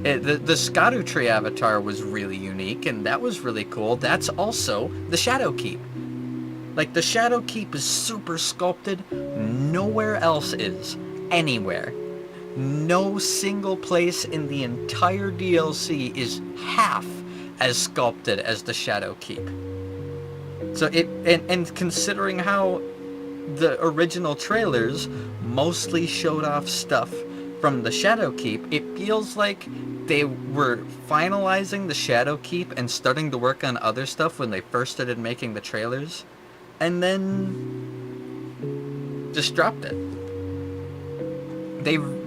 The Skadu Tree avatar was really unique, and that was really cool. That's also the Shadow Keep. Like, the Shadow Keep is super sculpted. Nowhere else is. Anywhere. No single place in the entire DLC is half as sculpted as the Shadow Keep. So and considering how the original trailers mostly showed off stuff from the Shadow Keep, it feels like they were finalizing the Shadow Keep and starting to work on other stuff when they first started making the trailers, and then just dropped it.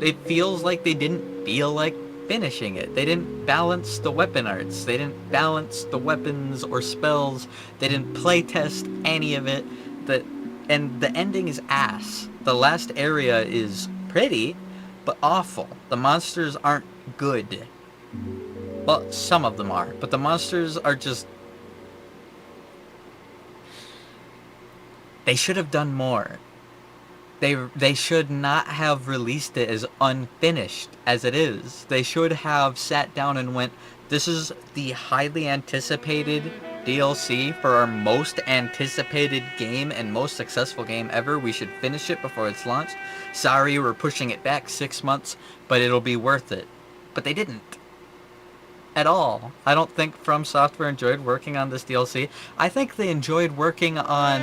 It feels like they didn't feel like finishing it. They didn't balance the weapon arts. They didn't balance the weapons or spells. They didn't playtest any of it. And the ending is ass. The last area is pretty, but awful. The monsters aren't good. Well, some of them are, but the monsters are just... They should have done more. They should not have released it as unfinished as it is. They should have sat down and went, this is the highly anticipated DLC for our most anticipated game and most successful game ever. We should finish it before it's launched. Sorry, we're pushing it back 6 months, but it'll be worth it. But they didn't. At all. I don't think From Software enjoyed working on this DLC. I think they enjoyed working on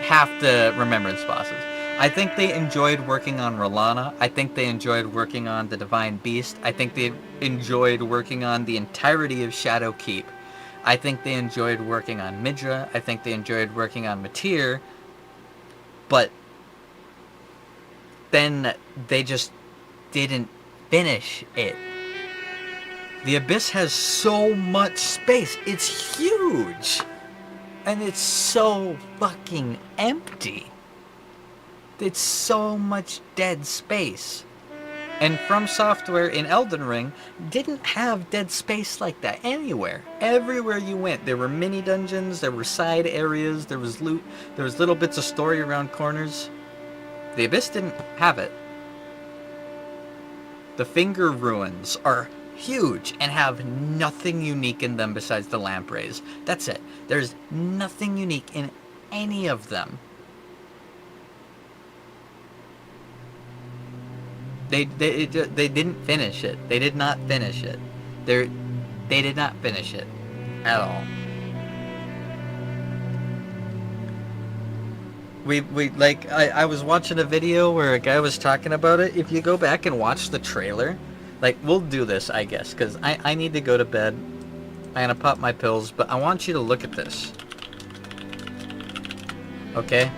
half the Remembrance bosses. I think they enjoyed working on Rolana. I think they enjoyed working on the Divine Beast. I think they enjoyed working on the entirety of Shadow Keep. I think they enjoyed working on Midra. I think they enjoyed working on Matir. But then they just didn't finish it. The Abyss has so much space. It's huge. And it's so fucking empty. It's so much dead space. And From Software in Elden Ring didn't have dead space like that anywhere. Everywhere you went, there were mini dungeons, there were side areas, there was loot, there was little bits of story around corners. The Abyss didn't have it. The Finger Ruins are huge and have nothing unique in them besides the lampreys. That's it. There's nothing unique in any of them. They didn't finish it. They did not finish it. They did not finish it at all. I was watching a video where a guy was talking about it. If you go back and watch the trailer, like, we'll do this, I guess, because I need to go to bed. I'm gonna pop my pills, but I want you to look at this. Okay?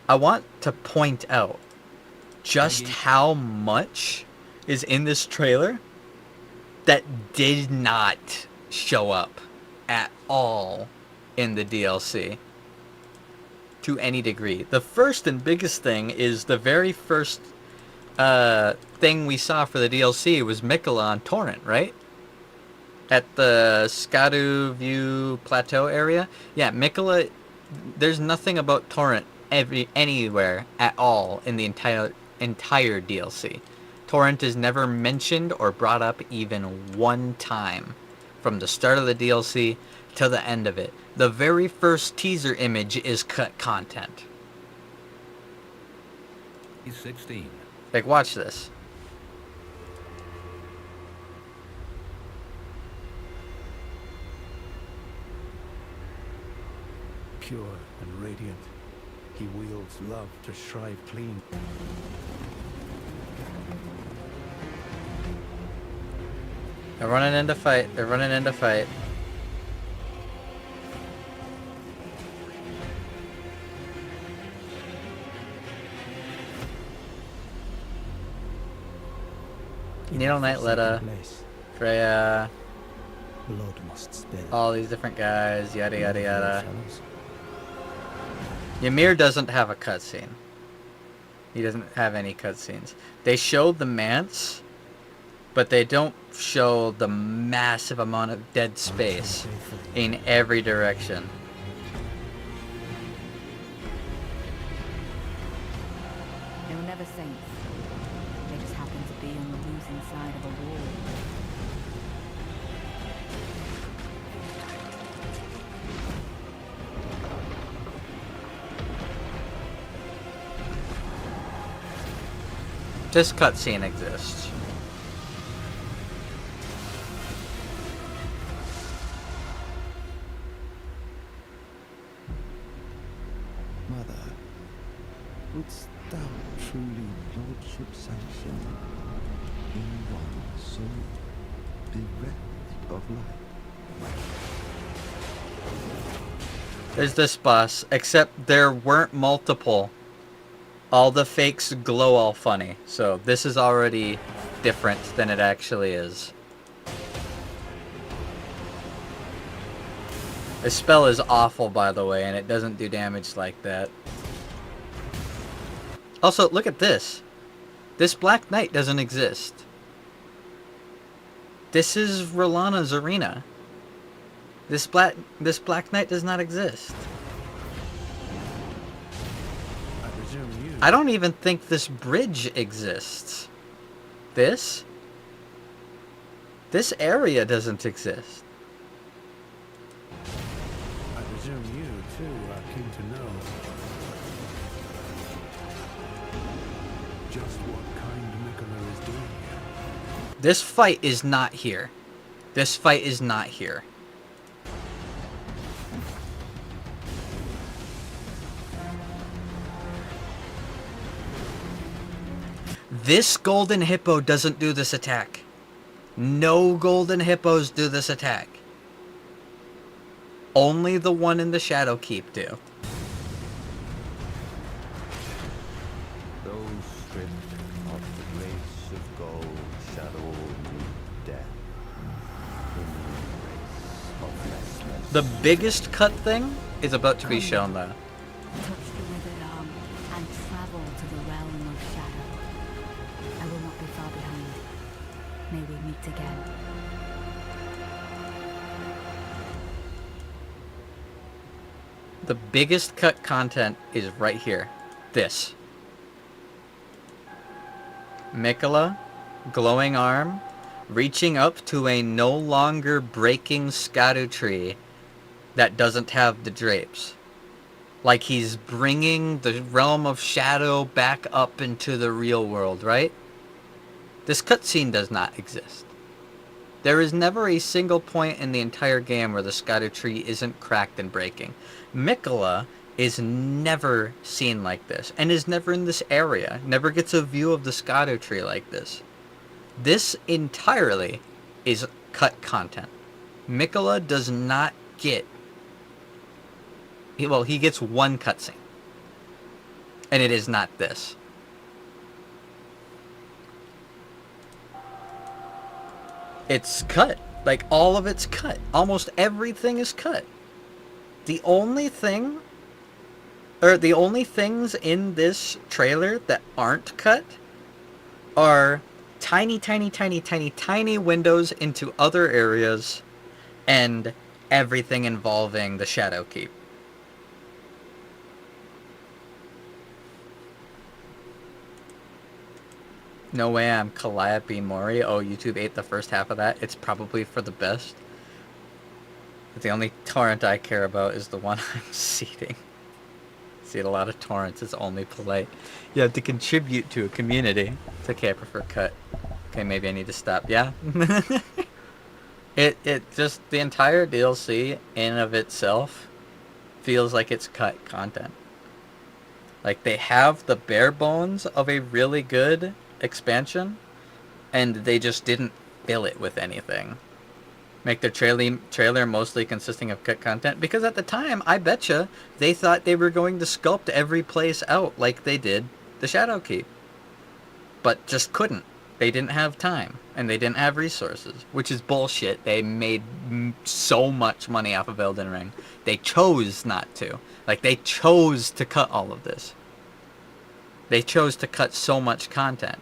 I want to point out just how much is in this trailer that did not show up at all in the DLC. To any degree. The first and biggest thing is the very first thing we saw for the DLC was Mikola on Torrent, right? At the Skadu View Plateau area. Yeah, Mikola, there's nothing about Torrent anywhere at all in the entire DLC. Torrent is never mentioned or brought up even one time from the start of the DLC to the end of it. The very first teaser image is cut content. He's 16. Like, watch this. Pure and radiant, he wields love to shrive clean. They're running into fight. They're running into fight. Needle Knight Letta, Freya, Blood must spill. all these different guys, yada yada yada. Ymir doesn't have a cutscene. He doesn't have any cutscenes. They show the manse, but they don't show the massive amount of dead space in every direction. They were never saints. They just happened to be on the losing side of a war. This cutscene exists. Mother, wouldst thou truly lordship sanction in one so bereft of life? There's this boss, except there weren't multiple all the fakes glow all funny. So this is already different than it actually is. This spell is awful, by the way, and it doesn't do damage like that. Also, look at this. This Black Knight doesn't exist. This is Rolana's arena. This Black Knight does not exist. I presume you... I don't even think this bridge exists. This area doesn't exist. I presume you, too, are keen to know just what kind Mikola is doing here. This fight is not here. This fight is not here. This golden hippo doesn't do this attack. No golden hippos do this attack. Only the one in the Shadow Keep do. Those stripped of the grace of gold shadow death. The biggest cut thing is about to be shown though. Touch the withered arm and travel to the realm of shadow. I will not be far behind. May we meet again. The biggest cut content is right here. This. Mikola, glowing arm, reaching up to a no longer breaking Skadu tree that doesn't have the drapes. Like he's bringing the realm of shadow back up into the real world, right? This cutscene does not exist. There is never a single point in the entire game where the Skadu tree isn't cracked and breaking. Mikola is never seen like this, and is never in this area, never gets a view of the Skadu tree like this. This entirely is cut content. Mikola does not get... Well, he gets one cutscene. And it is not this. It's cut. Like, all of it's cut. Almost everything is cut. The only thing... Or the only things in this trailer that aren't cut are tiny, tiny, tiny, tiny, tiny windows into other areas and everything involving the Shadow Keep. No way I'm Calliope Mori. Oh, YouTube ate the first half of that. It's probably for the best. But the only torrent I care about is the one I'm seeding. Seed a lot of torrents. It's only polite. You have to contribute to a community. It's okay, I prefer cut. Okay, maybe I need to stop. Yeah. It just, the entire DLC in of itself feels like it's cut content. Like, they have the bare bones of a really good expansion, and they just didn't fill it with anything. Make their trailer mostly consisting of cut content, because at the time, I betcha, they thought they were going to sculpt every place out like they did the Shadow Keep. But just couldn't. They didn't have time, and they didn't have resources, which is bullshit. They made so much money off of Elden Ring. They chose not to. Like, they chose to cut all of this. They chose to cut so much content.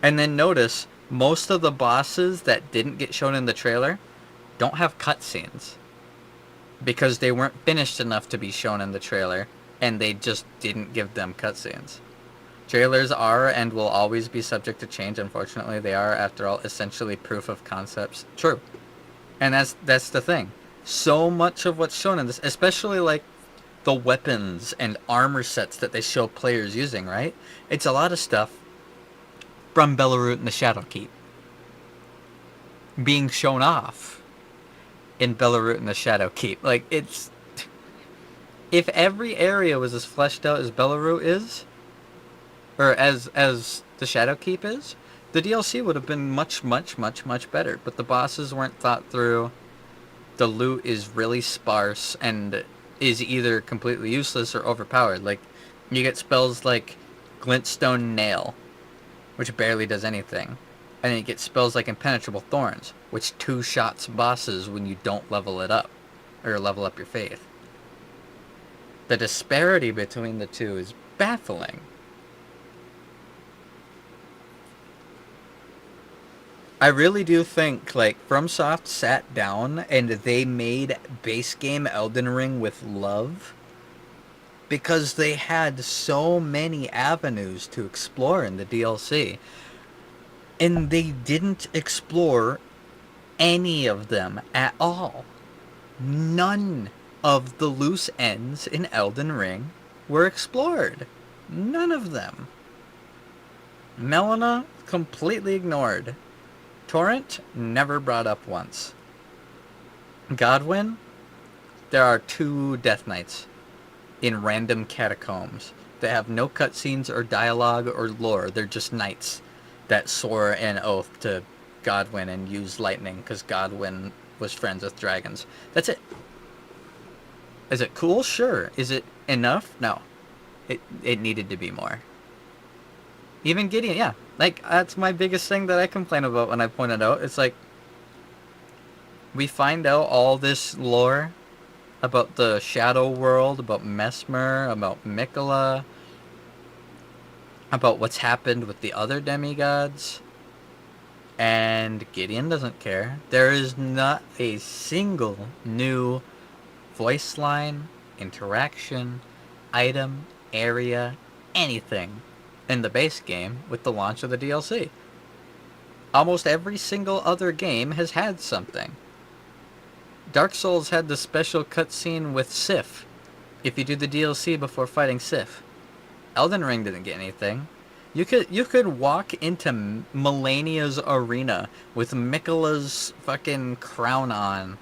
And then notice, most of the bosses that didn't get shown in the trailer don't have cutscenes. Because they weren't finished enough to be shown in the trailer, and they just didn't give them cutscenes. Trailers are and will always be subject to change. Unfortunately, they are, after all, essentially proof of concepts. True. And that's the thing. So much of what's shown in this, especially like the weapons and armor sets that they show players using, right? It's a lot of stuff from Belleroot and the Shadow Keep being shown off in Belleroot and the Shadow Keep. Like, it's... If every area was as fleshed out as Belleroot is, or as the Shadow Keep is, the DLC would have been much, much, much, much better. But the bosses weren't thought through. The loot is really sparse and is either completely useless or overpowered. Like, You get spells like Glintstone Nail, which barely does anything. And then you get spells like Impenetrable Thorns, which two-shots bosses when you don't level it up, or level up your faith. The disparity between the two is baffling. I really do think, like, FromSoft sat down and they made base game Elden Ring with love because they had so many avenues to explore in the DLC. And they didn't explore any of them at all. None of the loose ends in Elden Ring were explored. None of them. Melina, completely ignored. Torrent, never brought up once. Godwyn, there are 2 Death Knights in random catacombs that have no cutscenes or dialogue or lore. They're just knights that swore an oath to Godwyn and used lightning because Godwyn was friends with dragons. That's it. Is it cool? Sure. Is it enough? No. It needed to be more. Even Gideon, yeah. Like, that's my biggest thing that I complain about when I point it out. It's like, we find out all this lore about the Shadow World, about Mesmer, about Mikola, about what's happened with the other demigods, and Gideon doesn't care. There is not a single new voice line, interaction, item, area, anything in the base game with the launch of the DLC. Almost every single other game has had something. Dark Souls had the special cutscene with Sif, if you do the DLC before fighting Sif. Elden Ring didn't get anything. You could walk into Melania's arena with Mikola's fucking crown on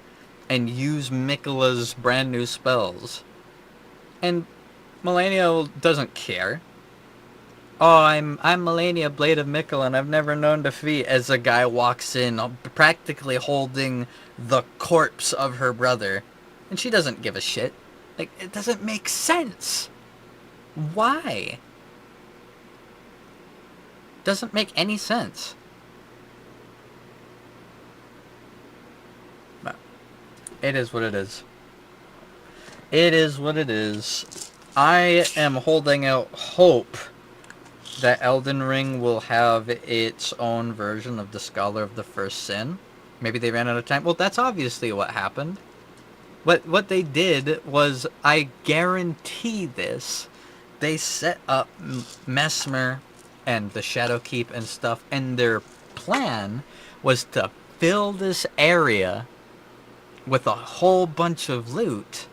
and use Mikola's brand new spells. And Melania doesn't care. Oh, I'm Melania, Blade of Mikola, and I've never known defeat, as a guy walks in practically holding the corpse of her brother. And she doesn't give a shit. Like, it doesn't make sense. Why? Doesn't make any sense. But it is what it is. It is what it is. I am holding out hope that Elden Ring will have its own version of the Scholar of the First Sin. Maybe they ran out of time. Well, that's obviously what happened. What they did was, I guarantee this, they set up Mesmer and the Shadowkeep and stuff, and their plan was to fill this area with a whole bunch of loot,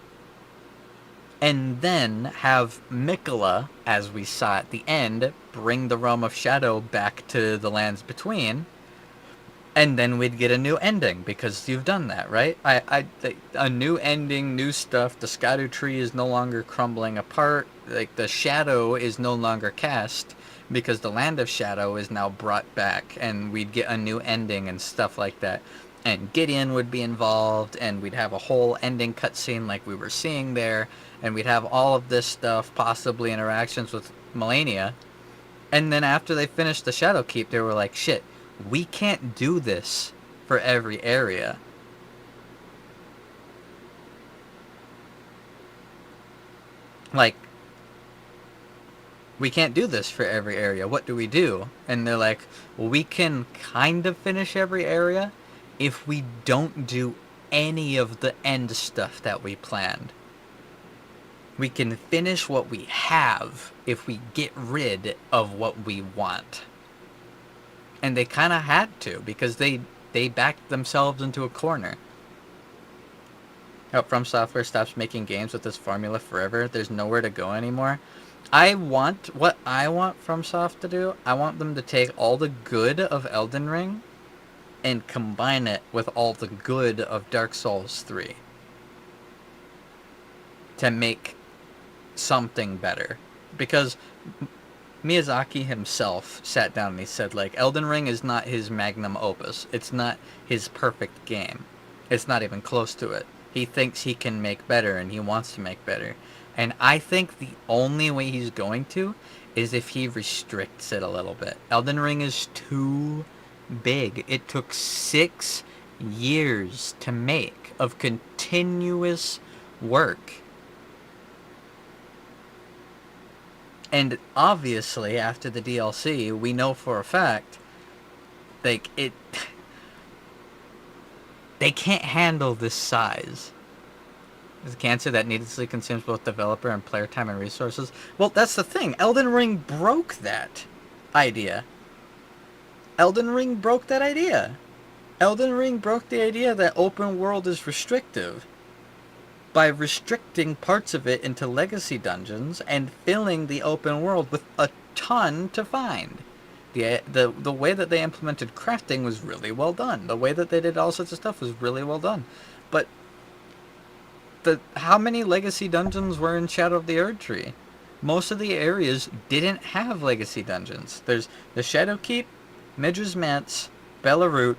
and then have Mikola, as we saw at the end, bring the Realm of Shadow back to the Lands Between, and then we'd get a new ending, because you've done that, right? A new ending, new stuff. The Skadu tree is no longer crumbling apart. Like, the shadow is no longer cast, because the Land of Shadow is now brought back, and we'd get a new ending and stuff like that. And Gideon would be involved, and we'd have a whole ending cutscene like we were seeing there, and we'd have all of this stuff, possibly interactions with Melania. And then after they finished the Shadowkeep, they were like, shit, we can't do this for every area. Like, we can't do this for every area. What do we do? And they're like, well, we can kind of finish every area if we don't do any of the end stuff that we planned. We can finish what we have if we get rid of what we want. And they kind of had to, because they backed themselves into a corner. How From Software stops making games with this formula forever. There's nowhere to go anymore. What I want FromSoft to do, I want them to take all the good of Elden Ring and combine it with all the good of Dark Souls 3 to make something better. Because Miyazaki himself sat down and he said, like, Elden Ring is not his magnum opus. It's not his perfect game. It's not even close to it. He thinks he can make better, and he wants to make better. And I think the only way he's going to is if he restricts it a little bit. Elden Ring is too big. It took 6 years to make of continuous work. And obviously, after the DLC, we know for a fact, like, they can't handle this size. It's a cancer that needlessly consumes both developer and player time and resources. Well, that's the thing. Elden Ring broke that idea. Elden Ring broke that idea. Elden Ring broke the idea that open world is restrictive by restricting parts of it into legacy dungeons and filling the open world with a ton to find. The way that they implemented crafting was really well done. The way that they did all sorts of stuff was really well done. But how many legacy dungeons were in Shadow of the Erdtree? Most of the areas didn't have legacy dungeons. There's the Shadow Keep, Midra's Manse, Belarut.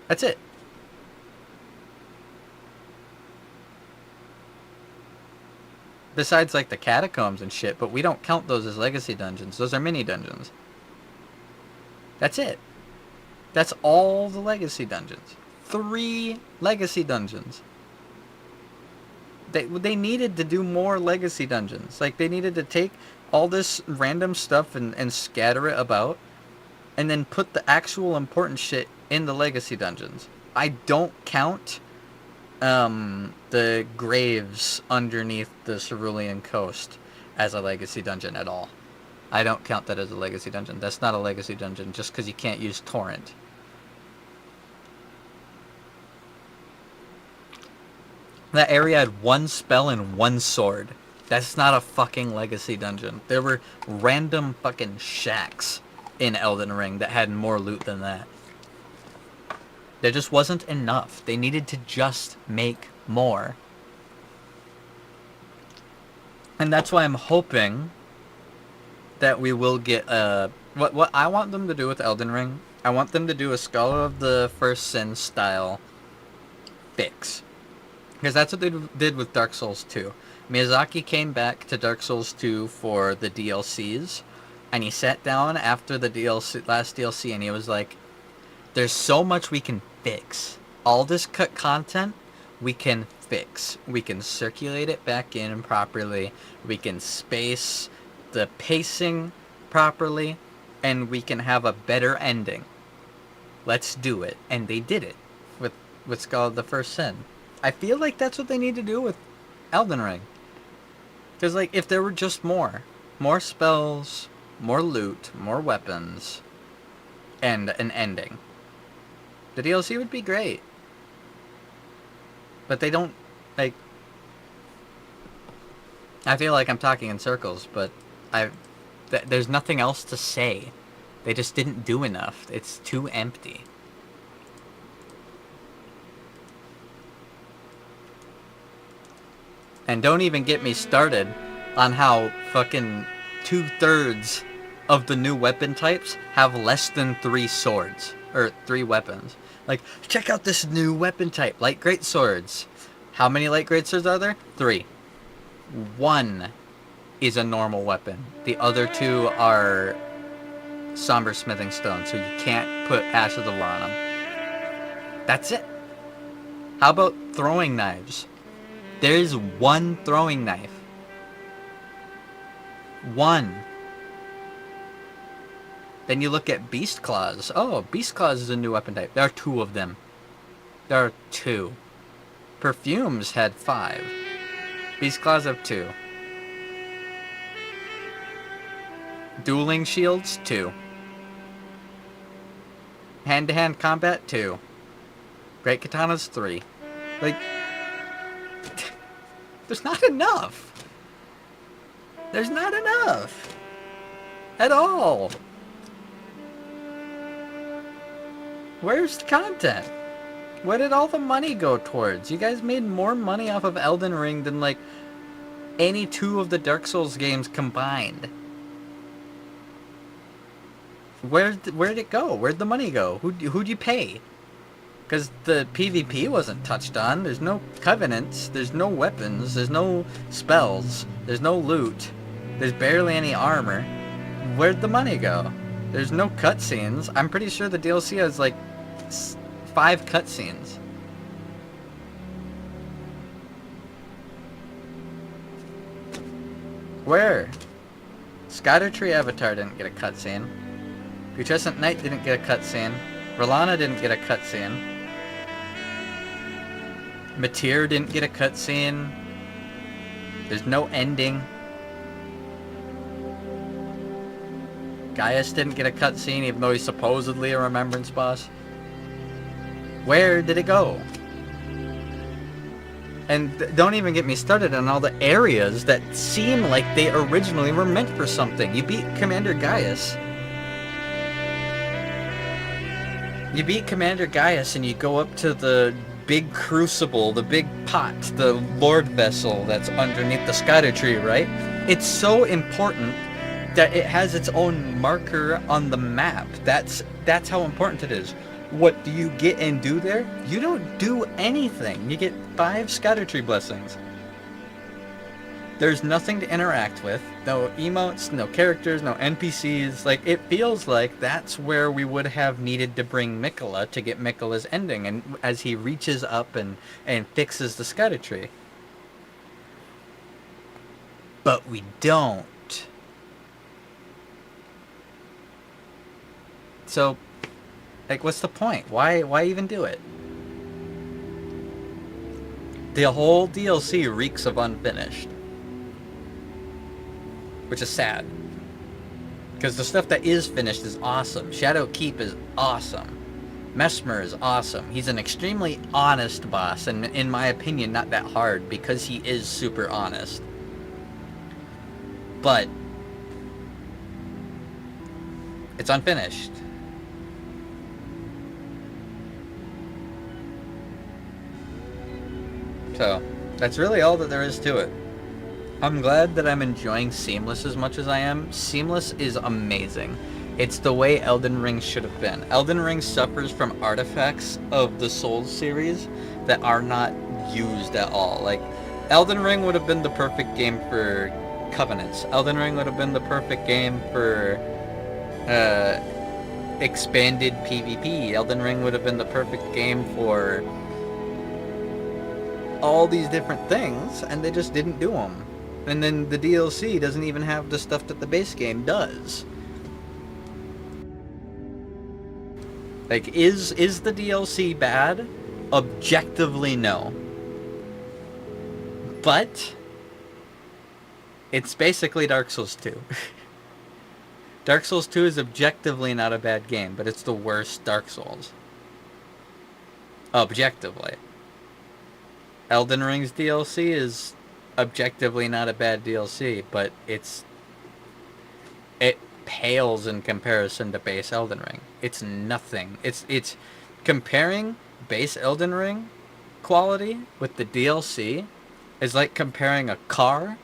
That's it. Besides, like, the catacombs and shit, but we don't count those as legacy dungeons. Those are mini dungeons. That's it. That's all the legacy dungeons. 3 legacy dungeons. They needed to do more legacy dungeons. Like, they needed to take all this random stuff and scatter it about, and then put the actual important shit in the legacy dungeons. I don't count the graves underneath the Cerulean Coast as a legacy dungeon at all. I don't count that as a legacy dungeon. That's not a legacy dungeon just because you can't use torrent. That area had 1 spell and 1 sword. That's not a fucking legacy dungeon. There were random fucking shacks in Elden Ring that had more loot than that. There just wasn't enough. They needed to just make more. And that's why I'm hoping that we will get what I want them to do with Elden Ring. I want them to do a Scholar of the First Sin style fix. Because that's what they did with Dark Souls 2. Miyazaki came back to Dark Souls 2 for the DLCs, and he sat down after the last DLC, and he was like, there's so much we can fix. All this cut content, we can fix. We can circulate it back in properly. We can space the pacing properly, and we can have a better ending. Let's do it. And they did it with Scholar of the First Sin. I feel like that's what they need to do with Elden Ring. Because, like, if there were just more spells, more loot, more weapons, and an ending, the DLC would be great. But they don't, like, I feel like I'm talking in circles, but there's nothing else to say. They just didn't do enough. It's too empty. And don't even get me started on how fucking 2/3 of the new weapon types have less than 3 swords. Or 3 weapons. Like, check out this new weapon type, light great swords. How many light great swords are there? 3. 1 is a normal weapon. The other 2 are somber smithing stones, so you can't put Ash of the War on them. That's it. How about throwing knives? There is 1 throwing knife. 1. Then you look at Beast Claws. Oh, Beast Claws is a new weapon type. There are 2 of them. There are 2. Perfumes had 5. Beast Claws have 2. Dueling shields, 2. Hand-to-hand combat, 2. Great katanas, 3. Like, there's not enough. There's not enough. At all. Where's the content? Where did all the money go towards? You guys made more money off of Elden Ring than, like, any 2 of the Dark Souls games combined. Where'd it go? Where'd the money go? Who'd you pay? Because the PvP wasn't touched on. There's no covenants. There's no weapons. There's no spells. There's no loot. There's barely any armor. Where'd the money go? There's no cutscenes. I'm pretty sure the DLC has like 5 cutscenes. Where? Scatter-Tree Avatar didn't get a cutscene. Putrescent Knight didn't get a cutscene. Rolana didn't get a cutscene. Matir didn't get a cutscene. There's no ending. Gaius didn't get a cutscene, even though he's supposedly a remembrance boss. Where did it go? And don't even get me started on all the areas that seem like they originally were meant for something. You beat Commander Gaius. You beat Commander Gaius and you go up to the big crucible, the big pot, the Lord vessel that's underneath the Scatter-Tree, right? It's so important that it has its own marker on the map. That's how important it is. What do you get and do there? You don't do anything. You get 5 Scatter-Tree blessings. There's nothing to interact with. No emotes, no characters, no NPCs. Like, it feels like that's where we would have needed to bring Mikola to get Mikola's ending, and as he reaches up and fixes the Scatter-Tree. But we don't. So, like, what's the point? Why even do it? The whole DLC reeks of unfinished. Which is sad. Because the stuff that is finished is awesome. Shadow Keep is awesome. Mesmer is awesome. He's an extremely honest boss, and in my opinion, not that hard, because he is super honest. But it's unfinished. So, that's really all that there is to it. I'm glad that I'm enjoying Seamless as much as I am. Seamless is amazing. It's the way Elden Ring should have been. Elden Ring suffers from artifacts of the Souls series that are not used at all. Like, Elden Ring would have been the perfect game for Covenants. Elden Ring would have been the perfect game for expanded PvP. Elden Ring would have been the perfect game for all these different things, and they just didn't do them. And then the DLC doesn't even have the stuff that the base game does. Like, is the DLC bad? Objectively, no. But it's basically Dark Souls 2. Dark Souls 2 is objectively not a bad game, but it's the worst Dark Souls. Objectively. Elden Ring's DLC is objectively not a bad DLC, but it pales in comparison to base Elden Ring. It's nothing. It's comparing base Elden Ring quality with the DLC is like comparing a car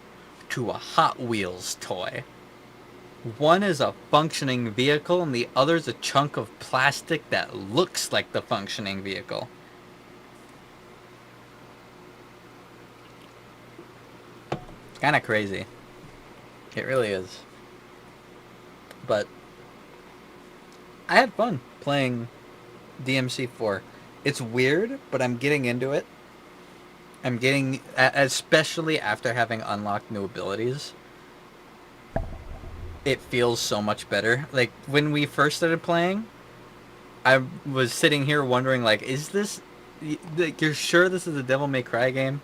to a Hot Wheels toy. One is a functioning vehicle and the other's a chunk of plastic that looks like the functioning vehicle. Kind of crazy. It really is. But I had fun playing DMC4. It's weird, but I'm getting into it. I'm getting, especially after having unlocked new abilities, it feels so much better. Like, when we first started playing, I was sitting here wondering, like, is this, you're sure this is a Devil May Cry game?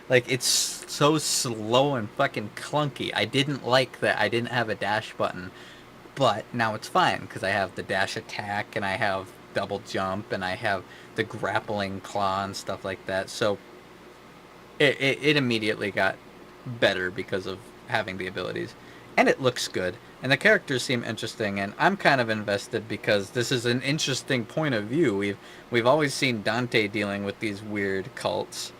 Like, it's so slow and fucking clunky. I didn't like that I didn't have a dash button. But now it's fine, because I have the dash attack, and I have double jump, and I have the grappling claw and stuff like that. So, it immediately got better because of having the abilities. And it looks good. And the characters seem interesting, and I'm kind of invested because this is an interesting point of view. We've always seen Dante dealing with these weird cults.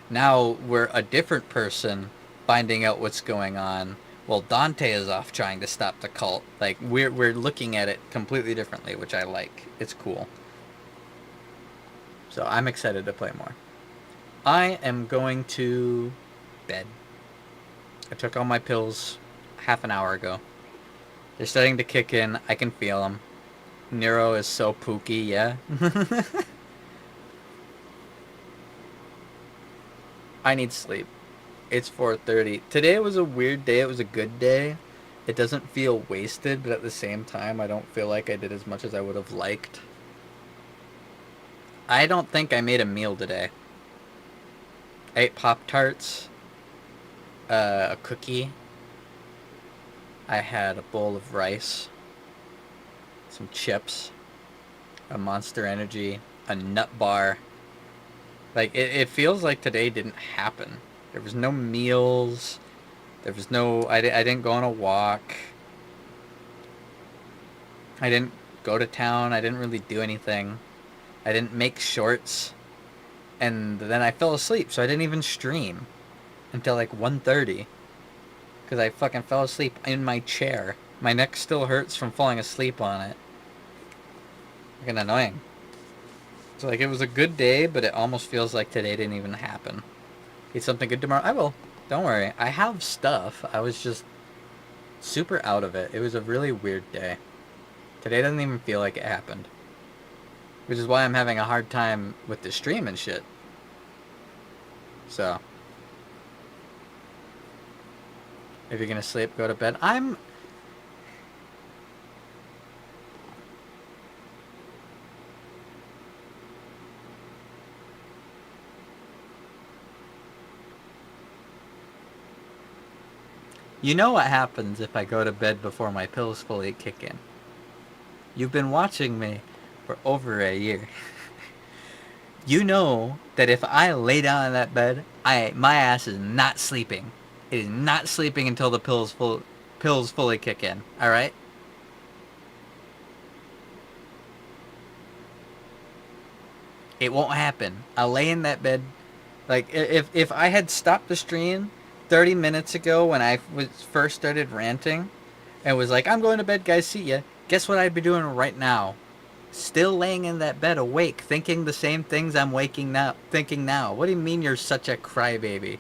Now we're a different person finding out what's going on. Well, Dante is off trying to stop the cult. Like, we're looking at it completely differently, which I like. It's cool. So I'm excited to play more. I am going to bed. I took all my pills half an hour ago. They're starting to kick in. I can feel them. Nero is so pooky, yeah. I need sleep. It's 4:30. Today was a weird day. It was a good day. It doesn't feel wasted, but at the same time, I don't feel like I did as much as I would have liked. I don't think I made a meal today. I ate Pop-Tarts, a cookie. I had a bowl of rice, some chips, a Monster Energy, a nut bar. Like, it feels like today didn't happen. There was no meals. There was no... I didn't go on a walk. I didn't go to town. I didn't really do anything. I didn't make shorts. And then I fell asleep, so I didn't even stream until like 1:30. Because I fucking fell asleep in my chair. My neck still hurts from falling asleep on it. Fucking annoying. So like, it was a good day, but it almost feels like today didn't even happen. Eat something good tomorrow? I will. Don't worry. I have stuff. I was just super out of it. It was a really weird day. Today doesn't even feel like it happened. Which is why I'm having a hard time with the stream and shit. So. If you're gonna sleep, go to bed. You know what happens if I go to bed before my pills fully kick in. You've been watching me for over a year. You know that if I lay down in that bed, my ass is not sleeping. It is not sleeping until the pills fully kick in. All right? It won't happen. I'll lay in that bed. Like, if I had stopped the stream 30 minutes ago when I first started ranting and was like, I'm going to bed, guys, see ya. Guess what I'd be doing right now? Still laying in that bed awake, thinking the same things I'm thinking now. What do you mean you're such a crybaby?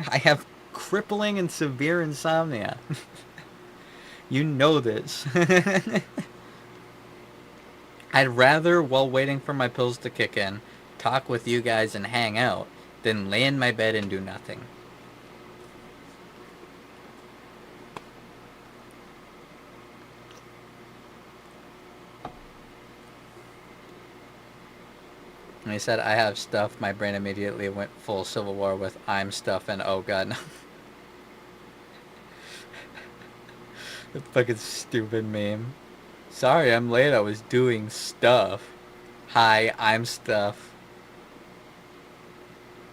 I have crippling and severe insomnia. You know this. I'd rather, while waiting for my pills to kick in, talk with you guys and hang out than lay in my bed and do nothing. When he said, I have stuff, my brain immediately went full Civil War with I'm stuff and oh god. No. The fucking stupid meme. Sorry, I'm late. I was doing stuff. Hi, I'm stuff.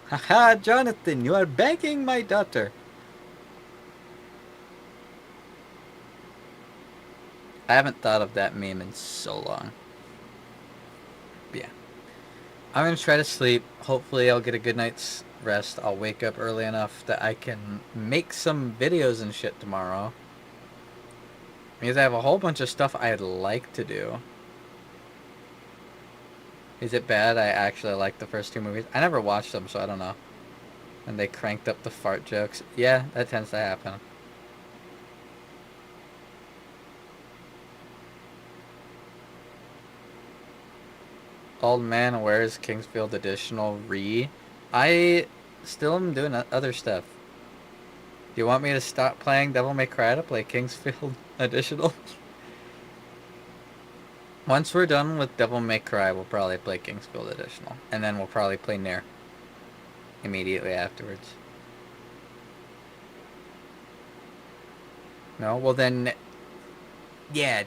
Haha, Jonathan, you are begging my daughter. I haven't thought of that meme in so long. But yeah. I'm going to try to sleep. Hopefully I'll get a good night's rest. I'll wake up early enough that I can make some videos and shit tomorrow. Because I have a whole bunch of stuff I'd like to do. Is it bad? I actually like the first two movies. I never watched them, so I don't know. And they cranked up the fart jokes. Yeah, that tends to happen. Old man, where's Kingsfield Additional I still am doing other stuff. Do you want me to stop playing Devil May Cry to play Kingsfield Additional? Once we're done with Devil May Cry, we'll probably play Kingsfield Additional. And then we'll probably play Nier immediately afterwards. No? Well then... Yeah.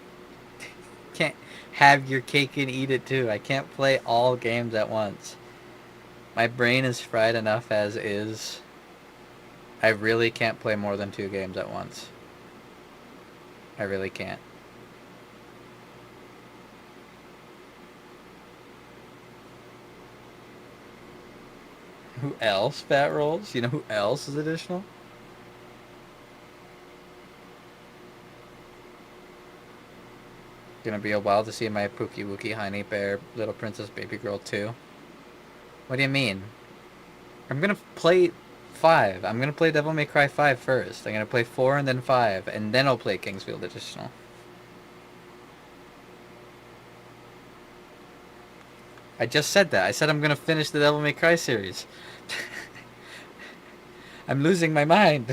Can't have your cake and eat it too. I can't play all games at once. My brain is fried enough as is. I really can't play more than 2 games at once. I really can't. Who else, Fat Rolls? You know who else is additional? gonna be a while to see my Pookie Wookie Honey Bear Little Princess Baby Girl 2. What do you mean? I'm gonna play 5. I'm gonna play Devil May Cry 5 first. I'm gonna play 4 and then 5, and then I'll play Kingsfield Additional. I just said that. I said I'm gonna finish the Devil May Cry series. I'm losing my mind.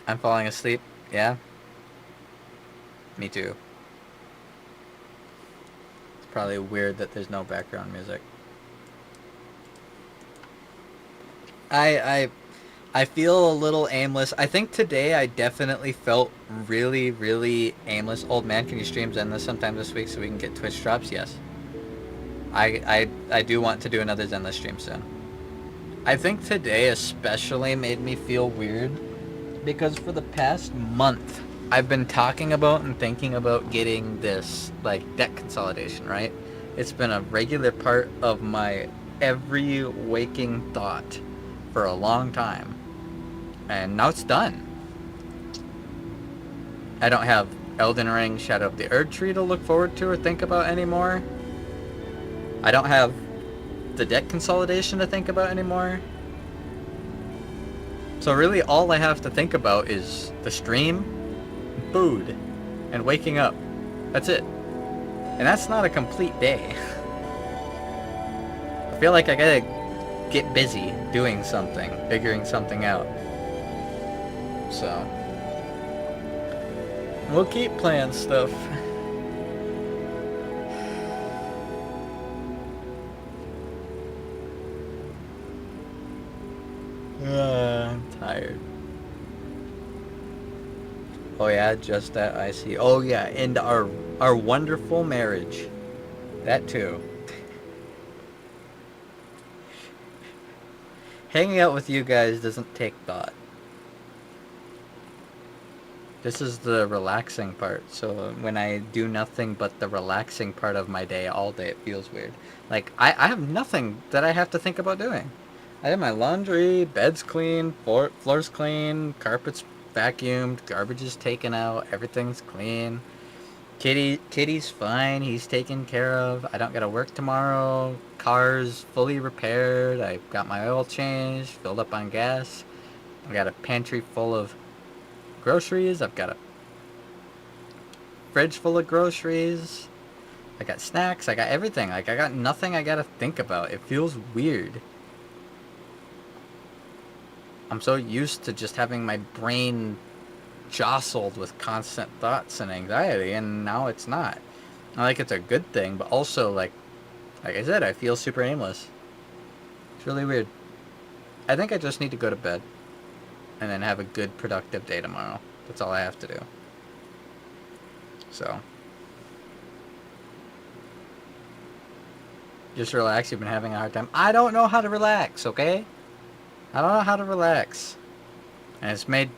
I'm falling asleep. Yeah? Me too. It's probably weird that there's no background music. I feel a little aimless. I think today I definitely felt really, really aimless. Old man, can you stream Zenless sometime this week so we can get Twitch drops? Yes. I do want to do another Zenless stream soon. I think today especially made me feel weird because for the past month I've been talking about and thinking about getting this like deck consolidation, right? It's been a regular part of my every waking thought for a long time. And now it's done. I don't have Elden Ring Shadow of the Erdtree to look forward to or think about anymore. I don't have the deck consolidation to think about anymore. So really all I have to think about is the stream, food, and waking up. That's it. And that's not a complete day. I feel like I gotta get busy doing something, figuring something out. So we'll keep playing stuff. I'm tired. Oh yeah, just that I see. Oh yeah, and our wonderful marriage. That too. Hanging out with you guys doesn't take thought. This is the relaxing part. So when I do nothing but the relaxing part of my day all day, it feels weird. Like, I have nothing that I have to think about doing. I have my laundry, bed's clean, floor's clean, carpet's vacuumed, garbage is taken out, everything's clean. Kitty's fine, he's taken care of. I don't gotta work tomorrow. Car's fully repaired. I got my oil changed, filled up on gas. I got a pantry full of groceries. I've got a fridge full of groceries. I got snacks. I got everything. Like, I got nothing I gotta think about. It feels weird. I'm so used to just having my brain jostled with constant thoughts and anxiety, and now it's not. I like it's a good thing, but also like I said, I feel super aimless. It's really weird. I think I just need to go to bed and then have a good productive day tomorrow. That's all I have to do. So just relax. You've been having a hard time. I don't know how to relax, okay? I don't know how to relax. And it's made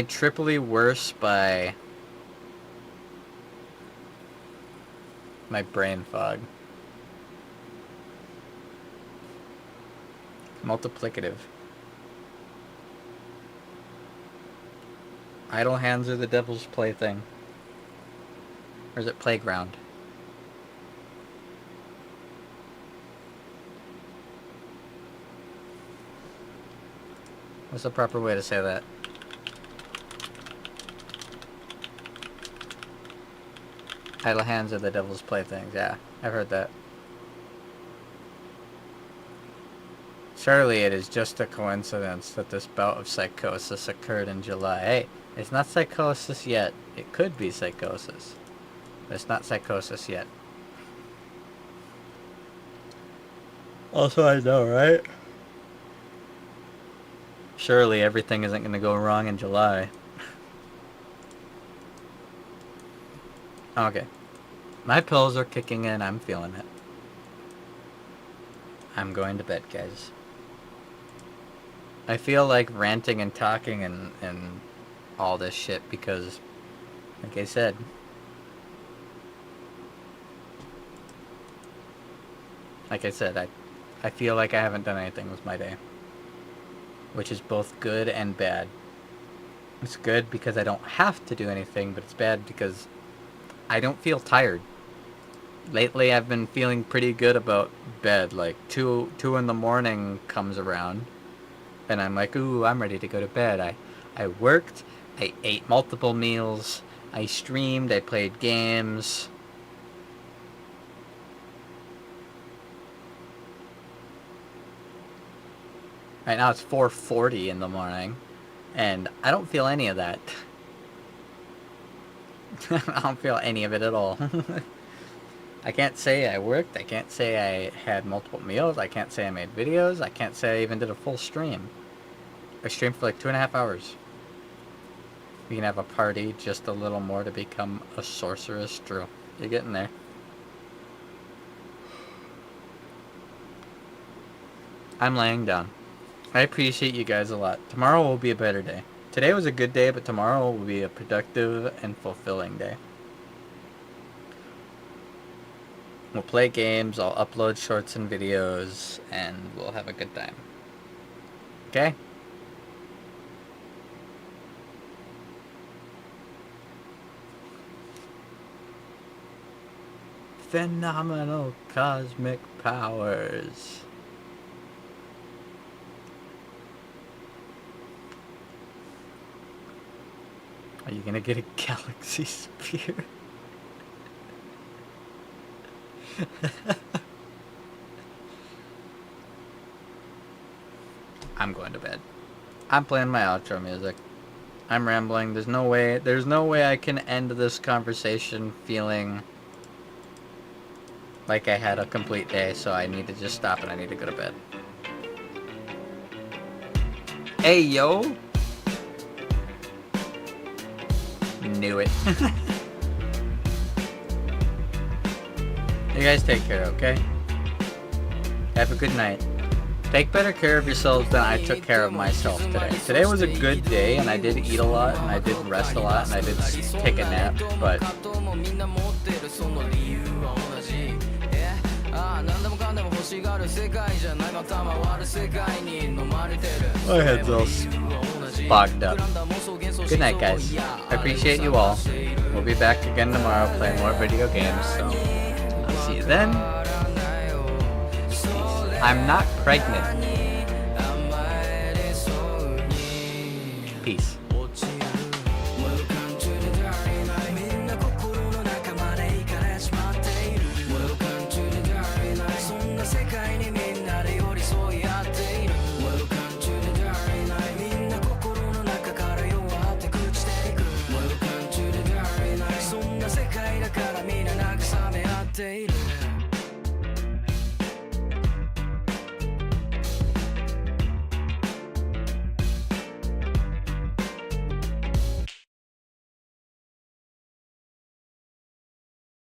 triply worse by my brain fog. Multiplicative. Idle hands are the devil's plaything. Or is it playground? What's the proper way to say that? Idle hands are the devil's playthings. Yeah, I've heard that. Surely it is just a coincidence that this bout of psychosis occurred in July. Hey, it's not psychosis yet. It could be psychosis. But it's not psychosis yet. Also, I know, right? Surely everything isn't going to go wrong in July. Okay. My pills are kicking in. I'm feeling it. I'm going to bed, guys. I feel like ranting and talking and all this shit because, like I said, I feel like I haven't done anything with my day. Which is both good and bad. It's good because I don't have to do anything, but it's bad because I don't feel tired. Lately I've been feeling pretty good about bed. Like 2 in the morning comes around and I'm like, ooh, I'm ready to go to bed. I worked, I ate multiple meals, I streamed, I played games. Right now it's 4:40 in the morning, and I don't feel any of that. I don't feel any of it at all. I can't say I worked, I can't say I had multiple meals, I can't say I made videos, I can't say I even did a full stream. I streamed for like 2.5 hours. We can have a party just a little more to become a sorceress. True. You're getting there. I'm laying down. I appreciate you guys a lot. Tomorrow will be a better day. Today was a good day, but tomorrow will be a productive and fulfilling day. We'll play games, I'll upload shorts and videos, and we'll have a good time. Okay? Phenomenal cosmic powers. Are you gonna get a galaxy spear? I'm going to bed. I'm playing my outro music. I'm rambling. There's no way I can end this conversation feeling like I had a complete day, so I need to just stop and I need to go to bed. Hey, yo! Knew it. You guys take care, okay? Have a good night. Take better care of yourselves than I took care of myself today. Today was a good day, and I did eat a lot, and I did rest a lot, and I did take a nap, but... my head's all fogged up. Good night, guys. I appreciate you all. We'll be back again tomorrow playing more video games, so I'll see you then. I'm not pregnant. Peace.